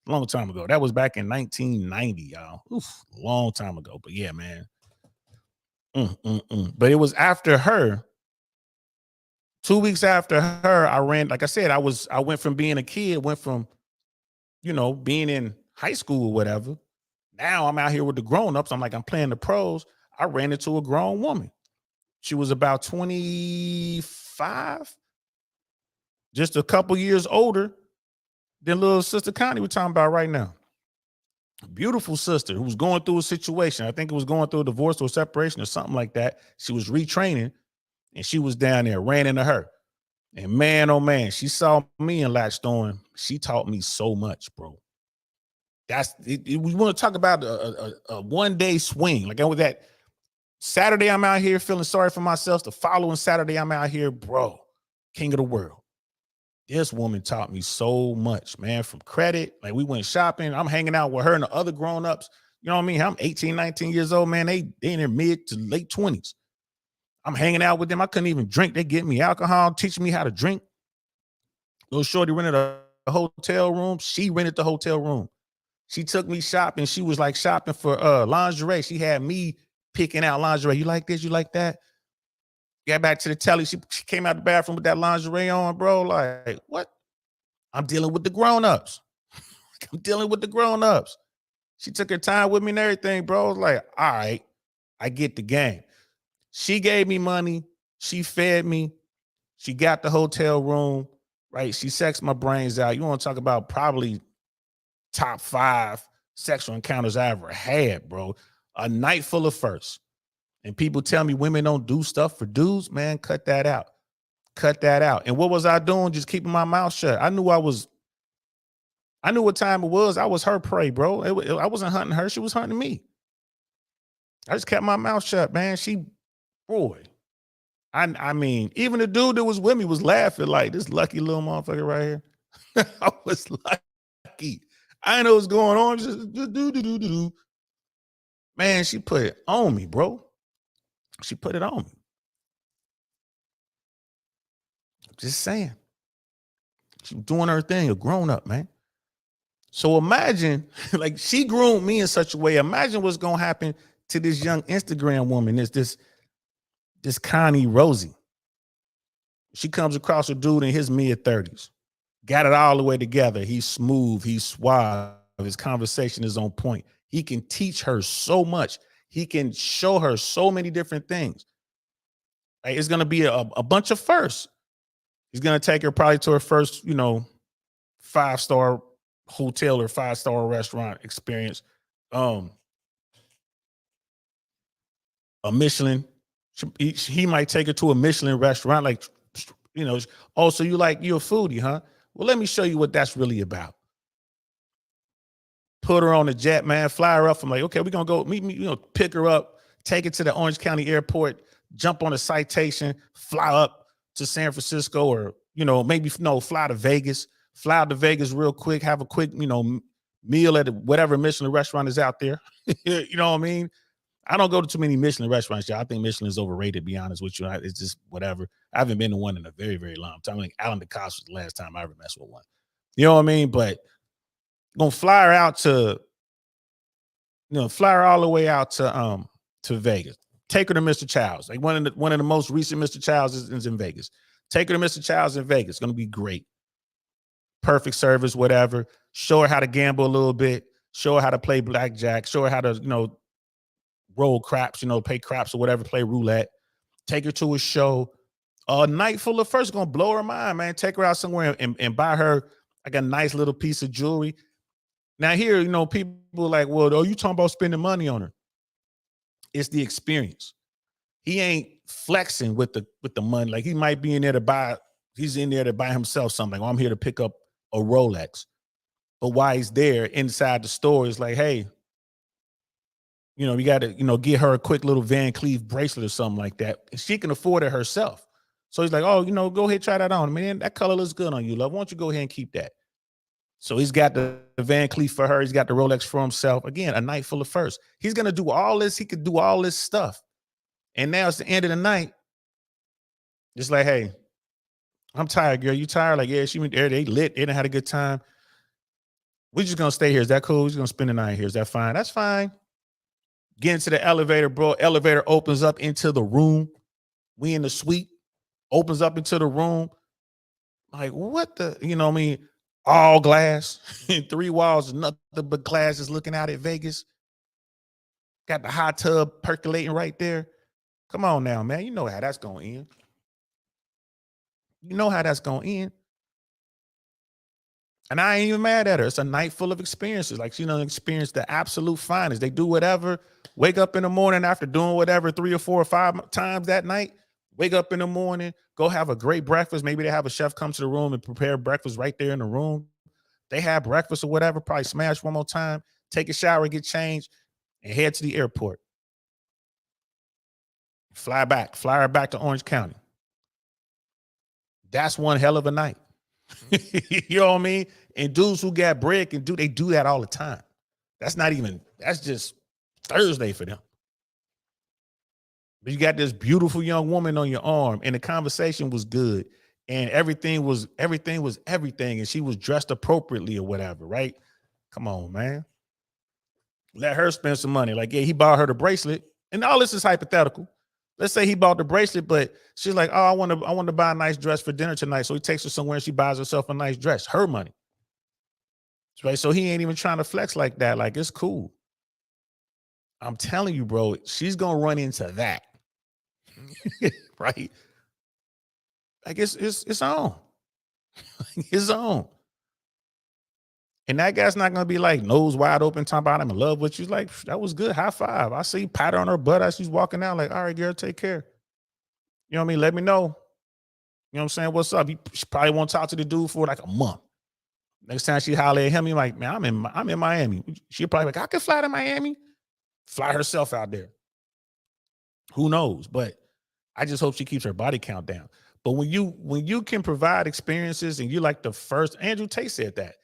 A long time ago. That was back in 1990, y'all. Oof, long time ago. But yeah, man. But it was after her. 2 weeks after her, I ran. Like I said, I went from being a kid, went from, being in high school or whatever. Now I'm out here with the grown-ups. I'm playing the pros. I ran into a grown woman. She was about 25, just a couple years older than little sister Kani we're talking about right now. Beautiful sister who was going through a situation. I think it was going through a divorce or separation or something like that. She was retraining and she was down there, ran into her. And man, oh man, she saw me and latched on. She taught me so much, bro. We want to talk about a one-day swing. Like with that Saturday, I'm out here feeling sorry for myself. The following Saturday, I'm out here, bro, king of the world. This woman taught me so much, man, from credit. Like, we went shopping. I'm hanging out with her and the other grown-ups. You know what I mean? I'm 18, 19 years old, man. They in their mid to late 20s. I'm hanging out with them. I couldn't even drink. They get me alcohol, teaching me how to drink. Little shorty rented a hotel room. She rented the hotel room. She took me shopping. She was like shopping for lingerie. She had me picking out lingerie. You like this? You like that? Got back to the telly. She came out the bathroom with that lingerie on, bro. Like, what? I'm dealing with the grown-ups. I'm dealing with the grown-ups. She took her time with me and everything, bro. I was like, all right, I get the game. She gave me money. She fed me. She got the hotel room, right? She sexed my brains out. You want to talk about probably top 5 sexual encounters I ever had, bro. A night full of firsts. And people tell me women don't do stuff for dudes, man, cut that out. Cut that out. And what was I doing? Just keeping my mouth shut. I knew what time it was. I was her prey, bro. I wasn't hunting her. She was hunting me. I just kept my mouth shut, man. Boy. I mean, even the dude that was with me was laughing like, this lucky little motherfucker right here. I was lucky. I didn't know what's going on. Just do. Man, she put it on me, bro. She put it on me. Just saying. She was doing her thing, a grown up, man. So imagine, like, she groomed me in such a way. Imagine what's gonna happen to this young Instagram woman. This Kani Rosi. She comes across a dude in his mid-30s. Got it all the way together. He's smooth, he's suave. His conversation is on point. He can teach her so much. He can show her so many different things. Like, it's gonna be a bunch of firsts. He's gonna take her probably to her first, 5-star hotel or 5-star restaurant experience. A Michelin. He might take her to a Michelin restaurant, like, oh, so you're a foodie, huh? Well, let me show you what that's really about. Put her on the jet, man, fly her up. I'm like, okay, we're gonna go meet me, pick her up, take her to the Orange County Airport, jump on a citation, fly up to San Francisco, or fly to Vegas, fly out to Vegas real quick, have a quick, meal at whatever Michelin restaurant is out there. You know what I mean? I don't go to too many Michelin restaurants, y'all. I think Michelin is overrated, to be honest with you. It's just whatever. I haven't been to one in a very, very long time. I think Alan DeCoste was the last time I ever messed with one. You know what I mean? But gonna fly her out to, fly her all the way out to Vegas. Take her to Mr. Childs. Like, one of the most recent Mr. Childs is in Vegas. Take her to Mr. Childs in Vegas. It's gonna be great. Perfect service, whatever. Show her how to gamble a little bit. Show her how to play blackjack. Show her how to, roll craps, pay craps or whatever, play roulette. Take her to a show. A night full of first, gonna blow her mind, man. Take her out somewhere and buy her like a nice little piece of jewelry. Now here, people are like, well, you talking about spending money on her. It's the experience. He ain't flexing with the money. Like, he might be in there to buy, he's in there to buy himself something. Or I'm here to pick up a Rolex. But while he's there inside the store, it's like, hey, you got to, get her a quick little Van Cleef bracelet or something like that. She can afford it herself. So he's like, oh, go ahead, try that on. Man, that color looks good on you, love. Why don't you go ahead and keep that? So he's got the Van Cleef for her. He's got the Rolex for himself. Again, a night full of firsts. He's going to do all this. He could do all this stuff. And now it's the end of the night. Just like, hey, I'm tired, girl. You tired? Like, yeah, she went there. They lit. They done had a good time. We're just going to stay here. Is that cool? We're just going to spend the night here. Is that fine? That's fine. Get into the elevator, bro. Elevator opens up into the room. We in the suite. Opens up into the room. Like, what the, what I mean? All glass. 3 walls, nothing but glasses looking out at Vegas. Got the hot tub percolating right there. Come on now, man. You know how that's going to end. You know how that's going to end. And I ain't even mad at her. It's a night full of experiences. Like, she done experienced the absolute finest. They do whatever, wake up in the morning after doing whatever 3 or 4 or 5 times that night. Wake up in the morning, go have a great breakfast. Maybe they have a chef come to the room and prepare breakfast right there in the room. They have breakfast or whatever, probably smash one more time, take a shower, get changed, and head to the airport. fly her back to Orange County. That's one hell of a night. You know what I mean? And dudes who got bread they do that all the time. That's just Thursday for them. But you got this beautiful young woman on your arm, and the conversation was good, and everything was everything, and she was dressed appropriately or whatever, right? Come on, man. Let her spend some money. Like, yeah, he bought her the bracelet, and all this is hypothetical. Let's say he bought the bracelet, but she's like, oh, I want to buy a nice dress for dinner tonight. So he takes her somewhere and she buys herself a nice dress, her money. Right. So he ain't even trying to flex like that. Like, it's cool. I'm telling you, bro, she's gonna run into that. Right? Like it's on. It's on. And that guy's not gonna be like nose wide open, talking about I'm in love with you. Like, that was good. High five. I see pat her on her butt as she's walking out, like, all right, girl, take care. You know what I mean? Let me know. You know what I'm saying? What's up? She probably won't talk to the dude for like a month. Next time she holler at him, he's like, man, I'm in Miami. She'll probably like, I can fly to Miami. Fly herself out there. Who knows? But I just hope she keeps her body count down. But when you can provide experiences and you're like the first, Andrew Tate said that.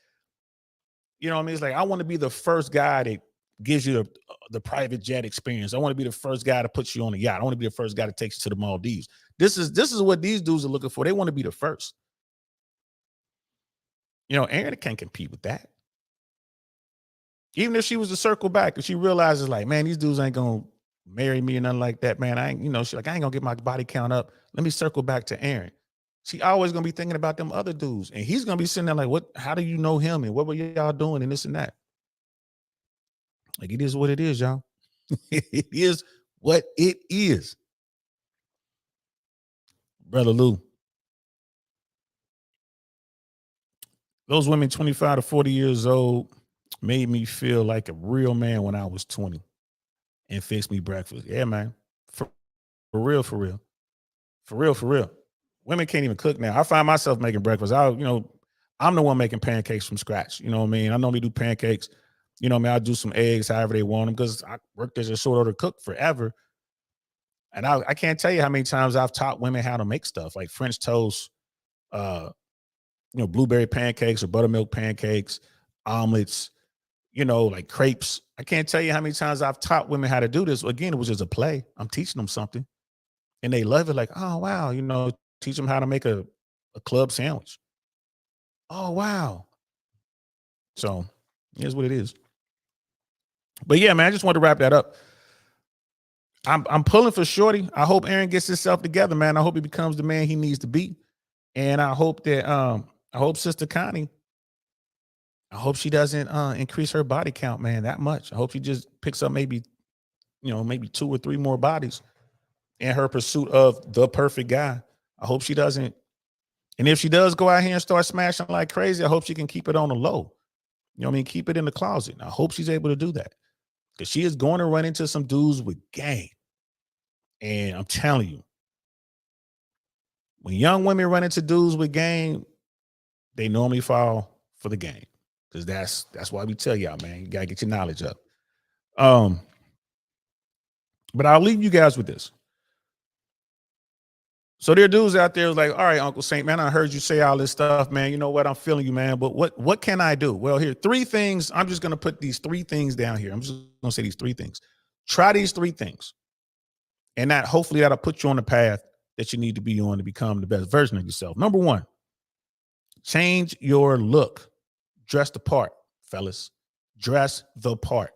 You know what I mean? It's like, I want to be the first guy that gives you the private jet experience. I want to be the first guy to put you on a yacht. I want to be the first guy that takes you to the Maldives. This is what these dudes are looking for. They want to be the first. You know, Aaron can't compete with that. Even if she was to circle back and she realizes, like, man, these dudes ain't gonna marry me or nothing like that, man. I ain't, she's like, I ain't gonna get my body count up. Let me circle back to Aaron. She always gonna be thinking about them other dudes, and he's gonna be sitting there like, what? How do you know him? And what were y'all doing? And this and that. Like, it is what it is, y'all. It is what it is, brother Lou. Those women 25 to 40 years old made me feel like a real man when I was 20 and fixed me breakfast. Yeah, man. For real, for real. For real, for real. Women can't even cook now. I find myself making breakfast. I'm the one making pancakes from scratch. You know what I mean? I normally do pancakes. You know what I mean? I'll do some eggs, however they want them, because I worked as a short order cook forever. And I can't tell you how many times I've taught women how to make stuff like French toast, blueberry pancakes or buttermilk pancakes, omelets, like crepes. I can't tell you how many times I've taught women how to do this. Again, it was just a play. I'm teaching them something and they love it. Like, oh, wow. Teach them how to make a club sandwich. Oh, wow. So here's what it is. But yeah, man, I just want to wrap that up. I'm pulling for Shorty. I hope Aaron gets himself together, man. I hope he becomes the man he needs to be. And I hope that I hope Sister Kani, I hope she doesn't increase her body count, man, that much. I hope she just picks up maybe 2 or 3 more bodies in her pursuit of the perfect guy. I hope she doesn't. And if she does go out here and start smashing like crazy, I hope she can keep it on the low. You know what I mean? Keep it in the closet. I hope she's able to do that, because she is going to run into some dudes with game. And I'm telling you, when young women run into dudes with game, they normally fall for the game, because that's why we tell y'all, man, you gotta get your knowledge up. But I'll leave you guys with this. So there are dudes out there who's like, all right, Uncle Saint, man, I heard you say all this stuff, man. You know what? I'm feeling you, man. But what can I do? Well, here, 3 things. I'm just going to put these 3 things down here. I'm just going to say these 3 things. Try these 3 things. And hopefully that'll put you on the path that you need to be on to become the best version of yourself. Number 1, change your look. Dress the part, fellas. Dress the part.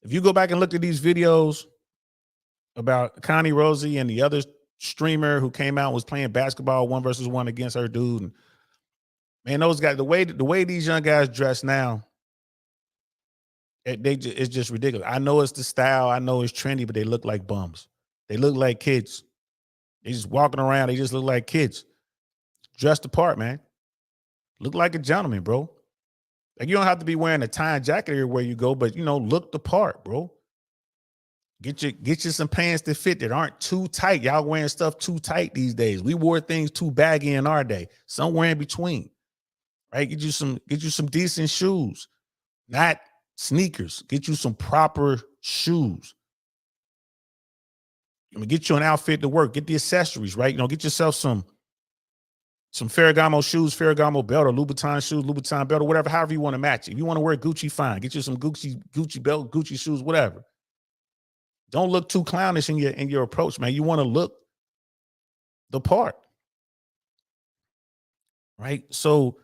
If you go back and look at these videos about Kani Rosi and the other streamer who came out and was playing basketball 1-versus-1 against her dude, and man, those guys, the way these young guys dress now, it's just ridiculous. I know it's the style, I know it's trendy, but they look like bums. They look like kids. They just walking around, they just look like kids. Dress the part, man. Look like a gentleman, bro. Like, you don't have to be wearing a tie and jacket everywhere you go, but look the part, bro. Get you some pants that fit, that aren't too tight. Y'all wearing stuff too tight these days. We wore things too baggy in our day. Somewhere in between, right? Get you some decent shoes, not sneakers. Get you some proper shoes. I'm gonna get you an outfit to work. Get the accessories, right? Get yourself some Ferragamo shoes, Ferragamo belt, or Louboutin shoes, Louboutin belt, or whatever. However you want to match it. If you want to wear Gucci, fine. Get you some Gucci belt, Gucci shoes, whatever. Don't look too clownish in your approach, man. You want to look the part, right? So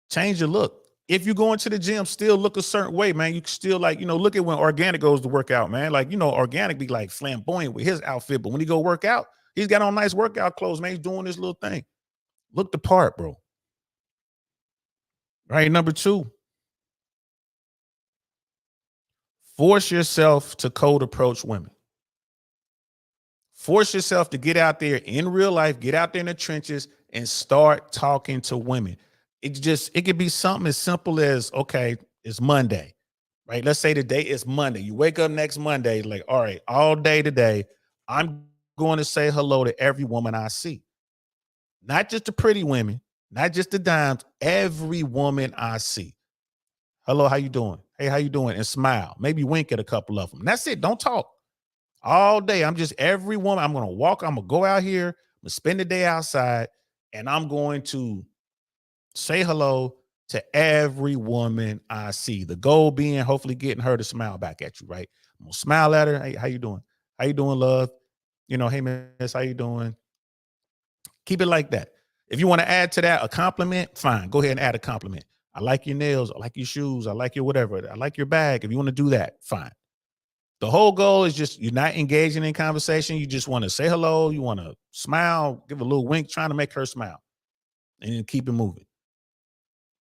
change your look. If you go into the gym, still look a certain way, man. You can still look at when Organic goes to work out, man. Organic be like flamboyant with his outfit, but when he go work out, he's got on nice workout clothes, man. He's doing this little thing. Look the part, bro. Right. Number 2, force yourself to cold approach women. Force yourself to get out there in real life, get out there in the trenches and start talking to women. It could be something as simple as, okay, it's Monday, right? Let's say today is Monday. You wake up next Monday, like, all right, all day today, I'm going to say hello to every woman I see. Not just the pretty women, not just the dimes, every woman I see. Hello, how you doing? Hey, how you doing? And smile. Maybe wink at a couple of them. That's it. Don't talk. All day. I'm just every woman. I'm going to walk. I'm going to go out here. I'm going to spend the day outside. And I'm going to say hello to every woman I see. The goal being hopefully getting her to smile back at you, right? I'm going to smile at her. Hey, how you doing? How you doing, love? Hey, miss, how you doing? Keep it like that. If you want to add to that a compliment, fine. Go ahead and add a compliment. I like your nails. I like your shoes. I like your whatever. I like your bag. If you want to do that, fine. The whole goal is just you're not engaging in conversation. You just want to say hello. You want to smile, give a little wink, trying to make her smile, and then keep it moving.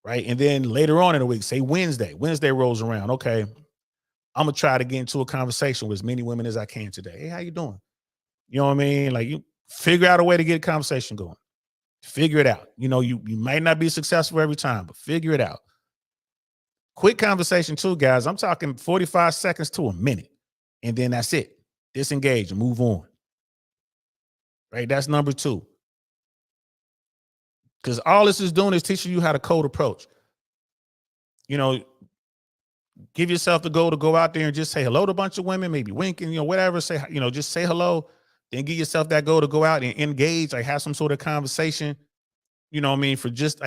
Right. And then later on in the week, say Wednesday. Wednesday rolls around. Okay. I'm going to try to get into a conversation with as many women as I can today. Hey, how you doing? You know what I mean? Like, you figure out a way to get a conversation going. Figure it out. You might not be successful every time, but figure it out. Quick conversation too, guys. I'm talking 45 seconds to a minute. And then that's it. Disengage and move on. Right? That's number 2. Because all this is doing is teaching you how to cold approach. Give yourself the goal to go out there and just say hello to a bunch of women, maybe winking, whatever. Say, just say hello. Then give yourself that goal to go out and engage, like have some sort of conversation, for just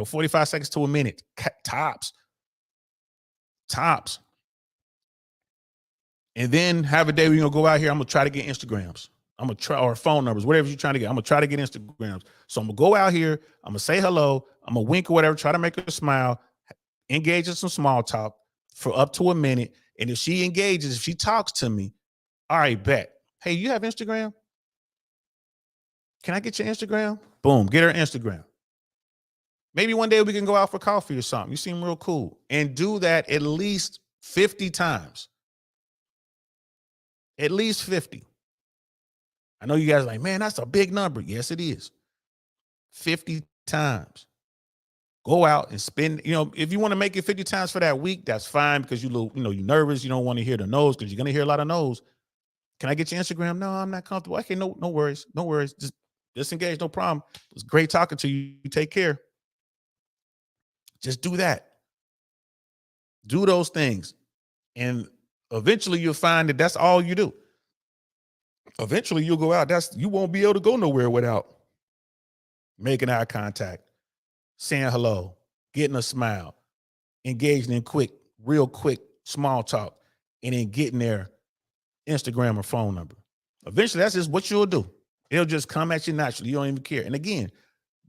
45 seconds to a minute. Tops. And then have a day where you're going to go out here. I'm going to try to get Instagrams. I'm going to try, or phone numbers, whatever you're trying to get. I'm going to try to get Instagrams. So I'm going to go out here. I'm going to say hello. I'm going to wink or whatever, try to make her smile, engage in some small talk for up to a minute. And if she engages, if she talks to me, all right, bet. Hey, you have Instagram? Can I get your Instagram? Boom, get her Instagram. Maybe one day we can go out for coffee or something. You seem real cool. And do that at least 50 times. At least 50. I know you guys are like, man, that's a big number. Yes, it is. 50 times. Go out and spend, if you want to make it 50 times for that week, that's fine because you're nervous. You don't want to hear the no's because you're going to hear a lot of no's. Can I get your Instagram? No, I'm not comfortable. Okay, no worries. No worries. Just disengage. No problem. It was great talking to you. You take care. Just do that. Do those things. And eventually you'll find that that's all you do. Eventually you'll go out. You won't be able to go nowhere without making eye contact, saying hello, getting a smile, engaging in real quick, small talk, and then getting their Instagram or phone number. Eventually, that's just what you'll do. It'll just come at you naturally. You don't even care. And again,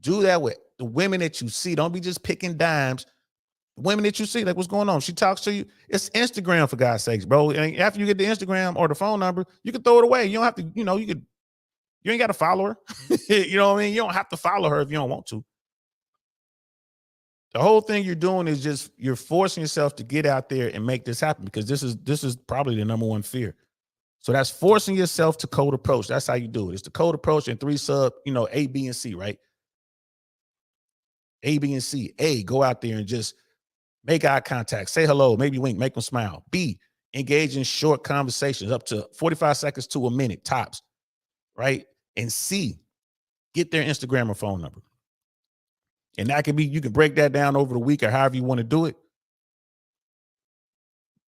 do that with the women that you see. Don't be just picking dimes. The women that you see, like, what's going on? She talks to you. It's Instagram, for God's sakes, bro. And after you get the Instagram or the phone number, you can throw it away. You don't have to, you ain't got to follow her. You know what I mean? You don't have to follow her if you don't want to. The whole thing you're doing is just you're forcing yourself to get out there and make this happen, because this is probably the number one fear. So that's forcing yourself to cold approach. That's how you do it. It's the cold approach and 3 sub, A, B, and C, right? A, B, and C. A, go out there and just make eye contact, say hello, maybe wink, make them smile. B, engage in short conversations up to 45 seconds to a minute tops, right? And C, get their Instagram or phone number. And that can be, you can break that down over the week or however you want to do it.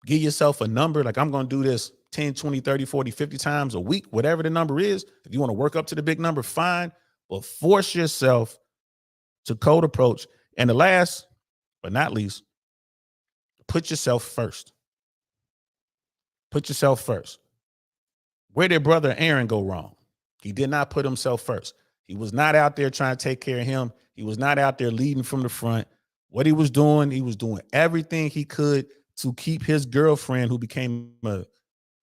Give yourself a number. Like, I'm going to do this 10, 20, 30, 40, 50 times a week, whatever the number is. If you want to work up to the big number, fine. But force yourself to cold approach. And the last but not least, put yourself first. Put yourself first. Where did brother Aaron go wrong? He did not put himself first. He was not out there trying to take care of him. He was not out there leading from the front. What he was doing everything he could to keep his girlfriend, who became a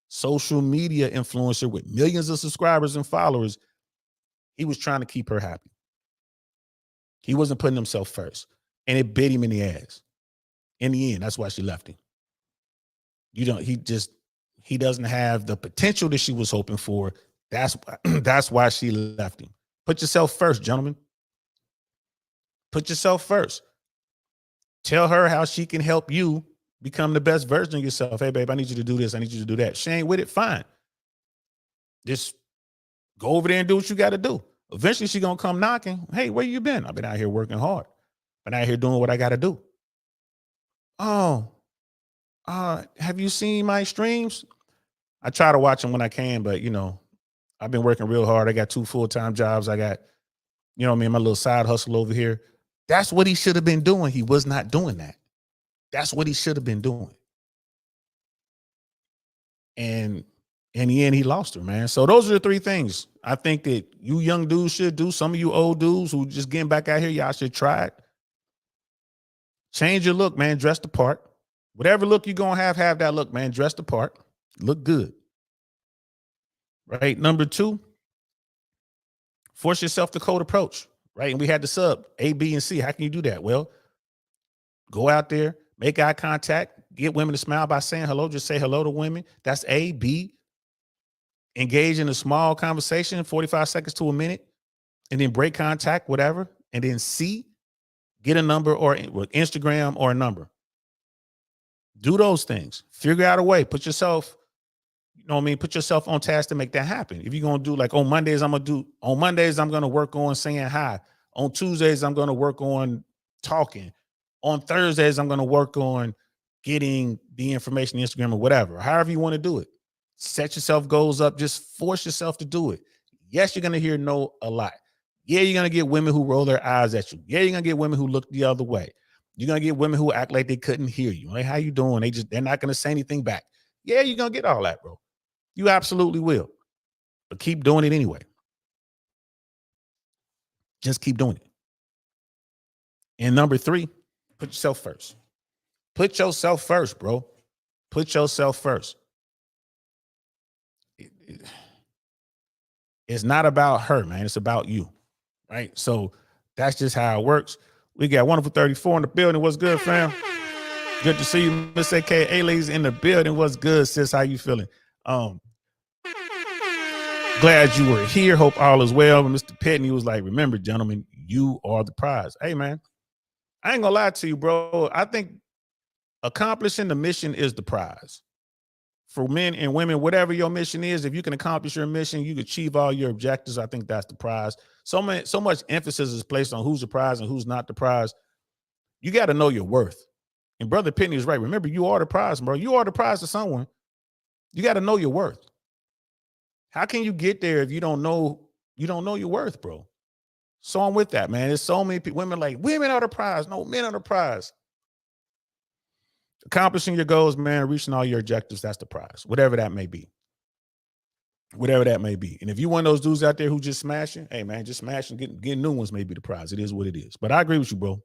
social media influencer with millions of subscribers and followers, he was trying to keep her happy. He wasn't putting himself first. And it bit him in the ass. In the end, that's why she left him. He doesn't have the potential that she was hoping for. That's why she left him. Put yourself first, gentlemen. Put yourself first. Tell her how she can help you become the best version of yourself. Hey, babe, I need you to do this. I need you to do that. She ain't with it. Fine. Just go over there and do what you got to do. Eventually, she's going to come knocking. Hey, where you been? I've been out here working hard. Been out here doing what I got to do. Oh, have you seen my streams? I try to watch them when I can, but, I've been working real hard. I got 2 full-time jobs. I got, my little side hustle over here. That's what he should have been doing. He was not doing that. That's what he should have been doing. And in the end, he lost her, man. So those are the 3 things I think that you young dudes should do. Some of you old dudes who just getting back out here, y'all should try it. Change your look, man. Dress the part. Whatever look you're going to have that look, man. Dress the part. Look good. Right? Number 2, force yourself to cold approach. Right? And we had the sub A, B, and C. How can you do that? Well, go out there, make eye contact, get women to smile by saying hello. Just say hello to women. That's A. B, engage in a small conversation, 45 seconds to a minute, and then break contact, whatever. And then C, get a number or Instagram or a number. Do those things. Figure out a way. Put yourself on task to make that happen. If you're going to do like on Mondays, I'm going to work on saying hi. On Tuesdays, I'm going to work on talking. On Thursdays, I'm going to work on getting the information, Instagram or whatever, however you want to do it. Set yourself goals up. Just force yourself to do it. Yes, you're going to hear no a lot. Yeah, you're going to get women who roll their eyes at you. Yeah, you're going to get women who look the other way. You're going to get women who act like they couldn't hear you. Like, how you doing? They're not going to say anything back. Yeah, you're going to get all that, bro. You absolutely will. But keep doing it anyway. Just keep doing it. And number 3, put yourself first. Put yourself first, bro. Put yourself first. It's not about her, man. It's about you, right? So that's just how it works. We got Wonderful 34 in the building. What's good, fam? Good to see you, Miss AKA ladies in the building. What's good, sis? How you feeling? Glad you were here. Hope all is well. And Mr. Pitney was like, remember, gentlemen, you are the prize. Hey, man, I ain't gonna lie to you, bro. I think accomplishing the mission is the prize. For men and women, whatever your mission is, if you can accomplish your mission, you can achieve all your objectives. I think that's the prize. So much emphasis is placed on who's the prize and who's not the prize. You got to know your worth. And Brother Pitney is right. Remember, you are the prize, bro. You are the prize to someone. You got to know your worth. How can you get there if you don't know your worth, bro? So I'm with that, man. There's so many people, women are the prize. No, men are the prize. Accomplishing your goals, man, reaching all your objectives, that's the prize, whatever that may be. Whatever that may be. And if you one of those dudes out there who just smashing, hey, man, just smashing, getting new ones may be the prize. It is what it is. But I agree with you, bro.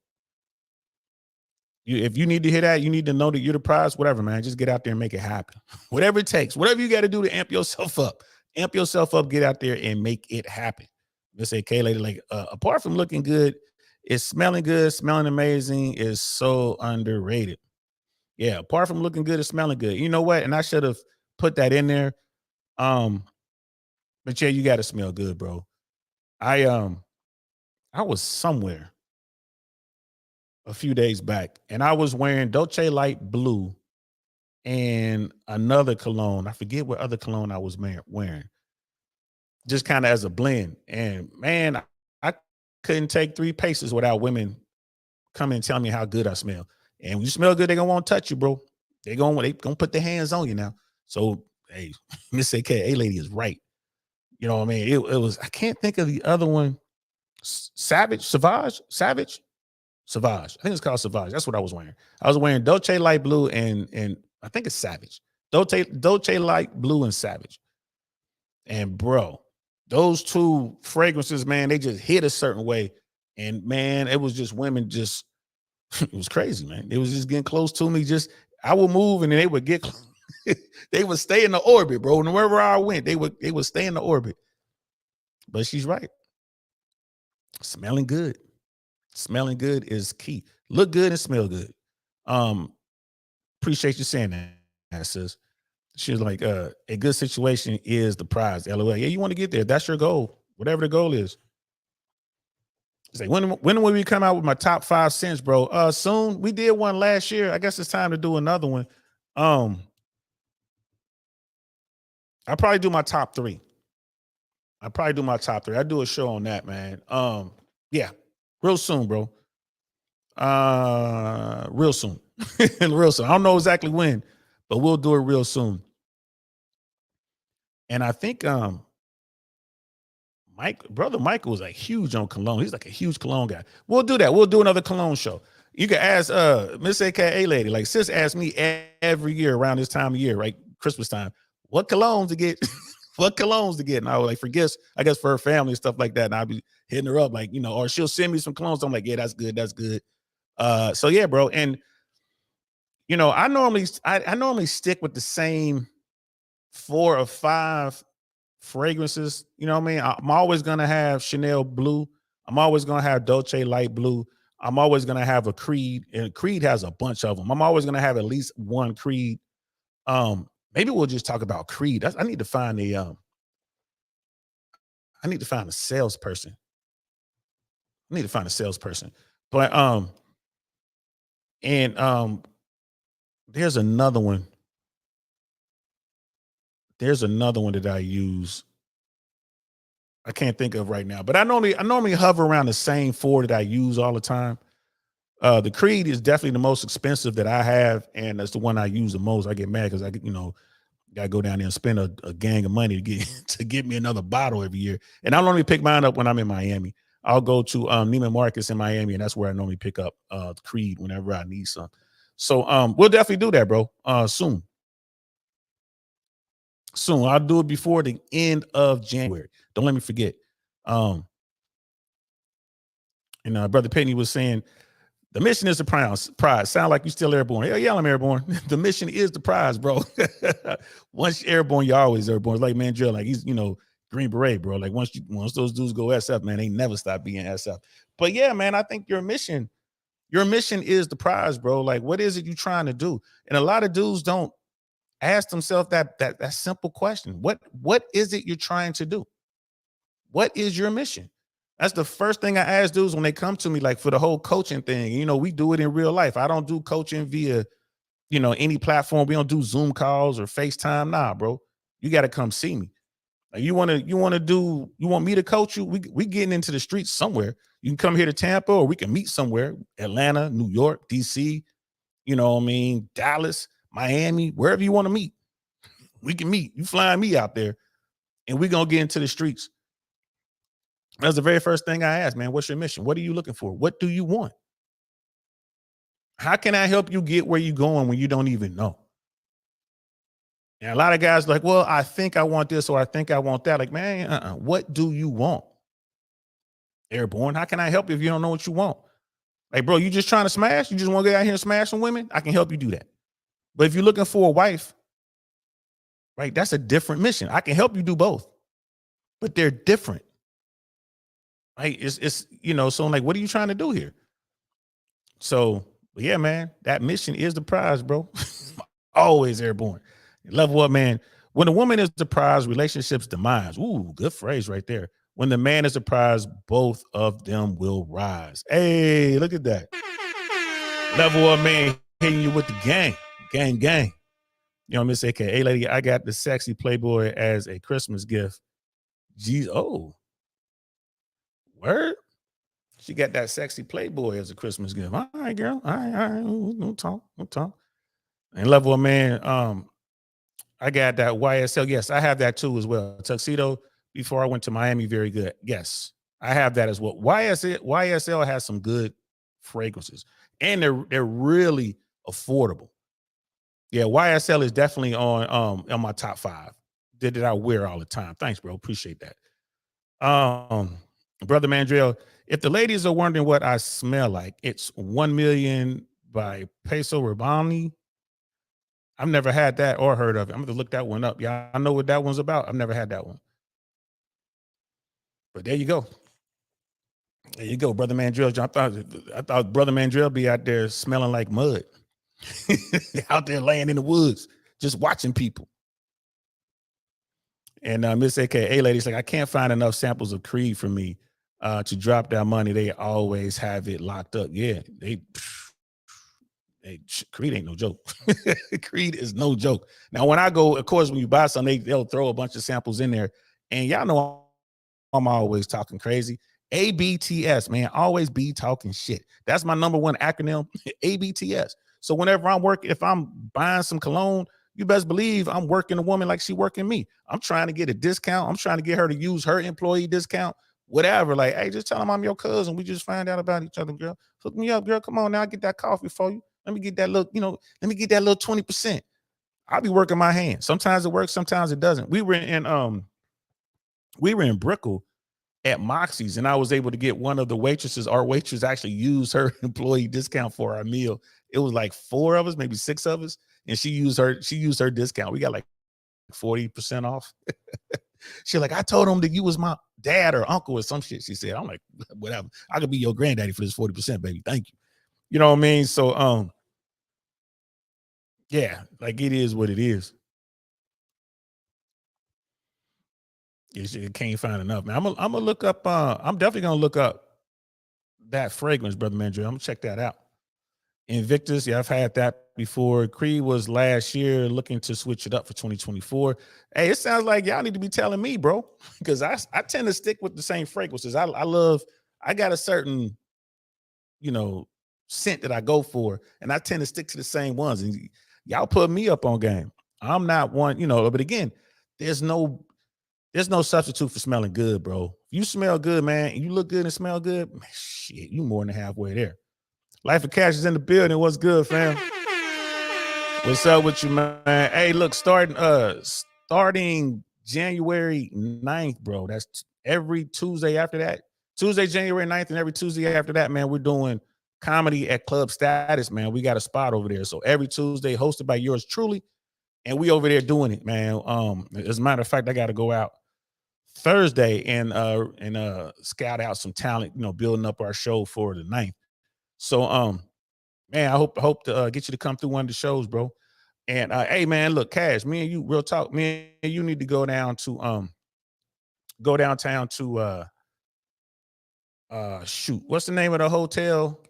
If you need to hear that, you need to know that you're the prize, whatever, man. Just get out there and make it happen. Whatever it takes, whatever you got to do to amp yourself up. Amp yourself up, get out there and make it happen. Miss AK lady, apart from looking good, is smelling good, smelling amazing is so underrated. Yeah, apart from looking good, it's smelling good. You know what? And I should have put that in there. But yeah, you got to smell good, bro. I was somewhere a few days back, and I was wearing Dolce Light Blue and another cologne. I forget what other cologne I was wearing, just kind of as a blend. And man, I couldn't take 3 paces without women coming and telling me how good I smell. And when you smell good, they're gonna want to touch you, bro. They're gonna put their hands on you now. So hey, Miss AKA lady is right. You know what I mean? It was, I can't think of the other one. Savage. I think it's called Savage. That's what I was wearing. I was wearing Dolce Light Blue and I think it's Savage. Dolce Light Blue and Savage. And bro, those two fragrances, man, they just hit a certain way. And man, it was just women just, it was crazy, man. It was just getting close to me. Just, I would move and they would get, they would stay in the orbit, bro. And wherever I went, they would stay in the orbit. But she's right. Smelling good. Smelling good is key. Look good and smell good. Appreciate you saying that, sis. She was like, a good situation is the prize. LOL. Yeah, you want to get there. That's your goal. Whatever the goal is. It's like, when will we come out with my top 5 scents, bro? Soon. We did one last year. I guess it's time to do another one. I'll probably do my top 3. I do a show on that, man. Yeah, real soon, bro. Real soon. Real soon. I don't know exactly when, but we'll do it real soon. And I think brother Michael is like huge on cologne. He's like a huge cologne guy. We'll do that. We'll do another cologne show. You can ask Miss AKA lady. Like sis asks me every year around this time of year, right? Christmas time. What colognes to get? What colognes to get? And I was like, for gifts, I guess for her family and stuff like that. And I'll be hitting her up, like, or she'll send me some colognes. I'm like, yeah, that's good. That's good. So yeah, bro. And I normally stick with the same 4 or 5 fragrances. You know what I mean? I'm always gonna have Chanel Blue. I'm always gonna have Dolce Light Blue. I'm always gonna have a Creed, and Creed has a bunch of them. I'm always gonna have at least one Creed. Maybe we'll just talk about Creed. I need to find a salesperson. But there's another one. That I use. I can't think of right now, but I normally hover around the same 4 that I use all the time. The Creed is definitely the most expensive that I have, and that's the one I use the most. I get mad because I gotta go down there and spend a gang of money to get me another bottle every year. And I normally pick mine up when I'm in Miami. I'll go to Neiman Marcus in Miami, and that's where I normally pick up Creed whenever I need some. So we'll definitely do that, bro. Soon. I'll do it before the end of January. Don't let me forget. And Brother Penny was saying, the mission is the prize. Sound like you still airborne. Hell yeah, I'm airborne. The mission is the prize, bro. Once you're airborne, you're always airborne. It's like Mandrill, like he's, Green Beret, bro. Like once those dudes go SF, man, they never stop being SF. But yeah, man, I think your mission is the prize, bro. Like, what is it you're trying to do? And a lot of dudes don't ask themselves that simple question. What is it you're trying to do? What is your mission? That's the first thing I ask dudes when they come to me, like for the whole coaching thing. We do it in real life. I don't do coaching via, any platform. We don't do Zoom calls or FaceTime. Nah, bro. You got to come see me. Like you want me to coach you? We getting into the streets somewhere. You can come here to Tampa, or we can meet somewhere. Atlanta, New York, DC, Dallas, Miami, wherever you want to meet. We can meet. You flying me out there, and we're gonna get into the streets. That's the very first thing I ask, man. What's your mission? What are you looking for? What do you want? How can I help you get where you're going when you don't even know? And a lot of guys are like, well, I think I want this, or I think I want that. Like, man, what do you want? Airborne, how can I help you if you don't know what you want? Like, bro, you just trying to smash? You just want to get out here and smash some women? I can help you do that. But if you're looking for a wife, right, that's a different mission. I can help you do both, but they're different. Right? It's so I'm like, what are you trying to do here? So yeah, man, that mission is the prize, bro. Always airborne. Level up, man. When a woman is the prize, relationships demise. Ooh, good phrase right there. When the man is the prize, both of them will rise. Hey, look at that. Level up, man, hitting you with the gang. Gang. Miss AKA lady, I got the sexy Playboy as a Christmas gift. Geez, oh. Word? She got that sexy Playboy as a Christmas gift. All right, girl. All right. We'll talk. And level up, man. I got that YSL. Yes, I have that too as well. Tuxedo before I went to Miami, very good. Yes, I have that as well. YSL has some good fragrances, and they're really affordable. Yeah, YSL is definitely on my top 5 that I wear all the time. Thanks, bro. Appreciate that. Brother Mandrill, if the ladies are wondering what I smell like, it's 1 Million by Peso Rabanne. I've never had that or heard of it. I'm going to look that one up. Yeah, I know what that one's about. I've never had that one. But there you go. There you go, Brother Mandrill. I thought Brother Mandrill be out there smelling like mud. Out there laying in the woods, just watching people. And Miss AKA ladies like, I can't find enough samples of Creed for me to drop that money. They always have it locked up. Yeah, Creed ain't no joke. Creed is no joke. Now, when I go, of course, when you buy something, they'll throw a bunch of samples in there. And y'all know I'm always talking crazy. ABTS, man, always be talking shit. That's my number one acronym, ABTS. So whenever I'm working, if I'm buying some cologne, you best believe I'm working a woman like she working me. I'm trying to get a discount. I'm trying to get her to use her employee discount, whatever. Like, hey, just tell them I'm your cousin. We just find out about each other, girl. Hook me up, girl. Come on now, get that coffee for you. Let me get that little, let me get that little 20%. I'll be working my hands. Sometimes it works, sometimes it doesn't. We were in Brickell at Moxie's, and I was able to get one of the waitresses. Our waitress actually used her employee discount for our meal. It was like 4 of us, maybe 6 of us, and she used her discount. We got like 40% off. She's like, I told him that you was my dad or uncle or some shit. She said, I'm like, whatever. I could be your granddaddy for this 40%, baby. Thank you. You know what I mean? So yeah, like it is what it is. You can't find enough, man. I'm gonna look up. I'm definitely gonna look up that fragrance, Brother Mandrill. I'm gonna check that out. Invictus, yeah, I've had that before. Creed was last year, looking to switch it up for 2024. Hey, it sounds like y'all need to be telling me, bro, because I tend to stick with the same fragrances. I got a certain, scent that I go for, and I tend to stick to the same ones. And y'all put me up on game. I'm not one, but again, there's no substitute for smelling good, bro. If you smell good, man, and you look good and smell good, man, shit, you more than halfway there. Life of Cash is in the building. What's good, fam? What's up with you, man? Hey, look, starting January 9th, bro. That's every Tuesday after that. Tuesday, January 9th, and every Tuesday after that, man, we're doing comedy at Club Status, man. We got a spot over there. So every Tuesday, hosted by yours truly, and we over there doing it, man. As a matter of fact, I got to go out Thursday and scout out some talent, building up our show for the 9th. So man, I hope to get you to come through one of the shows, bro. And hey man, look, Cash, me and you, real talk, me and you need to go downtown to shoot, what's the name of the hotel?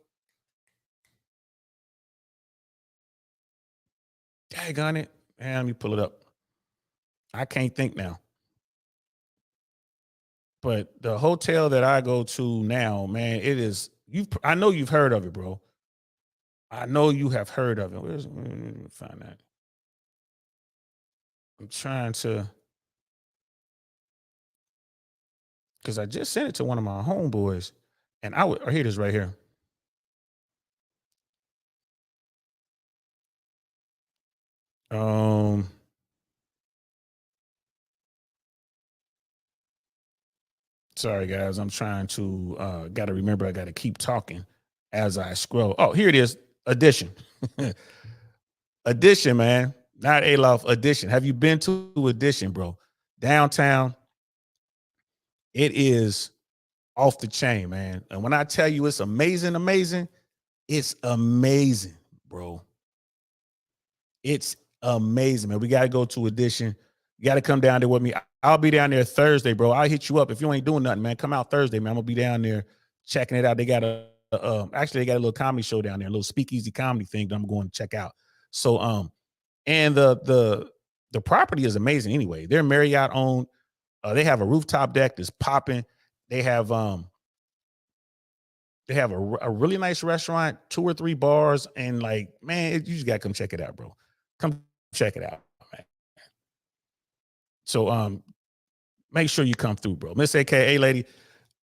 Daggone it. Man, let me pull it up. I can't think now. But the hotel that I go to now, man, it is I know you've heard of it, bro. I know you have heard of it. Let me find that. I'm trying to, because I just sent it to one of my homeboys, and here it is right here. Sorry guys, I'm trying to got to remember I got to keep talking as I scroll. Oh, here it is. Edition. Edition, man. Not Alof, Edition. Have you been to Edition, bro? Downtown. It is off the chain, man. And when I tell you it's amazing, it's amazing, bro. It's amazing, man. We got to go to Edition. You got to come down there with me. I'll be down there Thursday, bro. I'll hit you up. If you ain't doing nothing, man, come out Thursday, man. I'm going to be down there checking it out. They got actually they got a little comedy show down there, a little speakeasy comedy thing that I'm going to check out. So, and the property is amazing anyway. They're Marriott owned. They have a rooftop deck that's popping. They have a really nice restaurant, 2 or 3 bars, and like, man, you just gotta come check it out, bro. Come check it out, man. So make sure you come through, bro. Miss AKA lady,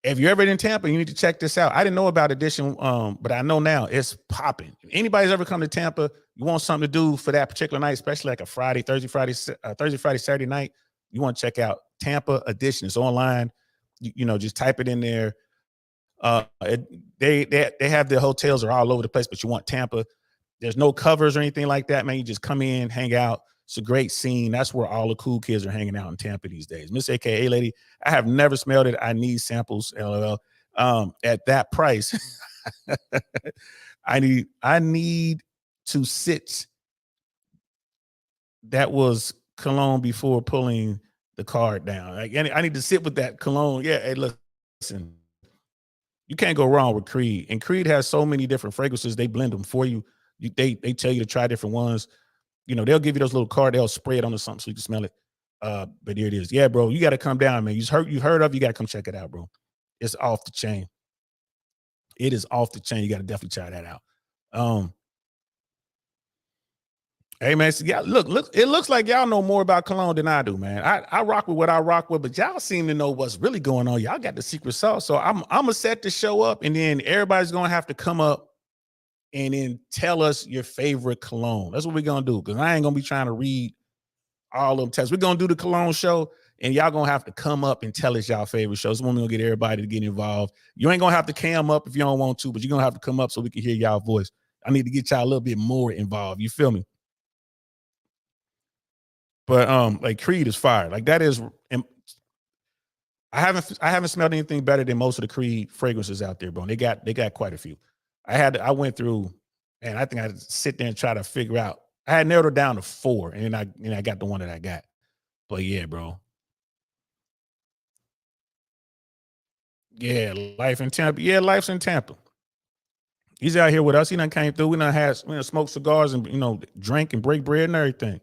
if you're ever in Tampa, you need to check this out. I didn't know about Edition, but I know now it's popping. If anybody's ever come to Tampa, you want something to do for that particular night, especially like a Thursday, Friday, Saturday night, you want to check out Tampa Edition. It's online. You know, just type it in there. They have their hotels are all over the place, but you want Tampa. There's no covers or anything like that, man. You just come in, hang out. It's a great scene. That's where all the cool kids are hanging out in Tampa these days. Miss AKA lady, I have never smelled it. I need samples. LOL. At that price, I need to sit. That was cologne before pulling the card down. Like, I need to sit with that cologne. Yeah, hey, listen. You can't go wrong with Creed. And Creed has so many different fragrances. They blend them for you. They tell you to try different ones. You know, they'll give you those little card. They'll spray it onto something so you can smell it. But here it is. Yeah, bro, you got to come down, man. You heard of, you got to come check it out, bro. It's off the chain. It is off the chain. You got to definitely try that out. Hey, man, so yeah, look, it looks like y'all know more about cologne than I do, man. I rock with what I rock with, but y'all seem to know what's really going on. Y'all got the secret sauce. So I'm going to set the show up, and then everybody's going to have to come up and then tell us your favorite cologne. That's what we're going to do, because I ain't going to be trying to read all of them tests. We're going to do the cologne show, and y'all going to have to come up and tell us y'all favorite shows. We're going to get everybody to get involved. You ain't going to have to cam up if you don't want to, but you're going to have to come up so we can hear y'all voice. I need to get y'all a little bit more involved. You feel me? But like Creed is fire. Like that is, I haven't smelled anything better than most of the Creed fragrances out there, bro. And they got quite a few. I went through, and I think I had to sit there and try to figure out. I had narrowed it down to 4, and then I got the one that I got. But yeah, bro. Yeah, life in Tampa. Yeah, life's in Tampa. He's out here with us. He done came through. We done smoked cigars and drink and break bread and everything.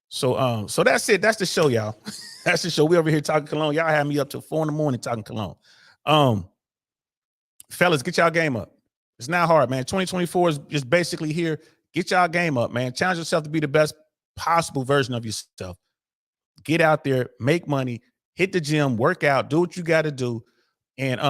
So that's it. That's the show, y'all. That's the show. We over here talking cologne. Y'all had me up till 4 a.m. talking cologne. Fellas, get y'all game up. It's not hard, man. 2024 is just basically here. Get y'all game up, man. Challenge yourself to be the best possible version of yourself. Get out there, make money, hit the gym, work out, do what you got to do, and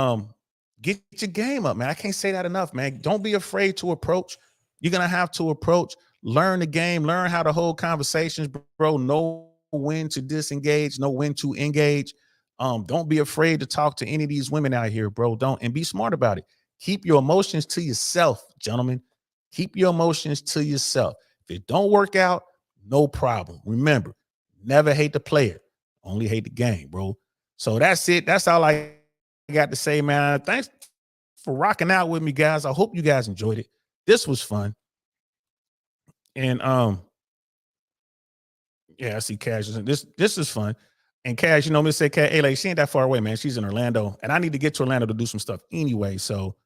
get your game up, man. I can't say that enough, man. Don't be afraid to approach. You're gonna have to approach. Learn the game. Learn how to hold conversations, bro. Know when to disengage. Know when to engage. Don't be afraid to talk to any of these women out here, bro. And be smart about it. Keep your emotions to yourself, gentlemen. Keep your emotions to yourself. If it don't work out, no problem. Remember, never hate the player, only hate the game, bro. So that's it. That's all I got to say, man. Thanks for rocking out with me, guys. I hope you guys enjoyed it. This was fun. And yeah, I see Cash. This is fun. And Cash, Miss say, hey, like, she ain't that far away, man. She's in Orlando, and I need to get to Orlando to do some stuff anyway. So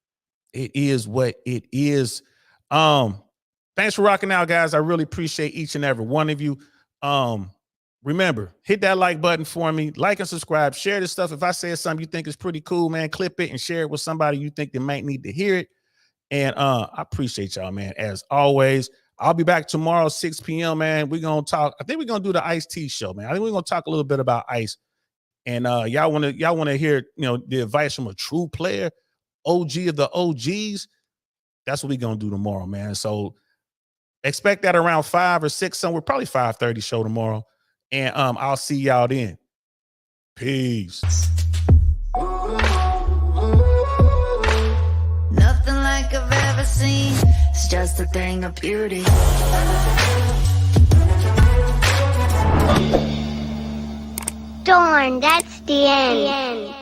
it is what it is. Thanks for rocking out, guys. I really appreciate each and every one of you. Remember, hit that like button for me. Like and subscribe. Share this stuff. If I say something you think is pretty cool, man, clip it and share it with somebody you think they might need to hear it. And I appreciate y'all, man. As always, I'll be back tomorrow, 6 p.m., man. We're going to talk. I think we're going to do the Ice Tea show, man. I think we're going to talk a little bit about ice. And y'all want to hear, the advice from a true player, OG of the OGs. That's what we're going to do tomorrow, man. So expect that around 5 or 6, somewhere, probably 5:30 show tomorrow. And I'll see y'all then. Peace. Nothing like I've ever seen. It's just a thing of beauty. Darn, that's the end.